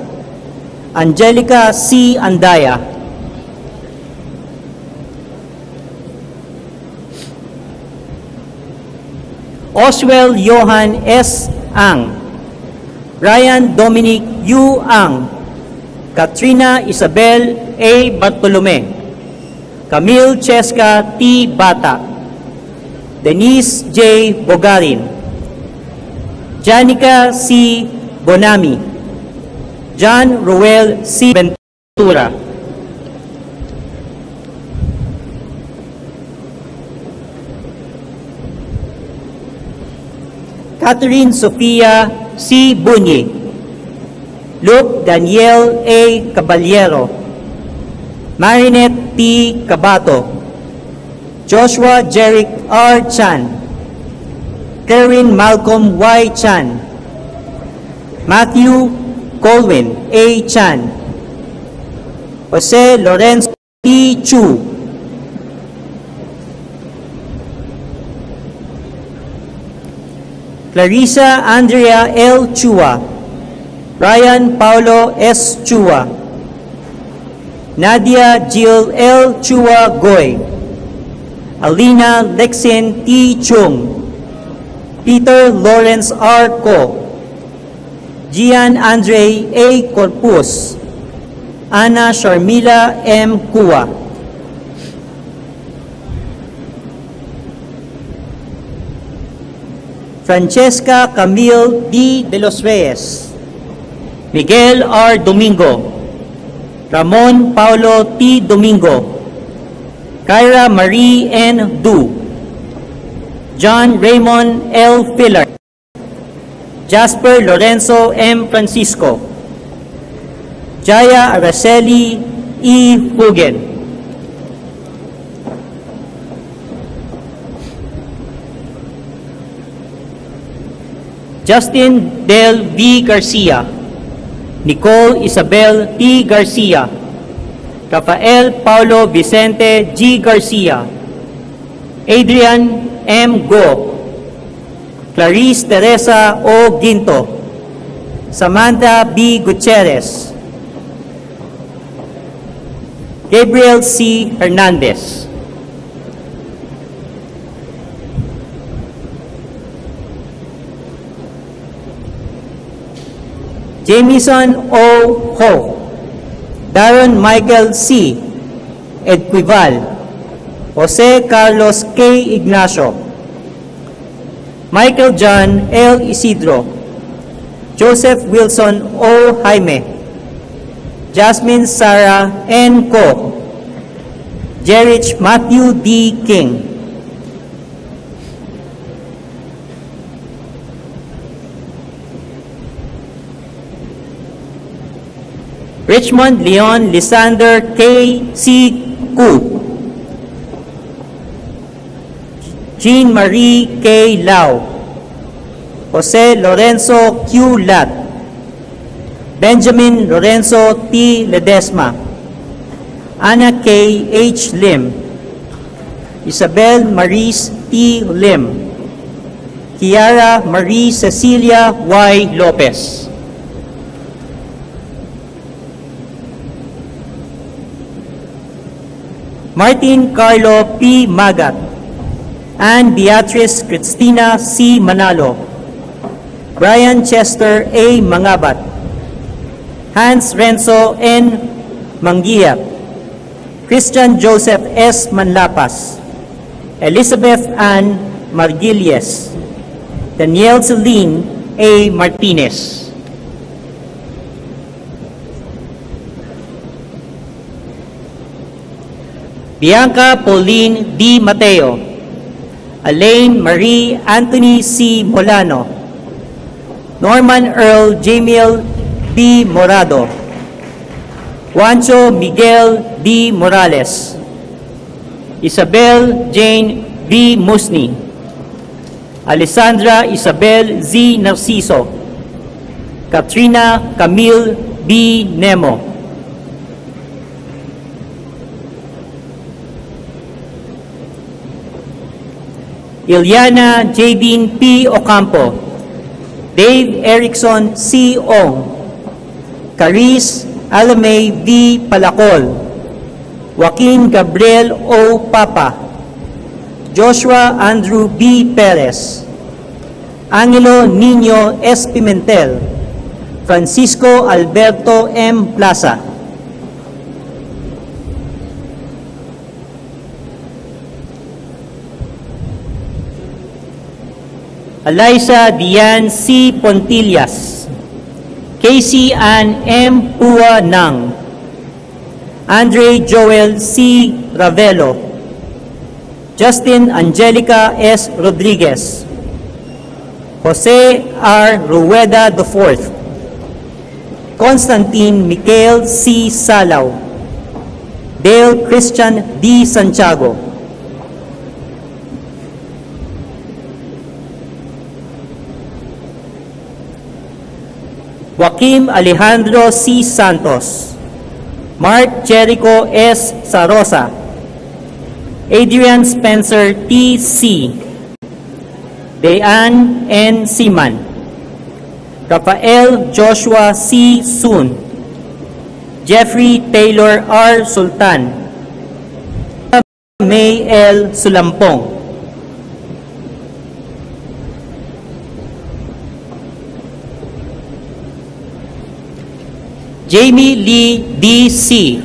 Angelica C. Andaya, Oswell Johan S. Ang, Ryan Dominic U. Ang, Katrina Isabel A. Bartolome, Camille Cheska T. Bata, Denise J. Bogarin, Janica C. Bonami, John Ruel C. Ventura, Catherine Sofia C. Bunyi, Luke Daniel A. Caballero, Marinette T. Cabato, Joshua Jeric R. Chan, Karen Malcolm Y. Chan, Matthew Colwyn A. Chan, Jose Lorenzo T. Chu, Clarissa Andrea L. Chua, Ryan Paulo S. Chua, Nadia Jill L. Chua Goy, Alina Lexin T. Chung, Peter Lawrence R. Ko, Gian Andre A. Corpus, Ana Sharmila M. Kua, Francesca Camille D. De Los Reyes, Miguel R. Domingo, Ramon Paulo T. Domingo, Kyra Marie N. Du, John Raymond L. Filler, Jasper Lorenzo M. Francisco, Jaya Araceli E. Fugen, Justin Del V. Garcia, Nicole Isabel T. Garcia, Rafael Paulo Vicente G. Garcia, Adrian M. Go, Clarice Teresa O. Ginto, Samantha B. Gutierrez, Gabriel C. Hernandez, Jamison O. Ho, Darren Michael C. Edquival, Jose Carlos K. Ignacio, Michael John L. Isidro, Joseph Wilson O. Jaime, Jasmine Sarah N. Co, Jerich Matthew D. King, Richmond Leon Lysander K. C. Ku, Jean Marie K. Lau, Jose Lorenzo Q. Lat, Benjamin Lorenzo T. Ledesma, Anna K. H. Lim, Isabel Maris T. Lim, Kiara Marie Cecilia Y. Lopez. Martin Carlo P. Magat, Ann Beatrice Cristina C. Manalo, Brian Chester A. Mangabat, Hans Renzo N. Mangia, Christian Joseph S. Manlapas, Elizabeth Ann Margilies, Danielle Celine A. Martinez. Bianca Pauline D. Mateo, Elaine Marie Anthony C. Molano, Norman Earl Jamiel B. Morado, Juancho Miguel D. Morales, Isabel Jane B. Musni, Alessandra Isabel Z. Narciso, Katrina Camille B. Nemo, Ilyana Jadine P. Ocampo, Dave Erickson C. Ong, Caris Alamay V. Palacol, Joaquin Gabriel O. Papa, Joshua Andrew B. Perez, Angelo Nino S. Pimentel, Francisco Alberto M. Plaza, Eliza Diane C. Pontillas, Casey Ann M. Pua Nang, Andre Joel C. Ravelo, Justin Angelica S. Rodriguez, Jose R. Rueda IV, Constantine Michael C. Salaw, Dale Christian D. Santiago, Joaquim Alejandro C. Santos, Mark Jericho S. Sarosa, Adrian Spencer T. C., Dean N. Siman, Rafael Joshua C. Sun, Jeffrey Taylor R. Sultan, May L. Sulampong, Jamie Lee D.C.,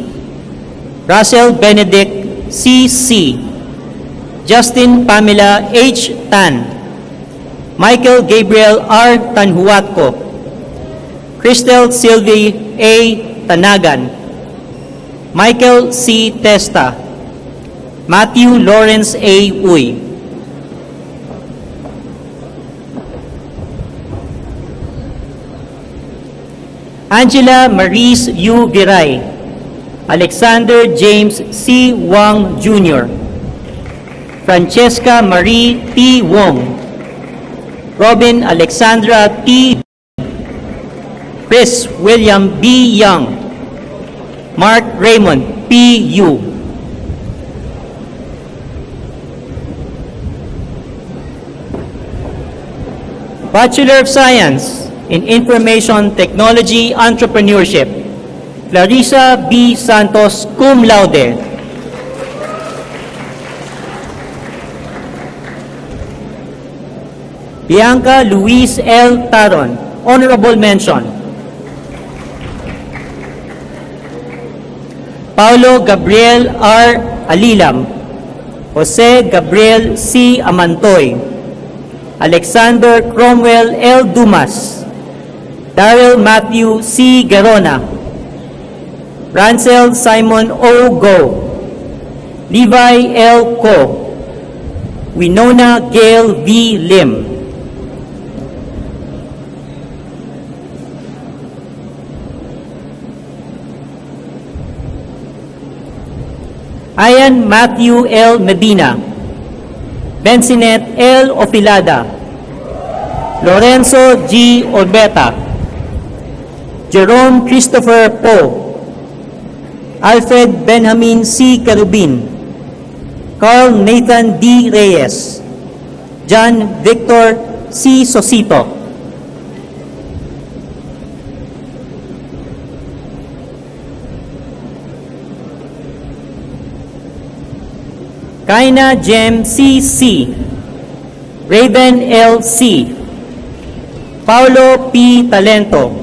Russell Benedict C.C., Justin Pamela H. Tan, Michael Gabriel R. Tanhuatco, Cristel Sylvie A. Tanagan, Michael C. Testa, Matthew Lawrence A. Uy. Angela Maurice U. Giray, Alexander James C. Wang Jr., Francesca Marie T. Wong, Robin Alexandra T. Chris William B. Young, Mark Raymond P. Yu. Bachelor of Science in Information Technology Entrepreneurship, Clarissa B. Santos, cum laude. Bianca Luis L. Taron, honorable mention. Paulo Gabriel R. Alilam, Jose Gabriel C. Amantoy, Alexander Cromwell L. Dumas, Daryl Matthew C. Gerona, Rancel Simon O. Go, Levi L. Co, Winona Gail V. Lim. Ian Matthew L. Medina, Bencinet L. Ofilada, Lorenzo G. Orbeta, Jerome Christopher Poe, Alfred Benjamin C. Carubin, Carl Nathan D. Reyes, John Victor C. Sosito, Kaina Jem C. C., Raven L. C., Paulo P. Talento,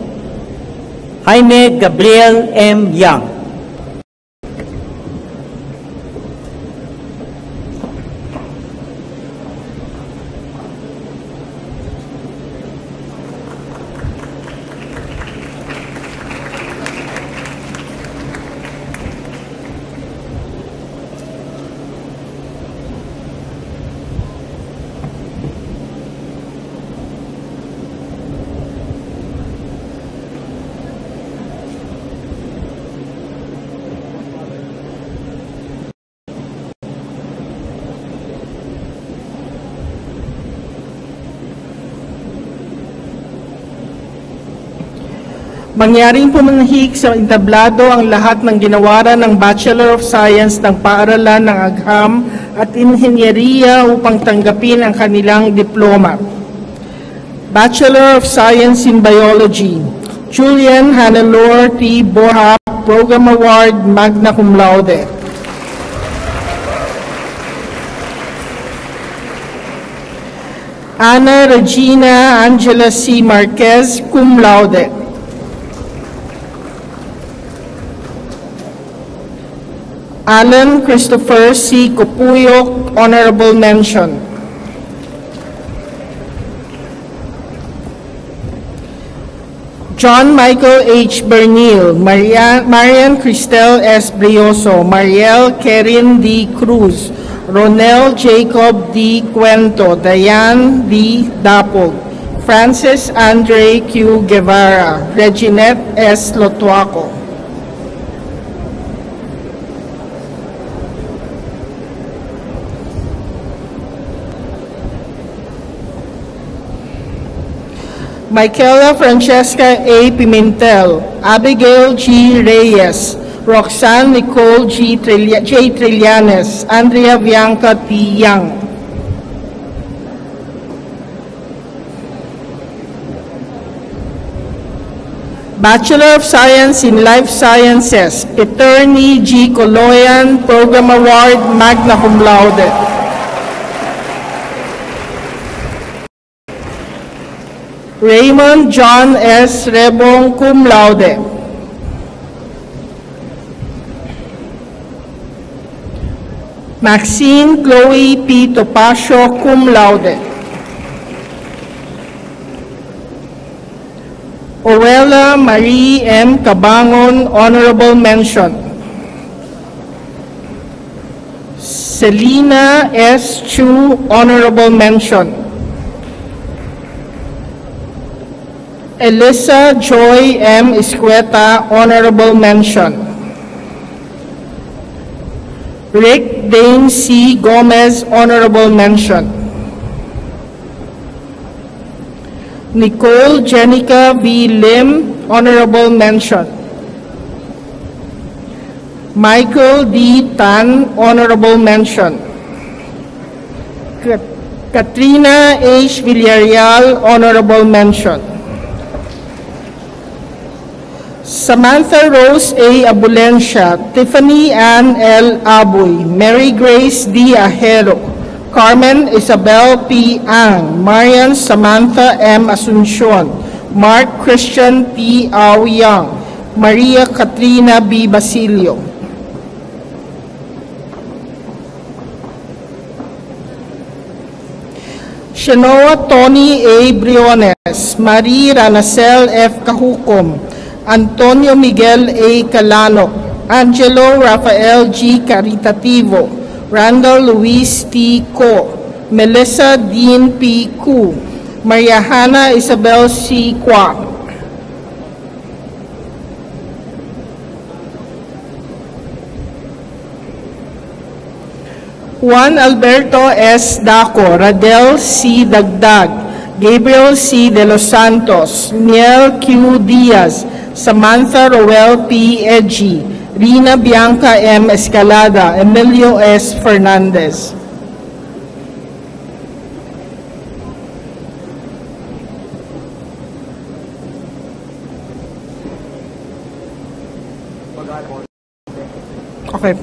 Jaime Gabriel M. Yang. Mangyaring pumanahik sa entablado ang lahat ng ginawaran ng Bachelor of Science ng paaralan ng Agham at Inhenyeriya upang tanggapin ang kanilang diploma. Bachelor of Science in Biology, Julian Hannelore T. Borja, Program Award, Magna Cum Laude. Ana Regina Angela C. Marquez, Cum Laude. Alan Christopher C. Copuyok, Honorable Mention. John Michael H. Bernil, Marian Cristel S. Brioso, Mariel Kerin D. Cruz, Ronel Jacob D. Cuento, Diane D. Dapog, Francis Andre Q. Guevara, Reginette S. Lotuaco. Michaela Francesca A. Pimentel, Abigail G. Reyes, Roxanne Nicole J. Trillanes, Andrea Bianca T. Yang. Bachelor of Science in Life Sciences, Eternity G. Coloyan, Program Award, Magna Cum Laude. Raymond John S. Rebong, Cum Laude. Maxine Chloe P. Topacio, Cum Laude. Orella Marie M. Cabangon, Honorable Mention. Selena S. Chu, Honorable Mention. Elisa Joy M. Iscueta, Honorable Mention. Rick Dane C. Gomez, Honorable Mention. Nicole Jenica V. Lim, Honorable Mention. Michael D. Tan, Honorable Mention. Katrina H. Villarreal, Honorable Mention. Samantha Rose A. Abulencia, Tiffany Ann L. Aboy, Mary Grace D. Ajero, Carmen Isabel P. Ang, Marian Samantha M. Asuncion, Mark Christian T. Aoyang, Maria Katrina B. Basilio. Shanoa Tony A. Briones, Marie Ranacel F. Kahukom, Antonio Miguel A. Calano, Angelo Rafael G. Caritativo, Randall Luis T. Co, Melissa Dean P. Ku, Maria Hana Isabel C. Kwa. Juan Alberto S. Daco, Radel C. Dagdag, Gabriel C. De Los Santos, Miel Q. Diaz, Samantha Roel P. Edgy, Rina Bianca M. Escalada, Emilio S. Fernandez. Okay.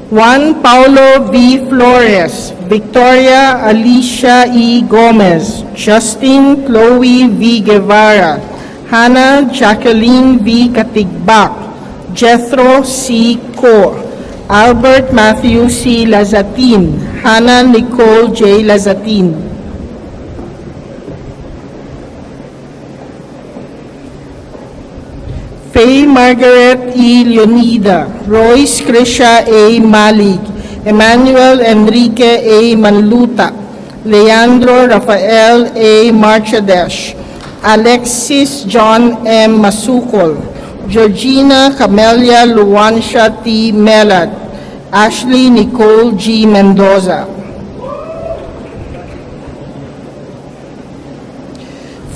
Juan Paulo V. Flores, Victoria Alicia E. Gomez, Justin Chloe V. Guevara, Hannah Jacqueline V. Katigbak, Jethro C. Co, Albert Matthew C. Lazatin, Hannah Nicole J. Lazatin. Faye Margaret E. Leonida, Royce Krisha A. Malig, Emmanuel Enrique A. Manluta, Leandro Rafael A. Marchadesh, Alexis John M. Masukol, Georgina Camelia Luansha T. Melad, Ashley Nicole G. Mendoza.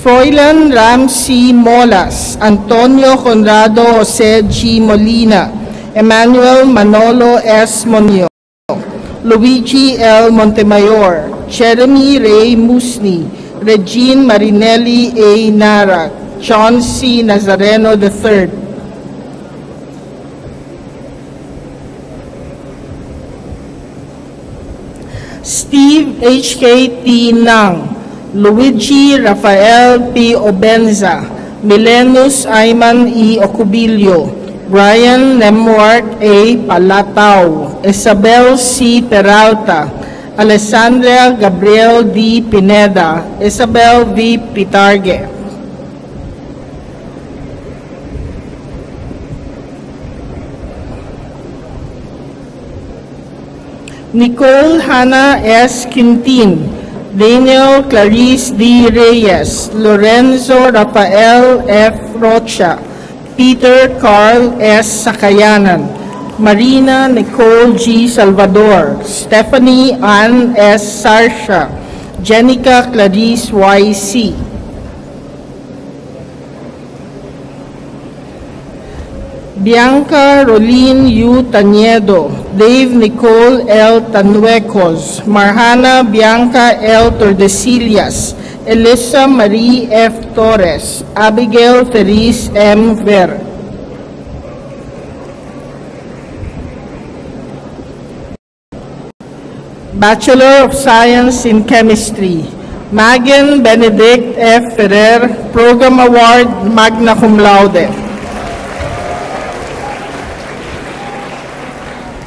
Froilan Ram C. Molas, Antonio Conrado Jose G. Molina, Emmanuel Manolo S. Monio, Luigi L. Montemayor, Jeremy Ray Musni, Regine Marinelli A. Nara, John C. Nazareno III. Steve H.K. T. Nang, Luigi Rafael P. Obenza, Milenus Ayman E. Ocubilio, Brian Nemwart A. Palatao, Isabel C. Peralta, Alessandra Gabriel D. Pineda, Isabel V. Pitarge. Nicole Hannah S. Quintin, Daniel Clarice D. Reyes, Lorenzo Rafael F. Rocha, Peter Carl S. Sakayanan, Marina Nicole G. Salvador, Stephanie Ann S. Sarsha, Jenica Clarice Y. C. Bianca Rolin U. Taniedo, Dave Nicole L. Tanuecos, Marhana Bianca L. Tordesillas, Elisa Marie F. Torres, Abigail Therese M. Ver. Bachelor of Science in Chemistry, Magen Benedict F. Ferrer, Program Award, Magna Cum Laude.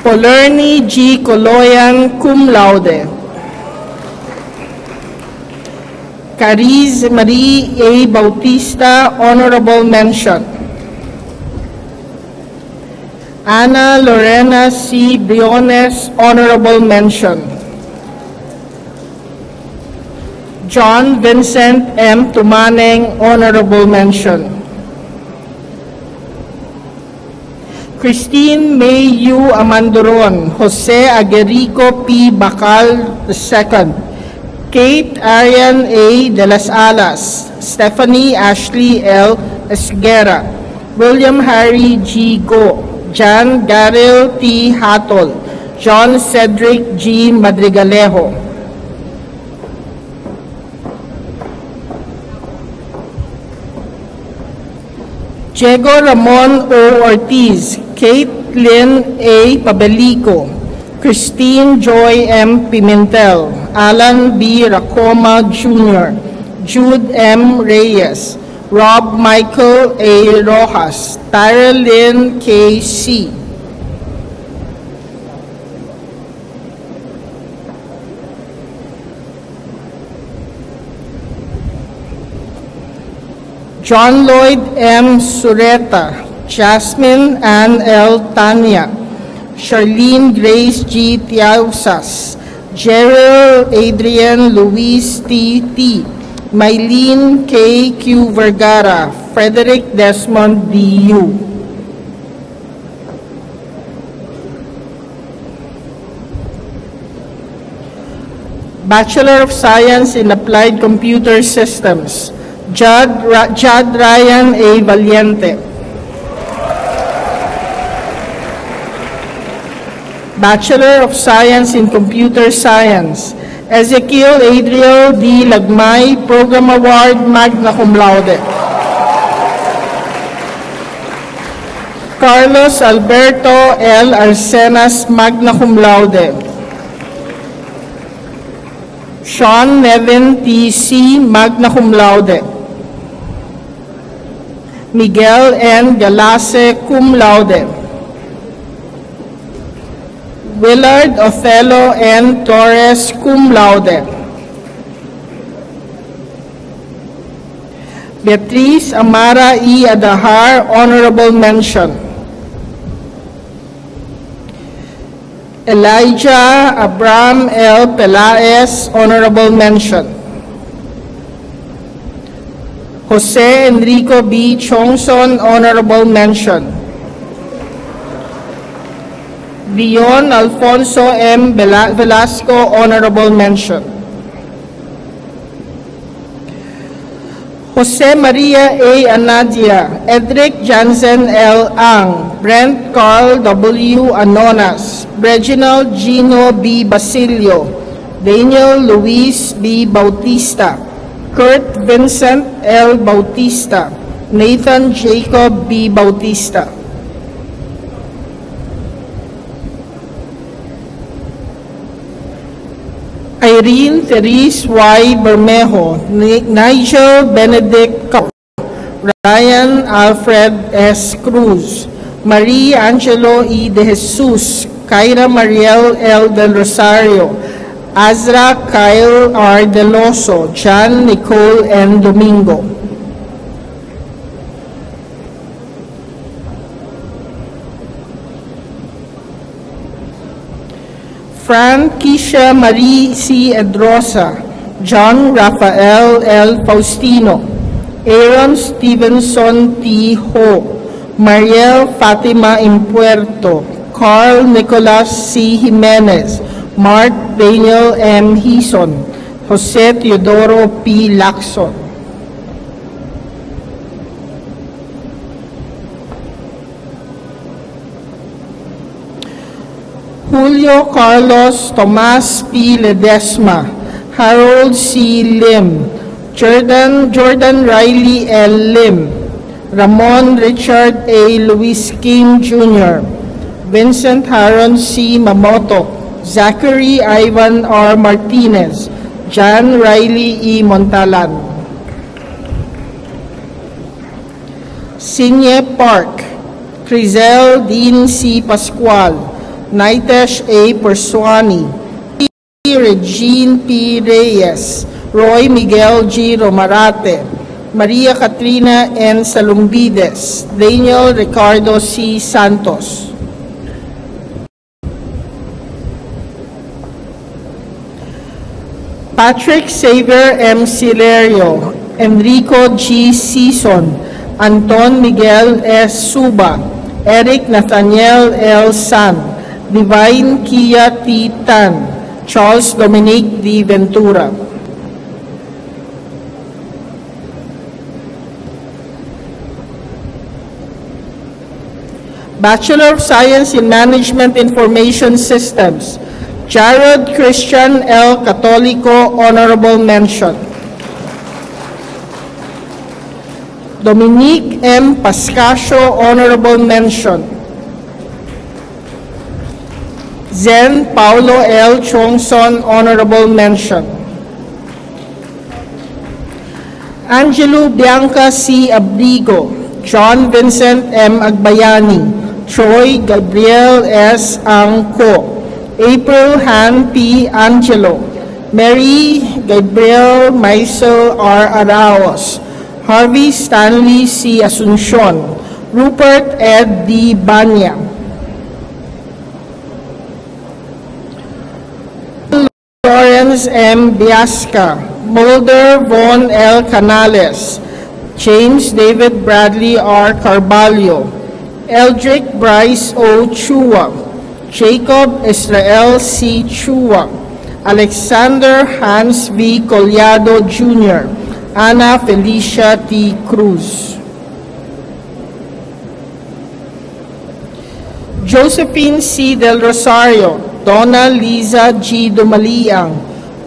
Polerni G. Coloyan, Cum Laude. Cariz Marie A. Bautista, Honorable Mention. Ana Lorena C. Briones, Honorable Mention. John Vincent M. Tumaneng, Honorable Mention. Christine May U. Amandoron, Jose Aguerico P. Bacal II, Kate Arian A. De Las Alas, Stephanie Ashley L. Esguera, William Harry G. Go, Jan Garel T. Hatol, John Cedric G. Madrigalejo. Diego Ramon O. Ortiz, Kate Lynn A. Pabelico, Christine Joy M. Pimentel, Alan B. Racoma Jr., Jude M. Reyes, Rob Michael A. Rojas, Tyra Lynn K. C. John Lloyd M. Sureta, Jasmine Ann L. Tanya, Charlene Grace G. Tiausas, Gerald Adrian Luis T. T. Mylene K. Q. Vergara, Frederick Desmond D. 'U. Bachelor of Science in Applied Computer Systems, Judd Ryan A. Valiente. Bachelor of Science in Computer Science, Ezekiel Adriel D. Lagmay, Program Award, magna cum laude. Carlos Alberto L. Arcenas, magna cum laude. Sean Nevin T. C., magna cum laude. Miguel N. Galase, cum laude. Willard Othello N. Torres, cum laude. Beatriz Amara E. Adahar, honorable mention. Elijah Abraham L. Pelaez, honorable mention. Jose Enrico B. Chongson, honorable mention. Leon Alfonso M. Velasco, honorable mention. Jose Maria A. Anadia, Edric Jansen L. Ang, Brent Carl W. Anonas, Reginald Gino B. Basilio, Daniel Luis B. Bautista, Kurt Vincent L. Bautista, Nathan Jacob B. Bautista. Irene Therese Y. Bermejo, Nigel Benedict Cap, Ryan Alfred S. Cruz, Marie Angelo E. De Jesus, Kyra Mariel L. Del Rosario, Azra Kyle R. Deloso, John Nicole N. Domingo. Fran Kisha Marie C. Edrosa, John Rafael L. Faustino, Aaron Stevenson T. Ho, Mariel Fatima Impuerto, Carl Nicolas C. Jimenez, Mark Daniel M. Hison, Jose Teodoro P. Lacson. Julio Carlos Tomas P. Ledesma, Harold C. Lim, Jordan Riley L. Lim, Ramon Richard A. Luis Kim Jr., Vincent Haron C. Mamoto, Zachary Ivan R. Martinez, John Riley E. Montalan. Sinye Park, Crizel Dean C. Pascual, Naitesh A. Persuani, Regine P. Reyes, Roy Miguel G. Romarate, Maria Katrina N. Salumbides, Daniel Ricardo C. Santos. Patrick Xavier M. Silerio, Enrico G. Sison, Anton Miguel S. Suba, Eric Nathaniel L. San, Divine Kia T. Tan, Charles Dominic D. Ventura. Bachelor of Science in Management Information Systems, Jared Christian L. Catolico, honorable mention. Dominique M. Pascasio, honorable mention. Zen Paulo L. Chongson, honorable mention. Angelo Bianca C. Abrigo, John Vincent M. Agbayani, Troy Gabriel S. Angko, April Han P. Angelo, Mary Gabriel Maisel R. Araos, Harvey Stanley C. Asuncion, Rupert Ed D. Banya, Lawrence M. Biasca, Mulder Von L. Canales, James David Bradley R. Carvalho, Eldrick Bryce O. Chua, Jacob Israel C. Chua, Alexander Hans V. Collado Jr., Ana Felicia T. Cruz. Josephine C. Del Rosario, Donna Liza G. Dumaliang,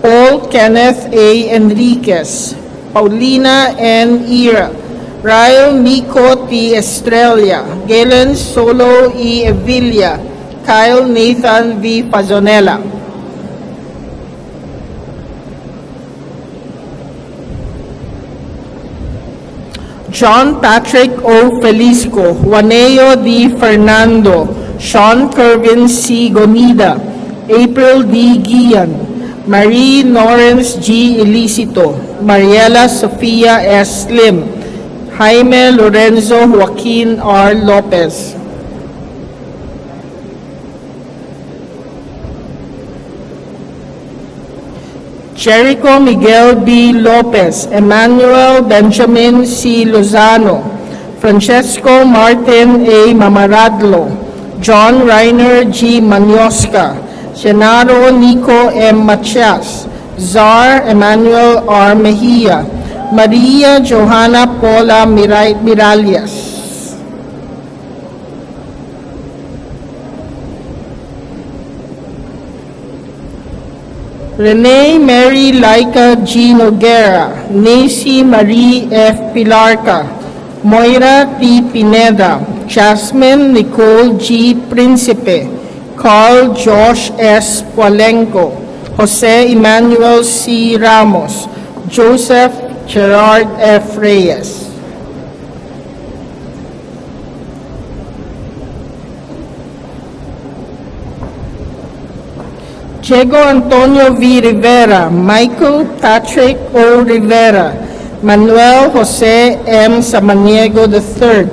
Paul Kenneth A. Enriquez, Paulina N. Ira, Ryle Nico T. Estrella, Galen Solo E. Evilla, Kyle Nathan V. Pazonella. John Patrick O. Felisco, Juaneo D. Fernando, Sean Kervin C. Gonida, April D. Gian, Marie Lawrence G. Ilicito, Mariela Sofia S. Lim, Jaime Lorenzo Joaquin R. Lopez. Jericho Miguel B. Lopez, Emmanuel Benjamin C. Lozano, Francesco Martin A. Mamaradlo, John Reiner G. Manioska, Genaro Nico M. Matias, Zar Emmanuel R. Mejia, Maria Johanna Paula Miralles. Renee Mary Laika G. Noguera, Nancy Marie F. Pilarca, Moira T. Pineda, Jasmine Nicole G. Principe, Carl Josh S. Poalenco, Jose Emmanuel C. Ramos, Joseph Gerard F. Reyes. Diego Antonio V. Rivera, Michael Patrick O. Rivera, Manuel Jose M. Samaniego III,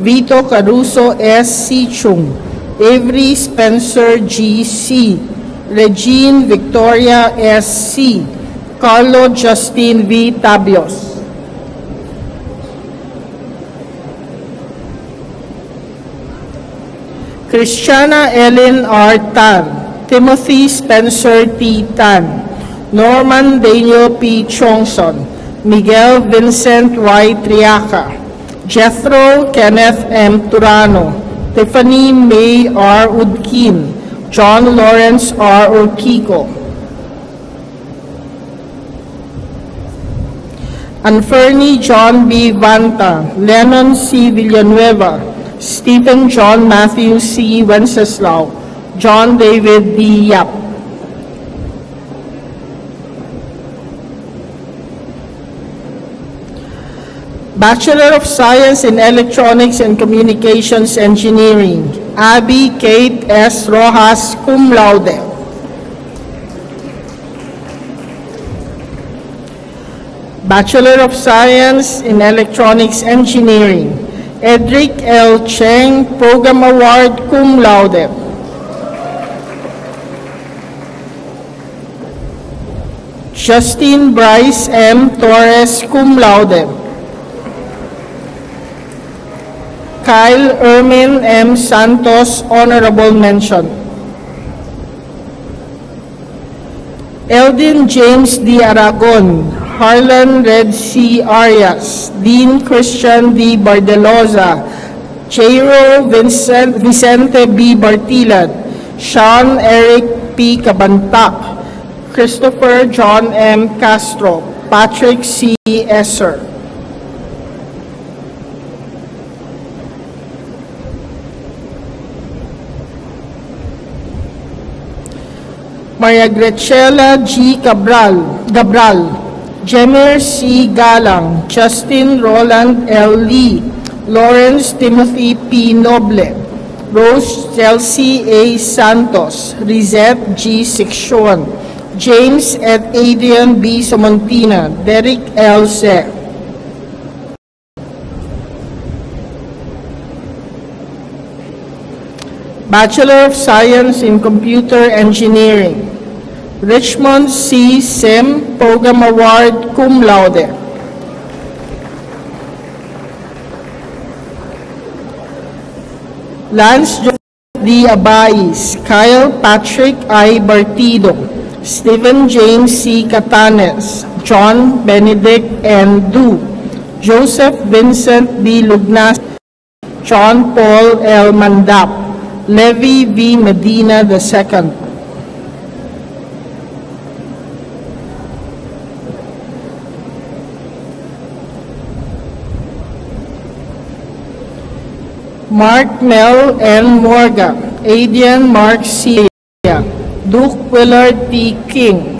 Vito Caruso S. Sichung, Avery Spencer G. C., Regine Victoria S. C., Carlo Justin V. Tabios. Christiana Ellen R. Tan, Timothy Spencer T. Tan, Norman Daniel P. Chongson, Miguel Vincent Y. Triaca, Jethro Kenneth M. Turano, Tiffany May R. Udkin, John Lawrence R. Urquico. Anferni John B. Vanta, Lennon C. Villanueva, Stephen John Matthew C. Wenceslao, John David D. Yap. Bachelor of Science in Electronics and Communications Engineering, Abby Kate S. Rojas, cum laude. Bachelor of Science in Electronics Engineering, Edric L. Cheng, Program Award, cum laude. Justin Bryce M. Torres, cum laude. Kyle Ermin M. Santos, honorable mention. Eldin James D. Aragon, Harlan Red C. Arias, Dean Christian D. Bardeloza, Jairo Vicente B. Bartilad, Sean Eric P. Cabantac, Christopher John M. Castro, Patrick C. Esser. Maria Grecela G. Gabral, Jemir C. Galang, Justin Roland L. Lee, Lawrence Timothy P. Noble, Rose Chelsea A. Santos, Rizette G. Siccion, James and Adrian B. Somontina, Derek L. Se. Bachelor of Science in Computer Engineering, Richmond C. Sim, Program Award, cum laude. Lance D. Abais, Kyle Patrick I. Bartido, Stephen James C. Catanes, John Benedict N. Du, Joseph Vincent B. Lugnas, John Paul L. Mandap, Levi V. Medina II. Mark Mel N. Morga, Adrian Mark C. Duke Willard T. King,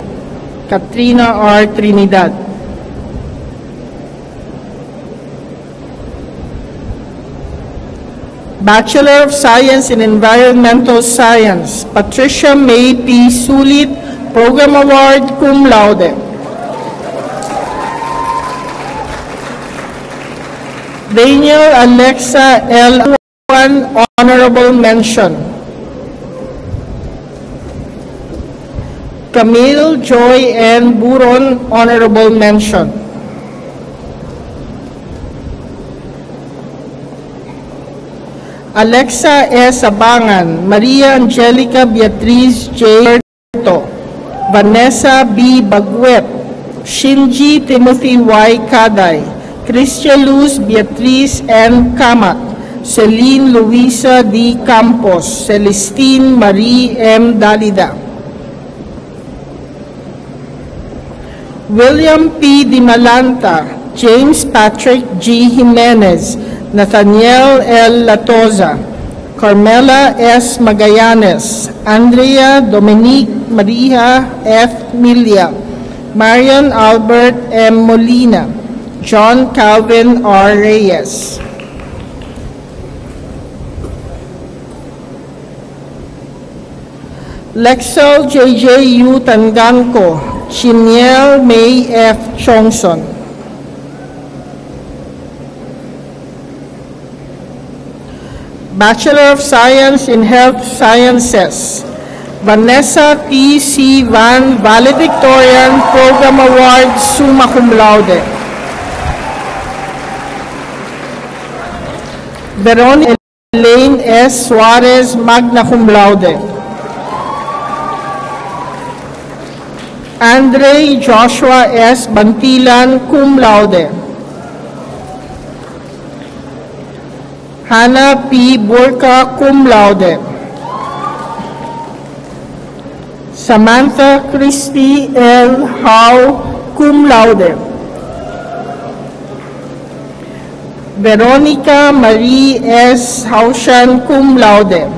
Katrina R. Trinidad. Bachelor of Science in Environmental Science, Patricia May P. Sulit, Program Award cum laude. Daniel Alexa L. Honorable Mention. Camille Joy N. Buron, Honorable Mention. Alexa S. Abangan, Maria Angelica Beatriz J. Berto, Vanessa B. Bagwet, Shinji Timothy Y. Kaday, Christian Luz Beatriz N. Kamat, Celine Luisa D. Campos, Celestine Marie M. Dalida. William P. Dimalanta, James Patrick G. Jimenez, Nathaniel L. Latoza, Carmela S. Magallanes, Andrea Dominique Maria F. Milia, Marian Albert M. Molina, John Calvin R. Reyes. Lexel J.J. U. Tanganko, Chiniel May F. Chongson. Bachelor of Science in Health Sciences, Vanessa T. C. Van, Valedictorian, Program Award, summa cum laude. Veronica Elaine S. Suarez, magna cum laude. Andre Joshua S. Bantilan, cum laude. Hannah P. Burka, cum laude. Samantha Christy L. Howe, cum laude. Veronica Marie S. Haushan, cum laude.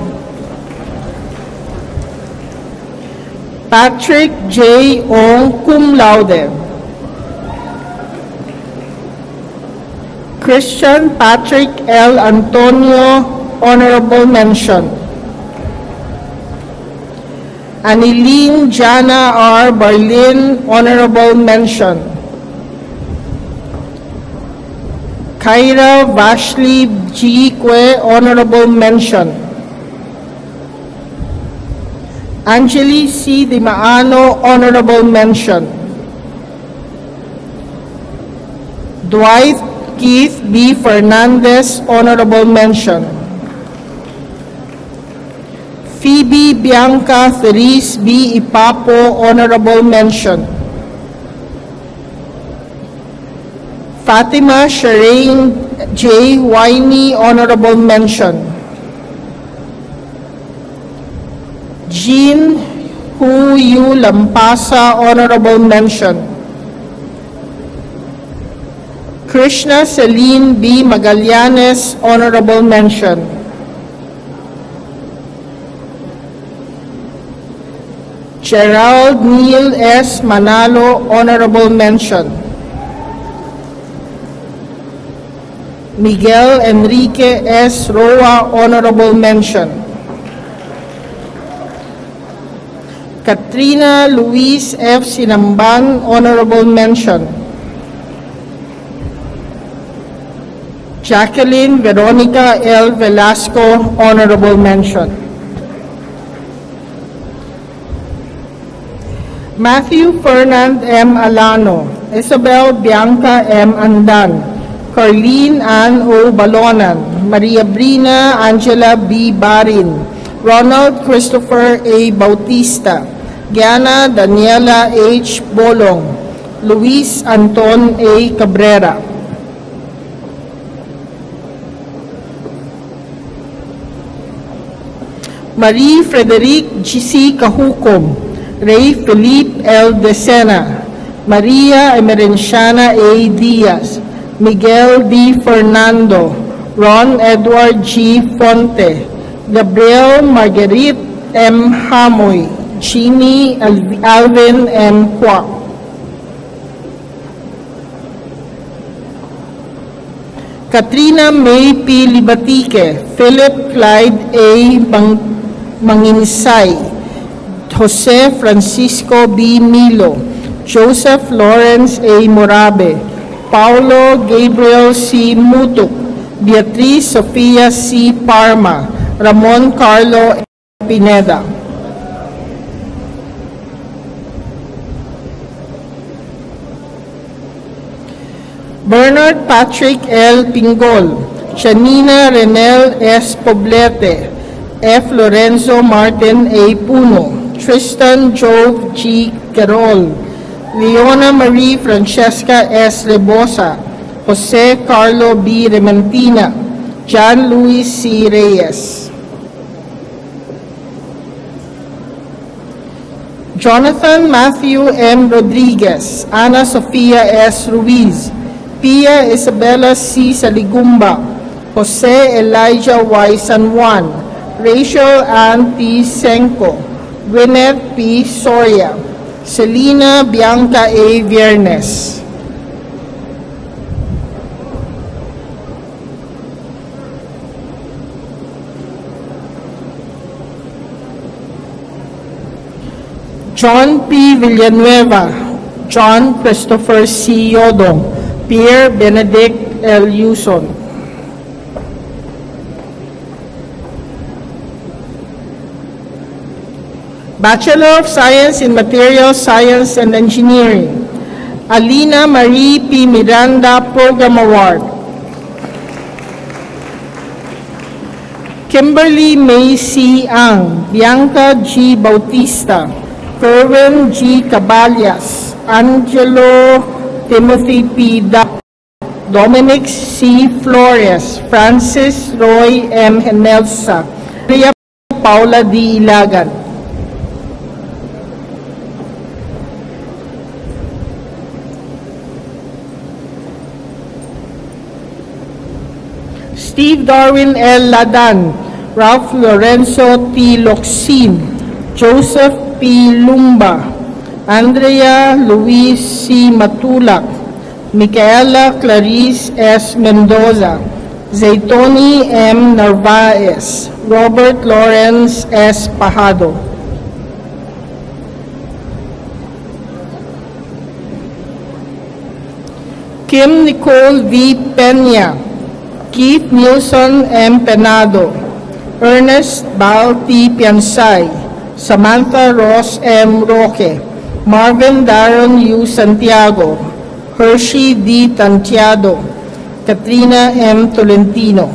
Patrick J. Ong, cum laude. Christian Patrick L. Antonio, Honorable Mention. Aniline Jana R. Berlin, Honorable Mention. Kyra Vashley G. Kwe, Honorable Mention. Angeli C. Di Maano, Honorable Mention. Dwight Keith B. Fernandez, Honorable Mention. Phoebe Bianca Therese B. Ipapo, Honorable Mention. Fatima Shireen J. Winey, Honorable Mention. Jean Hu Yu Lampasa, Honorable Mention. Krishna Celine B. Magallanes, Honorable Mention. Gerald Neil S. Manalo, Honorable Mention. Miguel Enrique S. Roa, Honorable Mention. Katrina Luis F. Sinamban, Honorable Mention. Jacqueline Veronica L. Velasco, Honorable Mention. Matthew Fernand M. Alano, Isabel Bianca M. Andan, Carlene Ann O. Balonan, Maria Brina Angela B. Barin, Ronald Christopher A. Bautista, Gianna Daniela H. Bolong, Luis Anton A. Cabrera. Marie Frederic G.C. Cahucom, Ray Felipe L. Decena, Maria Emerenciana A. Diaz, Miguel D. Fernando, Ron Edward G. Fonte, Gabriel Marguerite M. Hamoy, Jeannie Alvin M. Kwak. Katrina May P. Libatique, Philip Clyde A. Manginsay, Jose Francisco B. Milo, Joseph Lawrence A. Morabe, Paulo Gabriel C. Mutuk, Beatriz Sofia C. Parma, Ramon Carlo Pineda. Bernard Patrick L. Pingol, Janina Renel S. Poblete, F. Lorenzo Martin A. Puno, Tristan Jove G. Carol, Leona Marie Francesca S. Rebosa, Jose Carlo B. Rementina, John Luis C. Reyes. Jonathan Matthew M. Rodriguez, Ana Sofia S. Ruiz, Pia Isabella C. Saligumba, Jose Elijah Y. San Juan, Rachel Ann P. Senko, Gwyneth P. Soria, Selena Bianca A. Viernes. John P. Villanueva, John Christopher C. Yodong, Pierre Benedict L. Yuson. Bachelor of Science in Material Science and Engineering, Alina Marie P. Miranda Program Award. Kimberly May C. Ang, Bianca G. Bautista, Kerwin G. Caballas, Angelo Timothy P. Dominic C. Flores, Francis Roy M. Henelsa, Maria Paula D. Ilagan. Steve Darwin L. Ladan, Ralph Lorenzo T. Locsin, Joseph P. Lumba, Andrea Luis C. Matulak, Micaela Clarice S. Mendoza, Zaytoni M. Narvaez, Robert Lawrence S. Pajado. Kim Nicole V. Peña, Keith Nilson M. Penado, Ernest Bal T. Piansay, Samantha Ross M. Roque, Marvin Daron U. Santiago, Hershey D. Tantiado, Katrina M. Tolentino.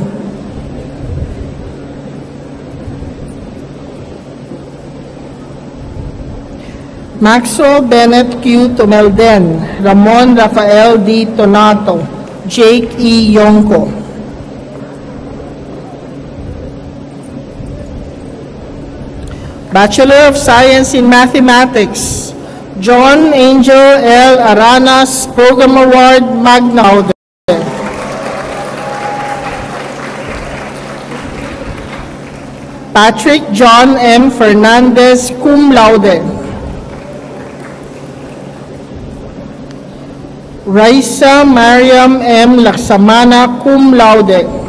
Maxwell Bennett Q. Tomelden, Ramon Rafael D. Tonato, Jake E. Yonko. Bachelor of Science in Mathematics, John Angel L. Aranas Program Award, Magna Laude. Patrick John M. Fernandez, Cum Laude. Raisa Mariam M. Laksamana, Cum Laude.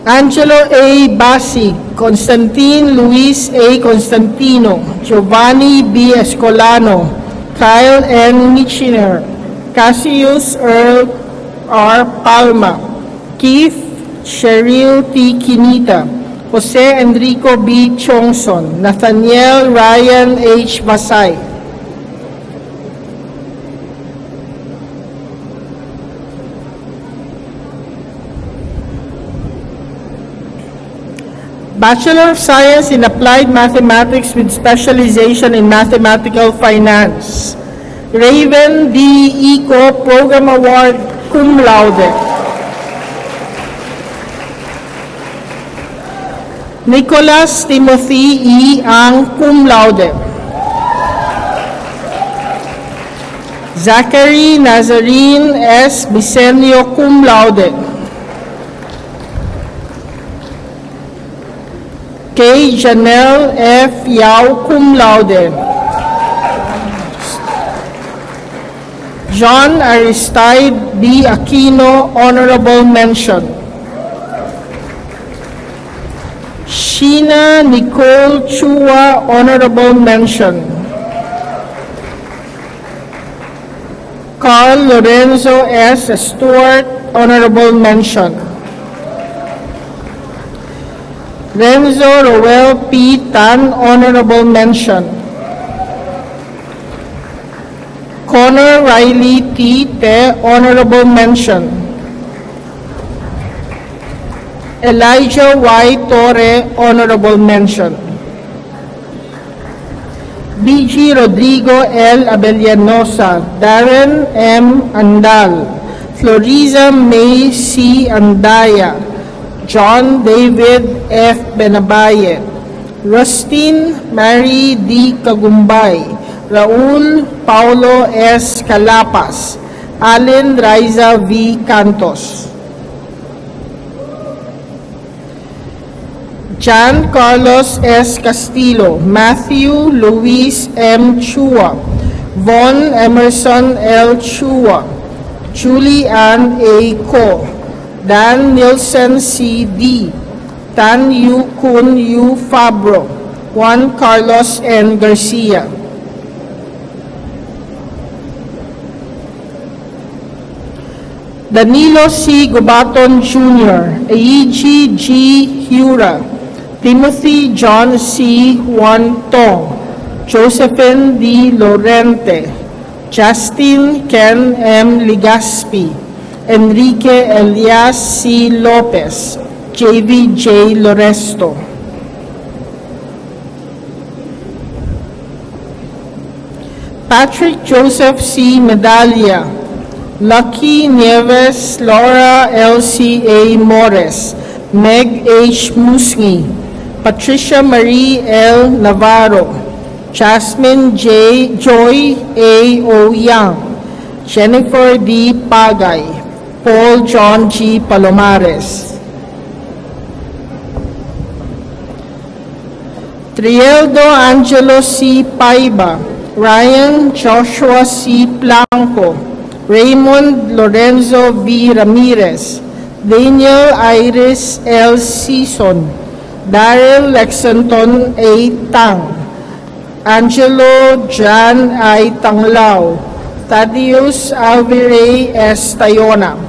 Angelo A. Basi, Constantine Luis A. Constantino, Giovanni B. Escolano, Kyle N. Michiner, Cassius Earl R. Palma, Keith Cheryl T. Quinita, Jose Enrico B. Chongson, Nathaniel Ryan H. Basay. Bachelor of Science in Applied Mathematics with specialization in Mathematical Finance. Raven D. Eco, Program Award, cum laude. Nicholas Timothy E. Ang, cum laude. Zachary Nazarene S. Bisenio, cum laude. Kay Janelle F. Yao, cum laude. John Aristide D. Aquino, honorable mention. Sheena Nicole Chua, honorable mention. Carl Lorenzo S. Stewart, honorable mention. Renzo Roel P. Tan, honorable mention. Connor Riley T. Te, honorable mention. Elijah Y. Torre, honorable mention. B.G. Rodrigo L. Abellanosa, Darren M. Andal, Floriza May C. Andaya, John David F. Benabaye, Rustin Mary D. Kagumbay, Raul Paulo S. Calapas, Allen Raiza V. Cantos. John Carlos S. Castillo, Matthew Luis M. Chua, Von Emerson L. Chua, Julie Ann A. Ko, Dan Nilsen C. D., Tan Yu Kun Yu Fabro, Juan Carlos N. Garcia. Danilo C. Gubaton Jr., Eiji G. Hura, Timothy John C. Juan Tong, Josephine D. Lorente, Justin Ken M. Ligaspi, Enrique Elias C. Lopez, JV J. Loresto. Patrick Joseph C. Medalla, Lucky Nieves Laura L.C.A. Mores, Meg H. Musngi, Patricia Marie L. Navarro, Jasmine J. Joy A. O. Young, Jennifer D. Pagay, Paul John G. Palomares. Trieldo Angelo C. Paiba, Ryan Joshua C. Blanco, Raymond Lorenzo V. Ramirez, Daniel Iris L. Season, Daryl Lexington A. Tang, Angelo Jan I. Tanglao, Thaddeus Alvire S. Tayona.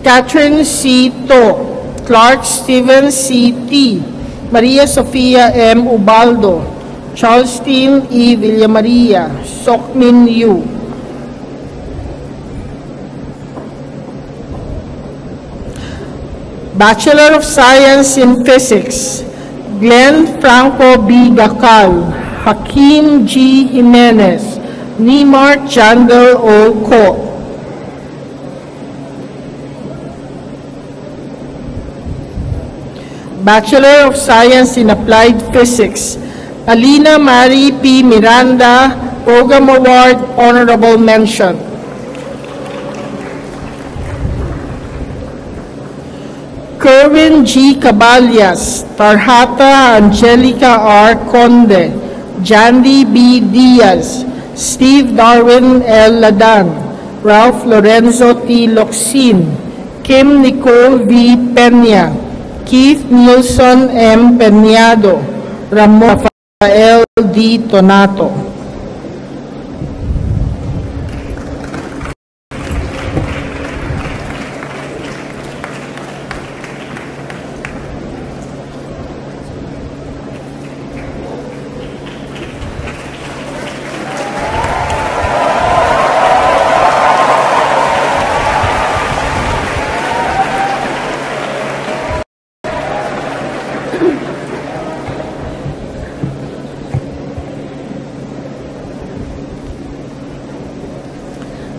Catherine C. To, Clark Steven C. T., Maria Sofia M. Ubaldo, Charleston E. Villamaria, Sokmin Yu. Bachelor of Science in Physics, Glenn Franco B. Gacal, Hakeem G. Jimenez, Nimar Jandal O. Ko. Bachelor of Science in Applied Physics, Alina Marie P. Miranda, Program Award, Honorable Mention. Kerwin G. Caballas, Tarhata Angelica R. Conde, Jandy B. Diaz, Steve Darwin L. Ladan, Ralph Lorenzo T. Locsin, Kim Nicole V. Peña, Keith Nilson M. Peñado, Ramon Rafael D. Tonato.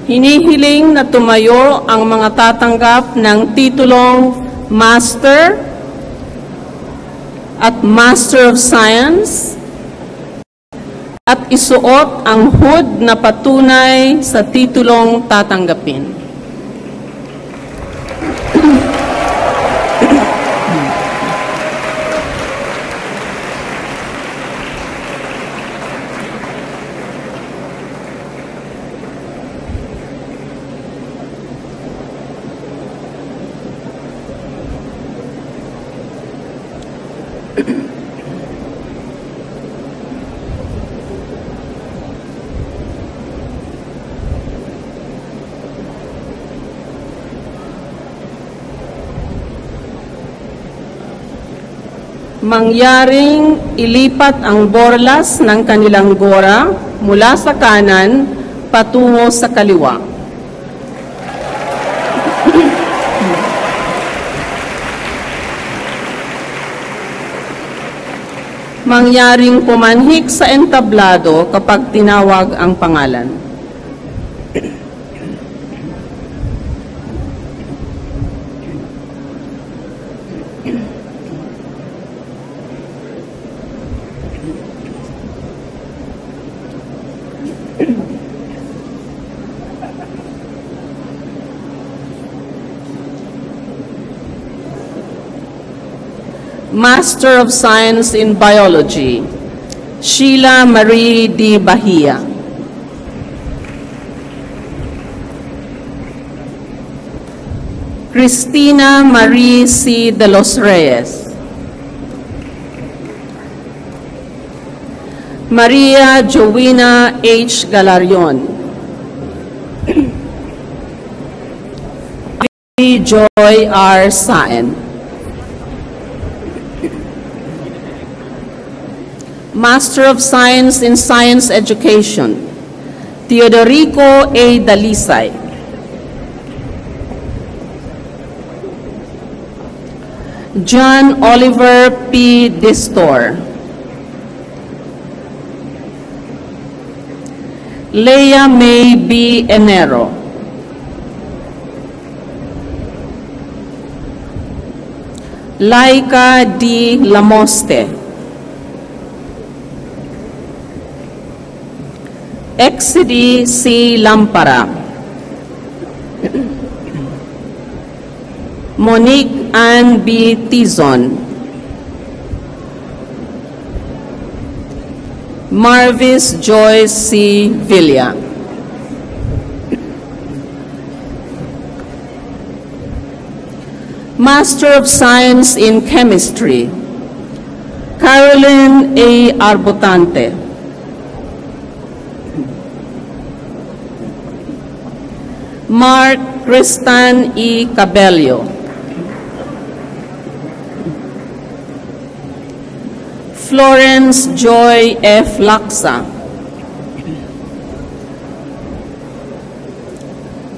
Hinihiling na tumayo ang mga tatanggap ng titulong Master at Master of Science at isuot ang hood na patunay sa titulong tatanggapin. Mangyaring ilipat ang borlas ng kanilang gora mula sa kanan patungo sa kaliwa. Mangyaring pumanhik sa entablado kapag tinawag ang pangalan. Master of Science in Biology, Sheila Marie D. Bahia. Cristina Marie C. de los Reyes. Maria Joanna H. Galarion. Joy R. Saen. Master of Science in Science Education, Teodorico A. Dalisay. John Oliver P. Distor. Leia May B. Enero. Laika D. Lamoste. Exidi C. Lampara. Monique Ann B. Tizon. Marvis Joyce C. Villa. Master of Science in Chemistry, Caroline A. Arbutante. Mark Kristan E. Cabello. Florence Joy F. Laksa.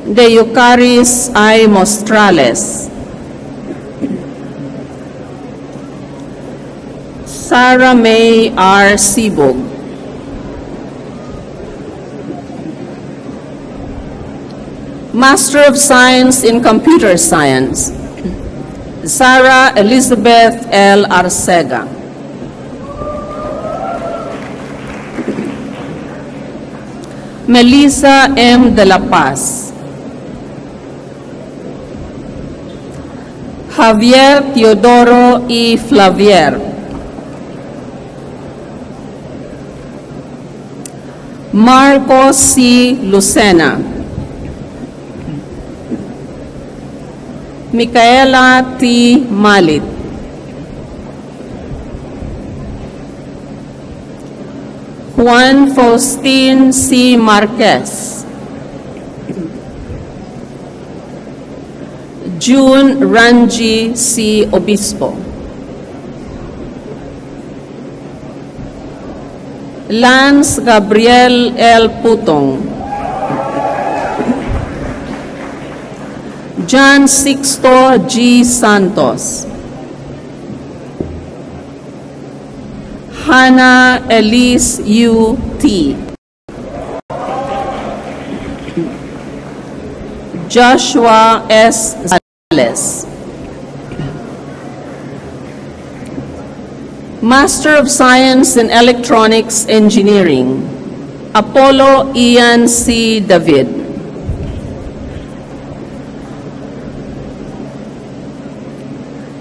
De Eucaris I. Mostrales. Sarah May R. Sibog. Master of Science in Computer Science, Sarah Elizabeth L. Arcega. Melissa M. de la Paz. Javier Teodoro E. Flavier. Marcos C. Lucena. Micaela T. Malit. Juan Faustin C. Marquez. June Ranji C. Obispo. Lance Gabriel L. Putong. John Sixto G. Santos. Hannah Elise U. T. Joshua S. Zales. Master of Science in Electronics Engineering, Apollo Ian C. David.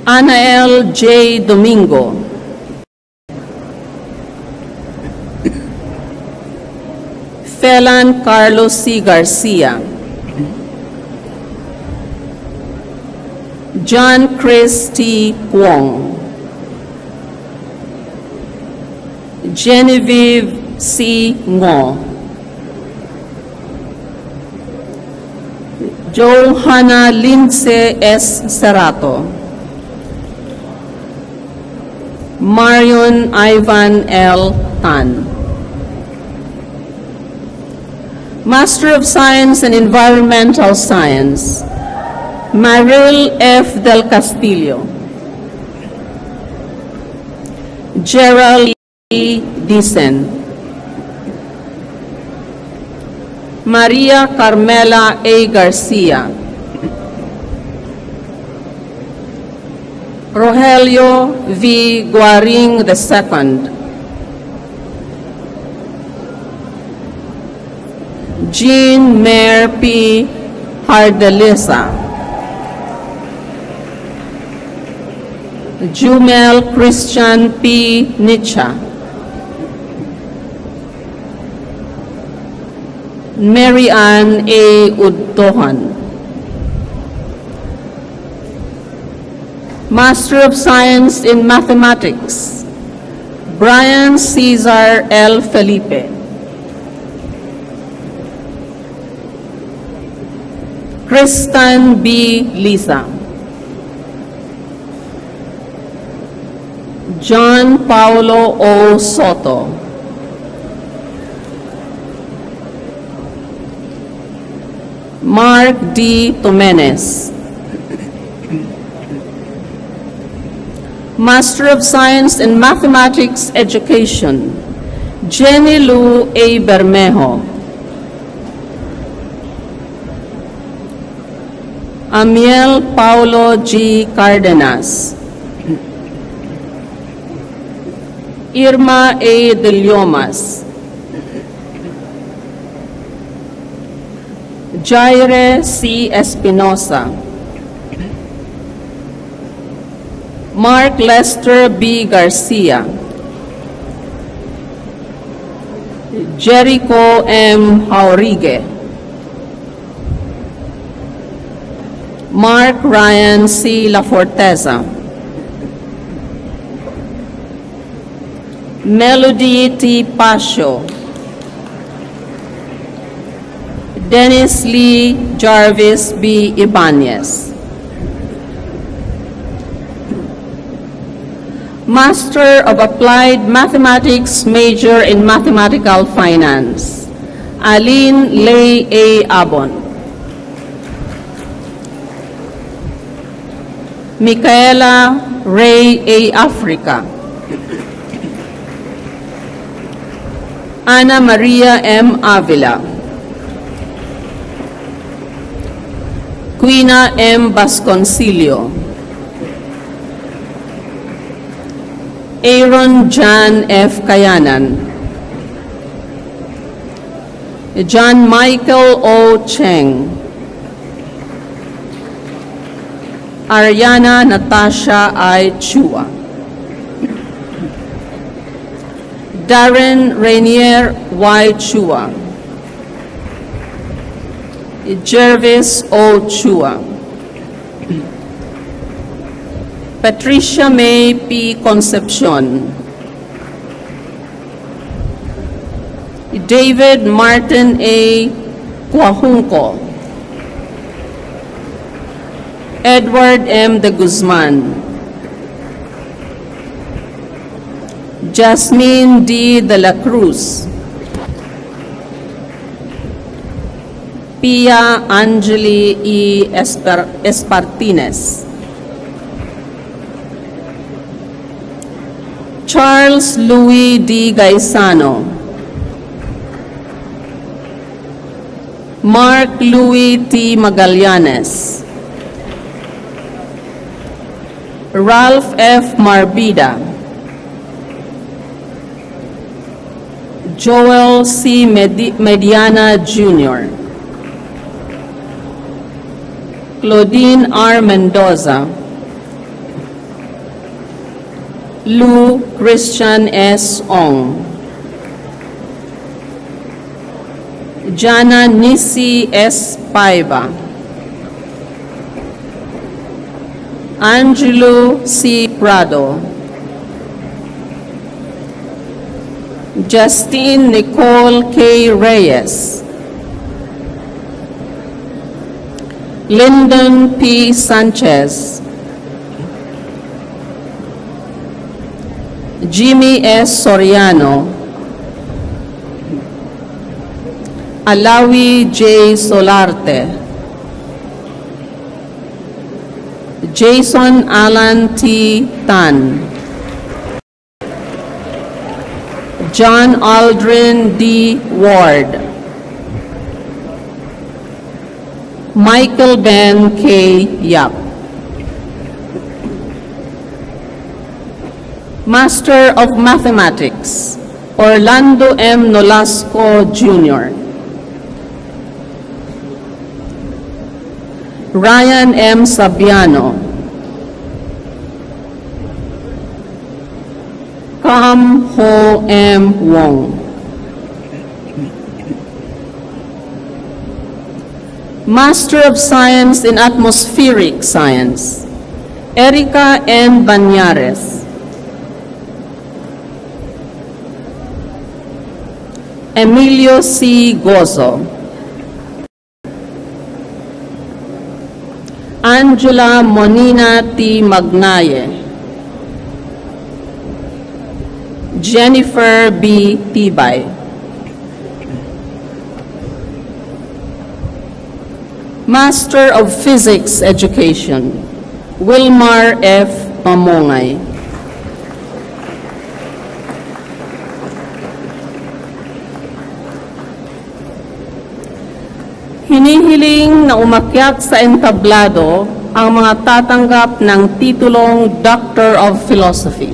Anael J. Domingo. Felan Carlos C. Garcia. John Chris T. Kwong. Genevieve C. Ngo. Johanna Lindsay S. Serato. Marion Ivan L. Tan. Master of Science in Environmental Science, Maril F. Del Castillo. Gerald E. Dicen. Maria Carmela A. Garcia. Rogelio V. Guaring II. Jean Mayer P. Hardelisa. Jumel Christian P. Nietzsche. Mary Ann A. Udtohan. Master of Science in Mathematics, Brian Cesar L. Felipe. Kristen B. Lisa. John Paulo O. Soto. Mark D. Tomenes. Master of Science in Mathematics Education, Jenny Lou A. Bermejo. Amiel Paulo G. Cardenas. Irma A. De Liomas. Jaire C. Espinosa. Mark Lester B. Garcia. Jericho M. Jaurigue. Mark Ryan C. La Forteza. Melody T. Pasio. Dennis Lee Jarvis B. Ibanez. Master of Applied Mathematics, major in Mathematical Finance, Aline Lay A. Abon. Micaela Ray A. Africa. Ana Maria M. Avila. Quina M. Vasconcillo. Aaron John F. Kayanan. John Michael O. Cheng. Ariana Natasha I. Chua. Darren Rainier Y. Chua. Jervis O. Chua. Patricia May P. Concepcion. David Martin A. Cuajunco. Edward M. de Guzman. Jasmine D. de la Cruz. Pia Angeli E. Espartines. Charles Louis D. Gaisano. Mark Louis T. Magallanes, Ralph F. Marbida, Joel C. Mediana Jr., Claudine R. Mendoza, Lou Christian S. Ong, Jana Nisi S. Paiva, Angelo C. Prado, Justine Nicole K. Reyes, Lyndon P. Sanchez, Jimmy S. Soriano, Alawi J. Solarte, Jason Alan T. Tan, John Aldrin D. Ward, Michael Ben K. Yap, Master of Mathematics, Orlando M. Nolasco Jr., Ryan M. Sabiano, Kam Ho M. Wong, Master of Science in Atmospheric Science, Erica N. Banyares, Emilio C. Gozo, Angela Monina T. Magnaye, Jennifer B. Tibay, Master of Physics Education, Wilmar F. Mamongay, hinihiling na umakyat sa entablado ang mga tatanggap ng titulong Doctor of Philosophy.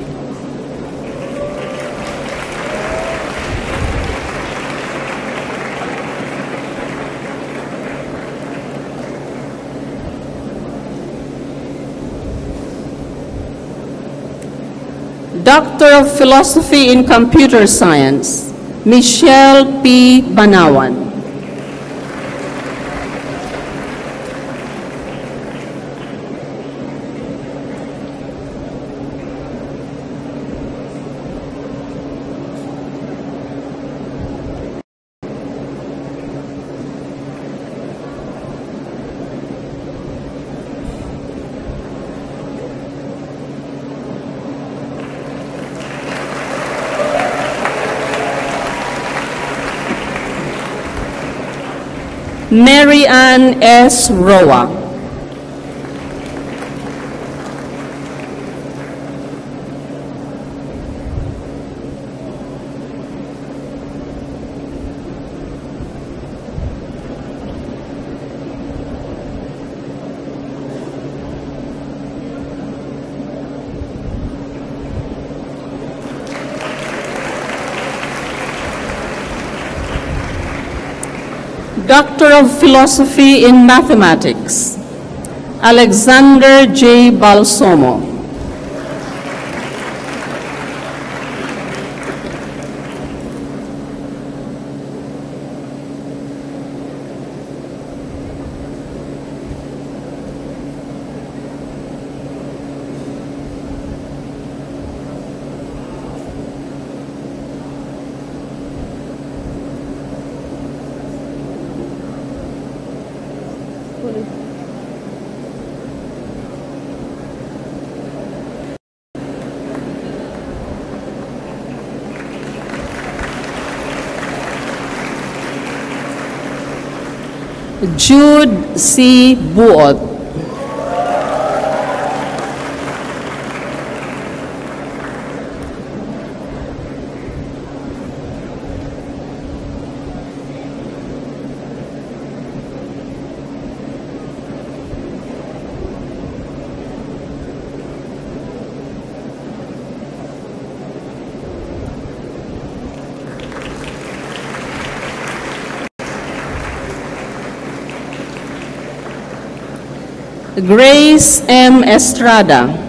Doctor of Philosophy in Computer Science, Michelle P. Banawan. Mary Ann S. Roa, Doctor of Philosophy in Mathematics, Alexander J. Balsomo, Jude C. Buot, Grace M. Estrada.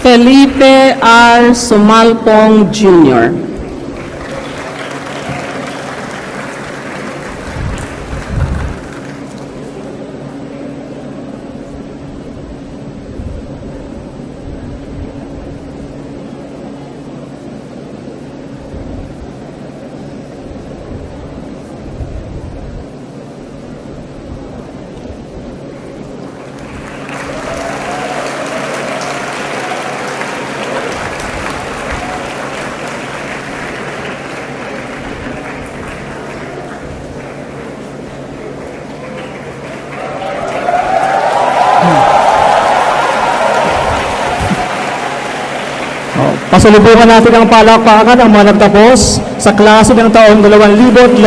Felipe R. Sumalpong Jr. Pasalubungan natin ang palakpakan ang mga nagtapos sa klase ng taong 2018.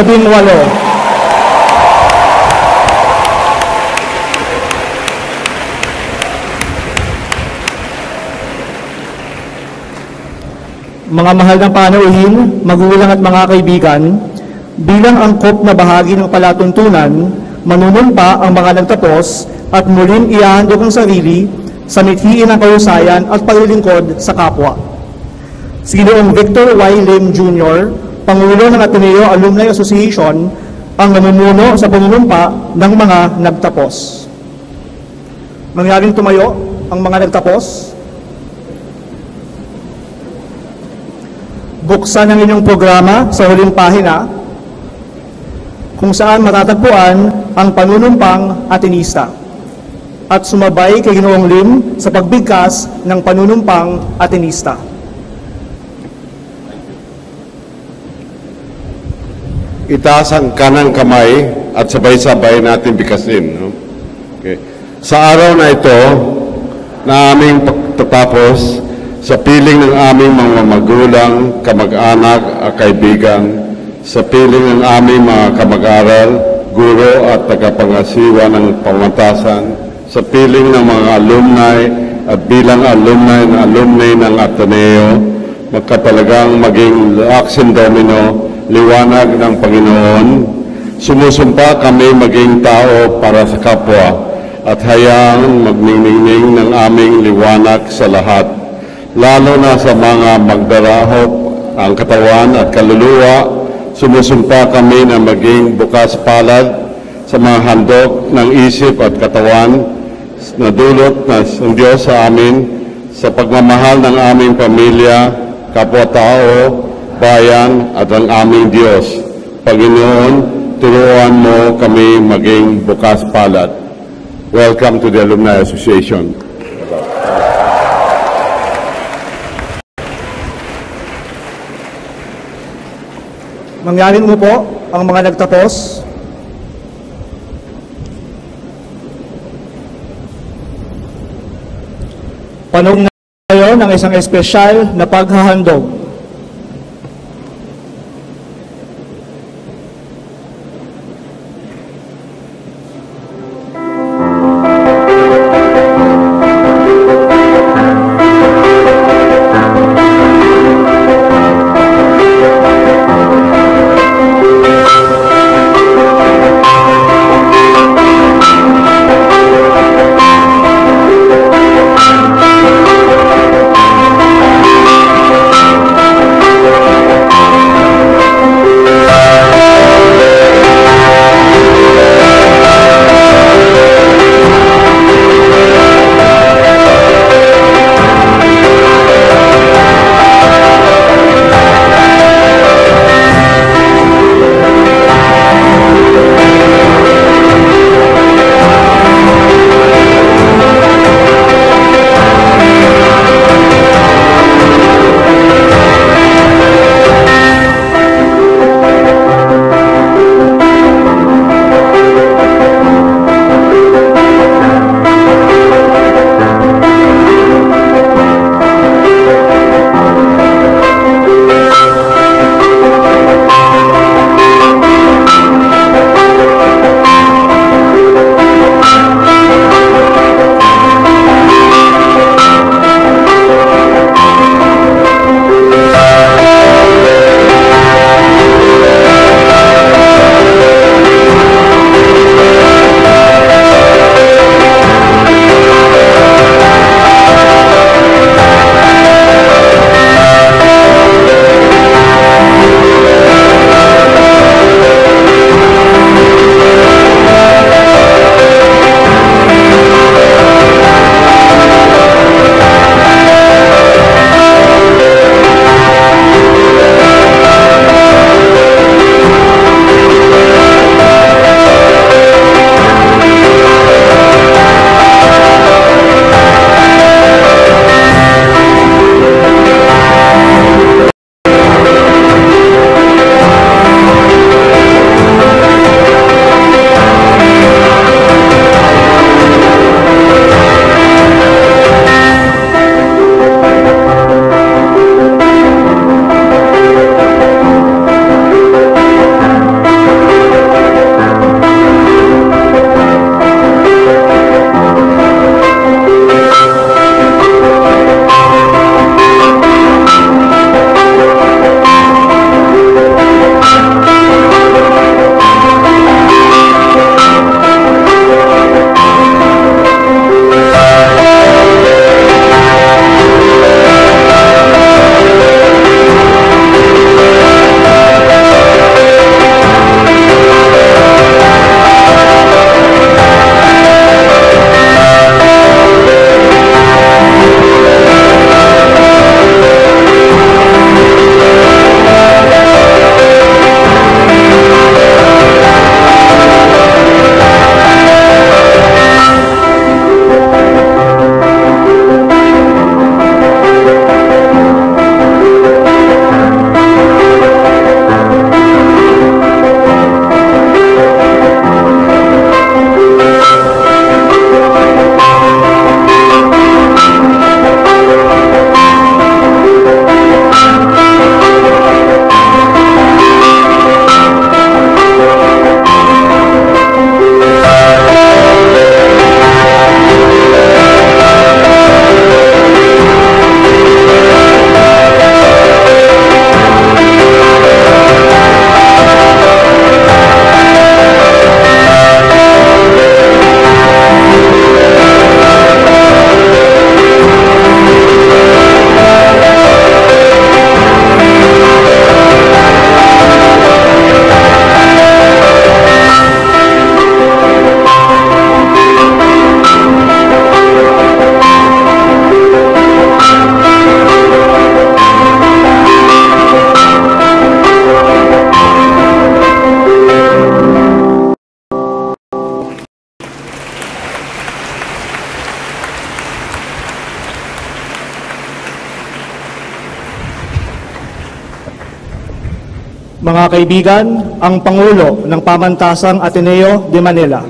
Mga mahal na panauhin, magulang at mga kaibigan, bilang angkop na bahagi ng palatuntunan, manunumpa ang mga nagtapos at muling ihahandog ang sarili sa mithiin ng kahusayan at paglilingkod sa kapwa. Si Ginoong Victor Y. Lim Jr., Pangulo ng Ateneo Alumni Association, ang namumuno sa panunumpa ng mga nagtapos. Mangyaring tumayo ang mga nagtapos. Buksan ang inyong programa sa huling pahina kung saan matatagpuan ang panunumpang Atenista at sumabay kay Ginoong Lim sa pagbigkas ng panunumpang Atenista. Itaas ang kanang kamay at sabay-sabay natin bigkasin. No? Okay. Sa araw na ito, na aming pagtatapos, sa piling ng aming mga magulang, kamag-anak at kaibigan, sa piling ng aming mga kamag-aral, guro at tagapangasiwa ng pamantasan, sa piling ng mga alumni at bilang alumni ng Ateneo, magkatalagang maging Laxin Domino, liwanag ng Panginoon, sumusumpa kami maging tao para sa kapwa at hayaang magningning ng aming liwanag sa lahat, lalo na sa mga magdarahop ang katawan at kaluluwa. Sumusumpa kami na maging bukas palad sa mga handog ng isip at katawan na dulot ng Diyos sa amin sa pagmamahal ng aming pamilya, kapwa-tao, bayan at ang aming Diyos. Panginoon, turuan mo kami maging bukas palad. Welcome to the Alumni Association. Mangyarin mo po ang mga nagtapos. Panahon na ngayon ng isang espesyal na paghahandog. Mga kaibigan, ang Pangulo ng Pamantasang Ateneo de Manila.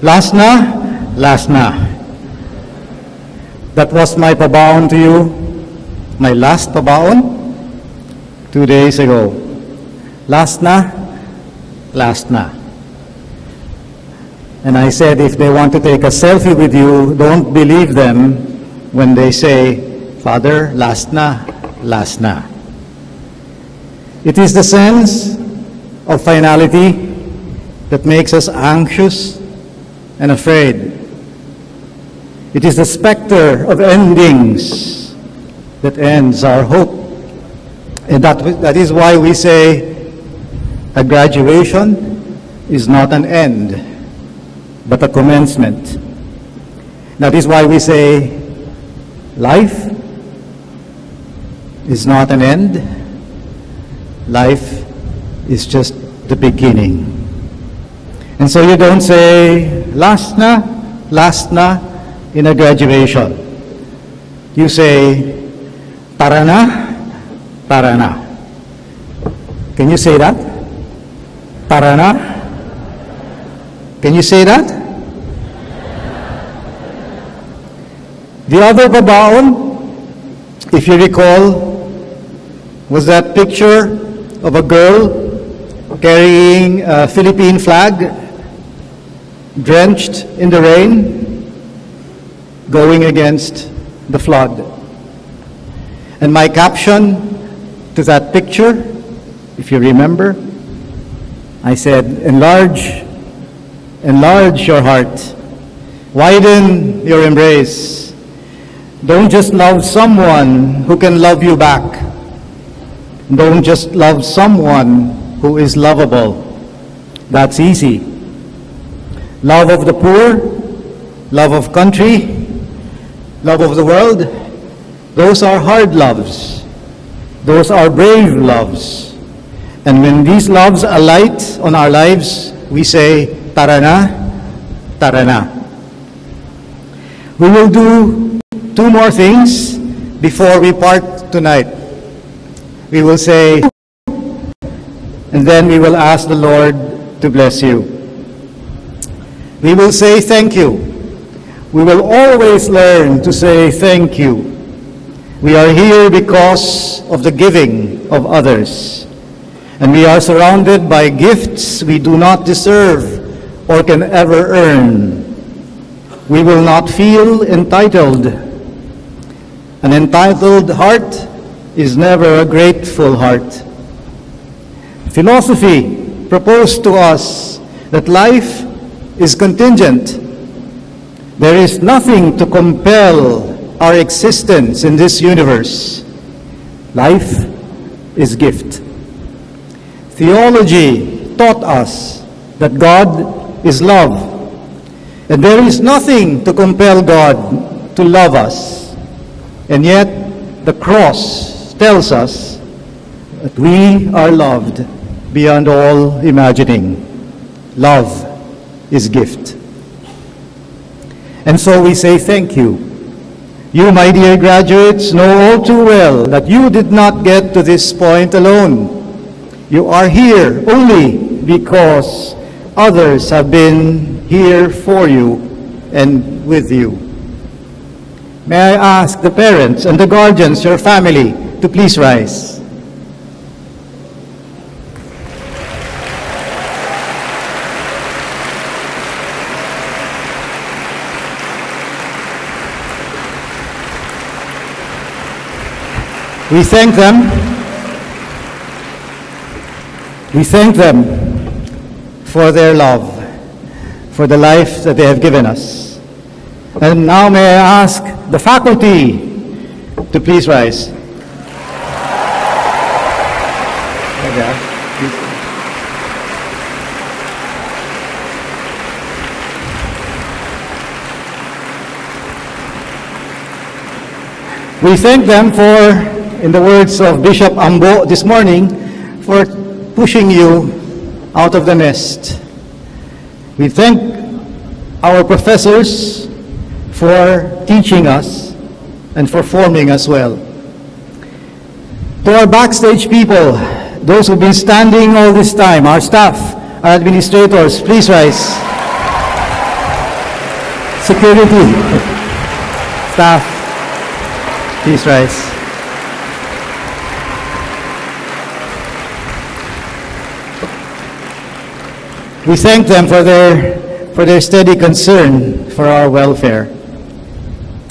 Last na. That was my pabaon to you, my last pabaon, 2 days ago. Last na. And I said, if they want to take a selfie with you, don't believe them when they say, Father, last na. It is the sense of finality that makes us anxious and afraid. It is the specter of endings that ends our hope. And that is why we say a graduation is not an end, but a commencement. That is why we say life is not an end, life is just the beginning. And so you don't say last na in a graduation. You say tara na. Can you say that? Tara na? Can you say that? The other babaon, if you recall, was that picture of a girl carrying a Philippine flag, drenched in the rain, going against the flood. And my caption to that picture, if you remember, I said, enlarge your heart, widen your embrace. Don't just love someone who can love you back. Don't just love someone who is lovable. That's easy. Love of the poor, love of country, love of the world, those are hard loves. Those are brave loves. And when these loves alight on our lives, we say, tara na. We will do 2 more things before we part tonight. We will say, and then we will ask the Lord to bless you. We will say thank you. We will always learn to say thank you. We are here because of the giving of others. And we are surrounded by gifts we do not deserve or can ever earn. We will not feel entitled. An entitled heart is never a grateful heart. Philosophy proposed to us that life is contingent. There is nothing to compel our existence in this universe. Life is gift. Theology taught us that God is love, and there is nothing to compel God to love us. And yet, the cross tells us that we are loved beyond all imagining. Love is gift. And so we say thank you. You, my dear graduates, know all too well that you did not get to this point alone. You are here only because others have been here for you and with you. May I ask the parents and the guardians, your family, to please rise. We thank them. We thank them for their love, for the life that they have given us. And now may I ask the faculty to please rise. We thank them for, in the words of Bishop Ambo this morning, for pushing you out of the nest. We thank our professors for teaching us and for forming us well. To our backstage people, those who've been standing all this time, our staff, our administrators, please rise. Security, staff, please rise. We thank them for their steady concern for our welfare.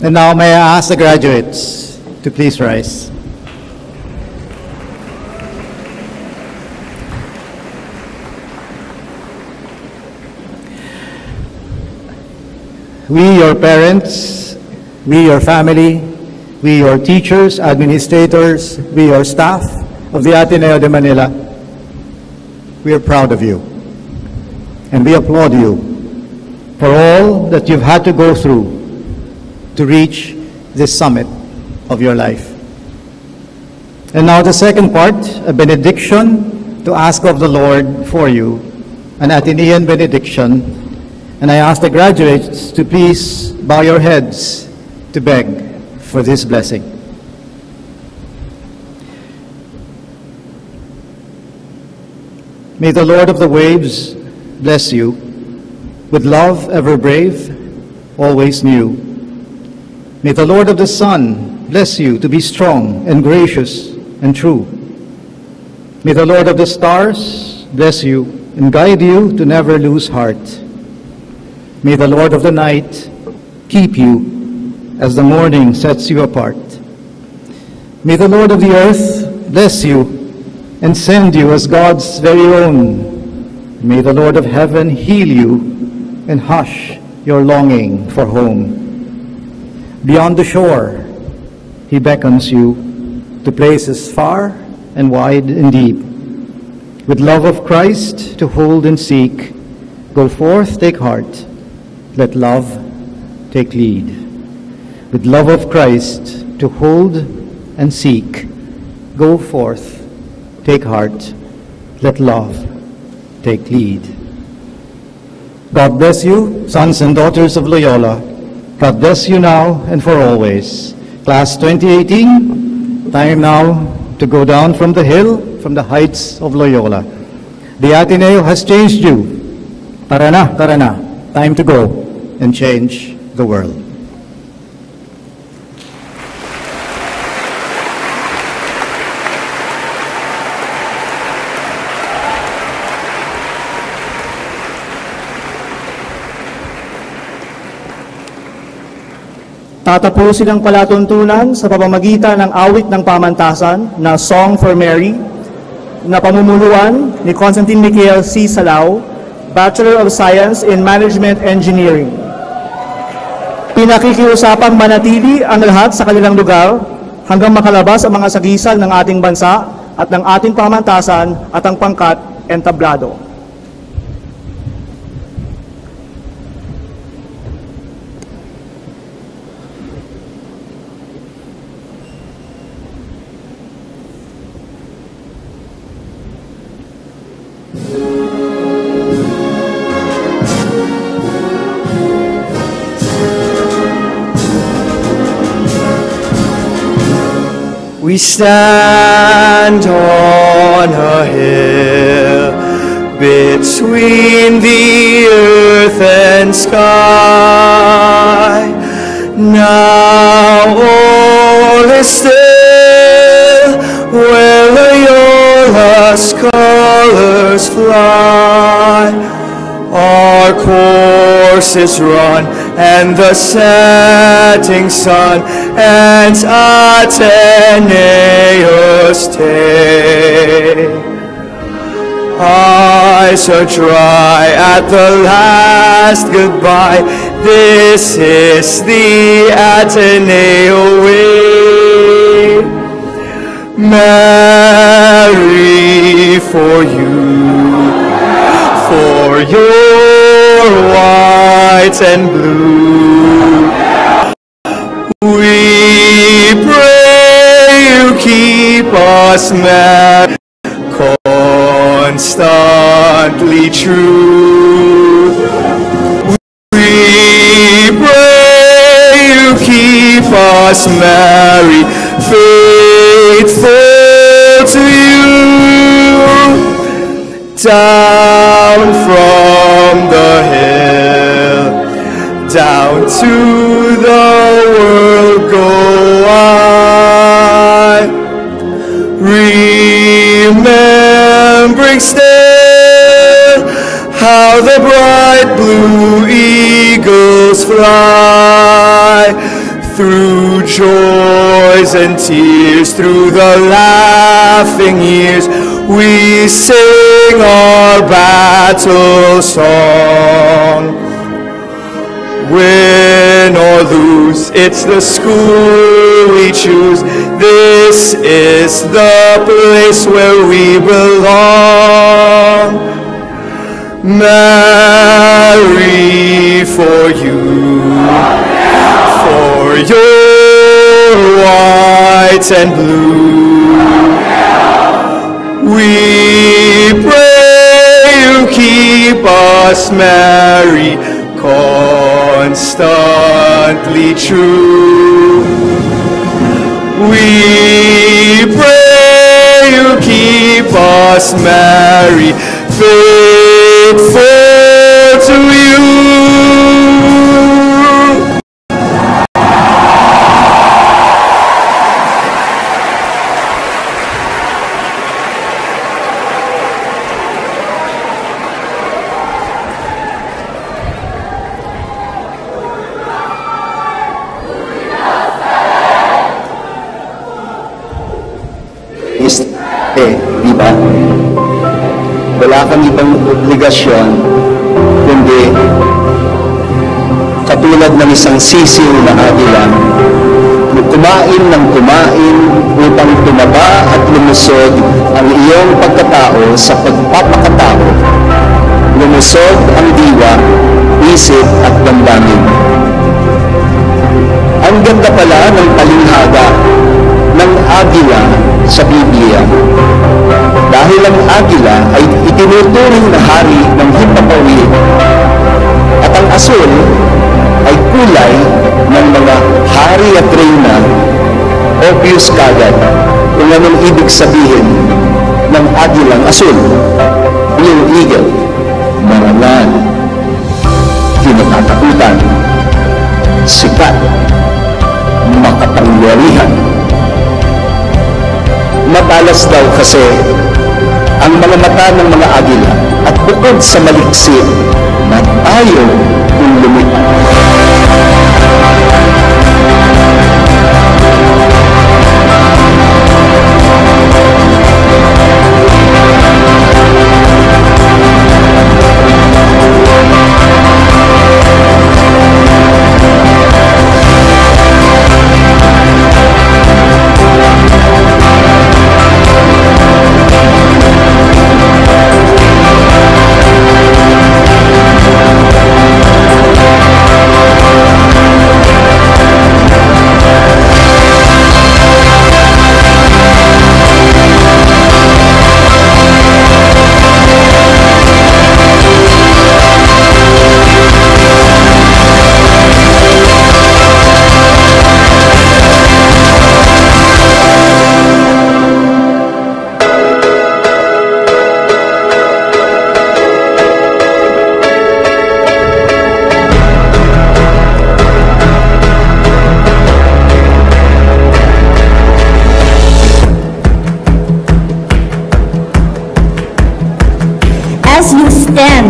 And now may I ask the graduates to please rise. We, your parents, we, your family, we, your teachers, administrators, we, your staff of the Ateneo de Manila, we are proud of you. And we applaud you for all that you've had to go through to reach this summit of your life. And now the second part, a benediction to ask of the Lord for you, an Atenean benediction. And I ask the graduates to please bow your heads to beg for this blessing. May the Lord of the waves bless you with love ever brave, always new. May the Lord of the sun bless you to be strong and gracious and true. May the Lord of the stars bless you and guide you to never lose heart. May the Lord of the night keep you as the morning sets you apart. May the Lord of the earth bless you and send you as God's very own. May the Lord of heaven heal you and hush your longing for home. Beyond the shore, he beckons you to places far and wide and deep. With love of Christ to hold and seek, go forth, take heart, let love take lead. With love of Christ to hold and seek, go forth, take heart, let love take lead. God bless you, sons and daughters of Loyola. God bless you now and for always. Class 2018, time now to go down from the hill, from the heights of Loyola. The Ateneo has changed you. Tara na, tara na. Time to go and change the world. Tatapusin ang palatuntunan sa pamamagitan ng awit ng pamantasan na Song for Mary na pamumuluan ni Constantine Michael C. Salao, Bachelor of Science in Management Engineering. Pinakikiusapang manatili ang lahat sa kanilang lugar hanggang makalabas ang mga sagisal ng ating bansa at ng ating pamantasan at ang pangkat entablado. We stand on a hill between the earth and sky. Now all is still where Loyola's colors fly. Our course is run, and the setting sun ends Ateneo's day. Eyes are dry at the last goodbye. This is the Ateneo way. Mary, for you, for your white and blue, we pray you keep us merry, constant constantly true. We pray you keep us, Mary, faithful to you. Down from the hill, down to the world go I, remembering still how the bright blue eagles fly through joys and tears, through the laughing years. We sing our battle song. Win or lose, it's the school we choose. This is the place where we belong. Mary, for you, for your white and blue, we pray you keep us, Mary, constantly true. We pray you keep us, Mary, faithful to you. Di ba? Wala kang ibang obligasyon kundi katulad ng isang sisiw na agila, kumain ng kumain upang tumaba at lumusog ang iyong pagkatao sa pagpapakatao. Lumusog ang diwa, isip at damdamin. Ang ganda pala ng talinghaga ng agila sa Biblia. Dahil ang agila ay itinuturing na hari ng himpapawid at ang asul ay kulay ng mga hari at reyna. Obvious kagad kung anong ibig sabihin ng agilang asul. Blue eagle, marangal, kinatatakutan, sikat, makapangyarihan. Matalas daw kasi ang mga mata ng mga agila at bukod sa maliksit na tayo kung lumipad.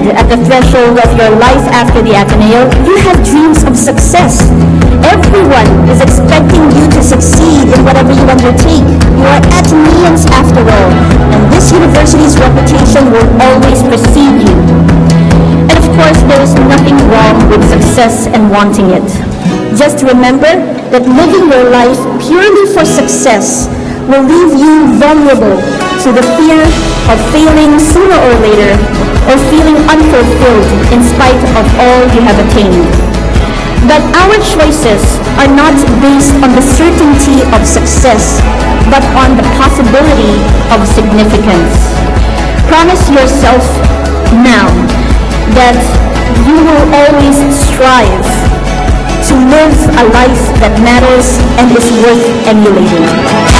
At the threshold of your life after the Ateneo, you have dreams of success. Everyone is expecting you to succeed in whatever you undertake. You are Ateneans after all, and this university's reputation will always precede you. And of course, there is nothing wrong with success and wanting it. Just remember that living your life purely for success will leave you vulnerable to the fear of failing sooner or later, or feeling unfulfilled in spite of all you have attained. But our choices are not based on the certainty of success, but on the possibility of significance. Promise yourself now that you will always strive to live a life that matters and is worth emulating.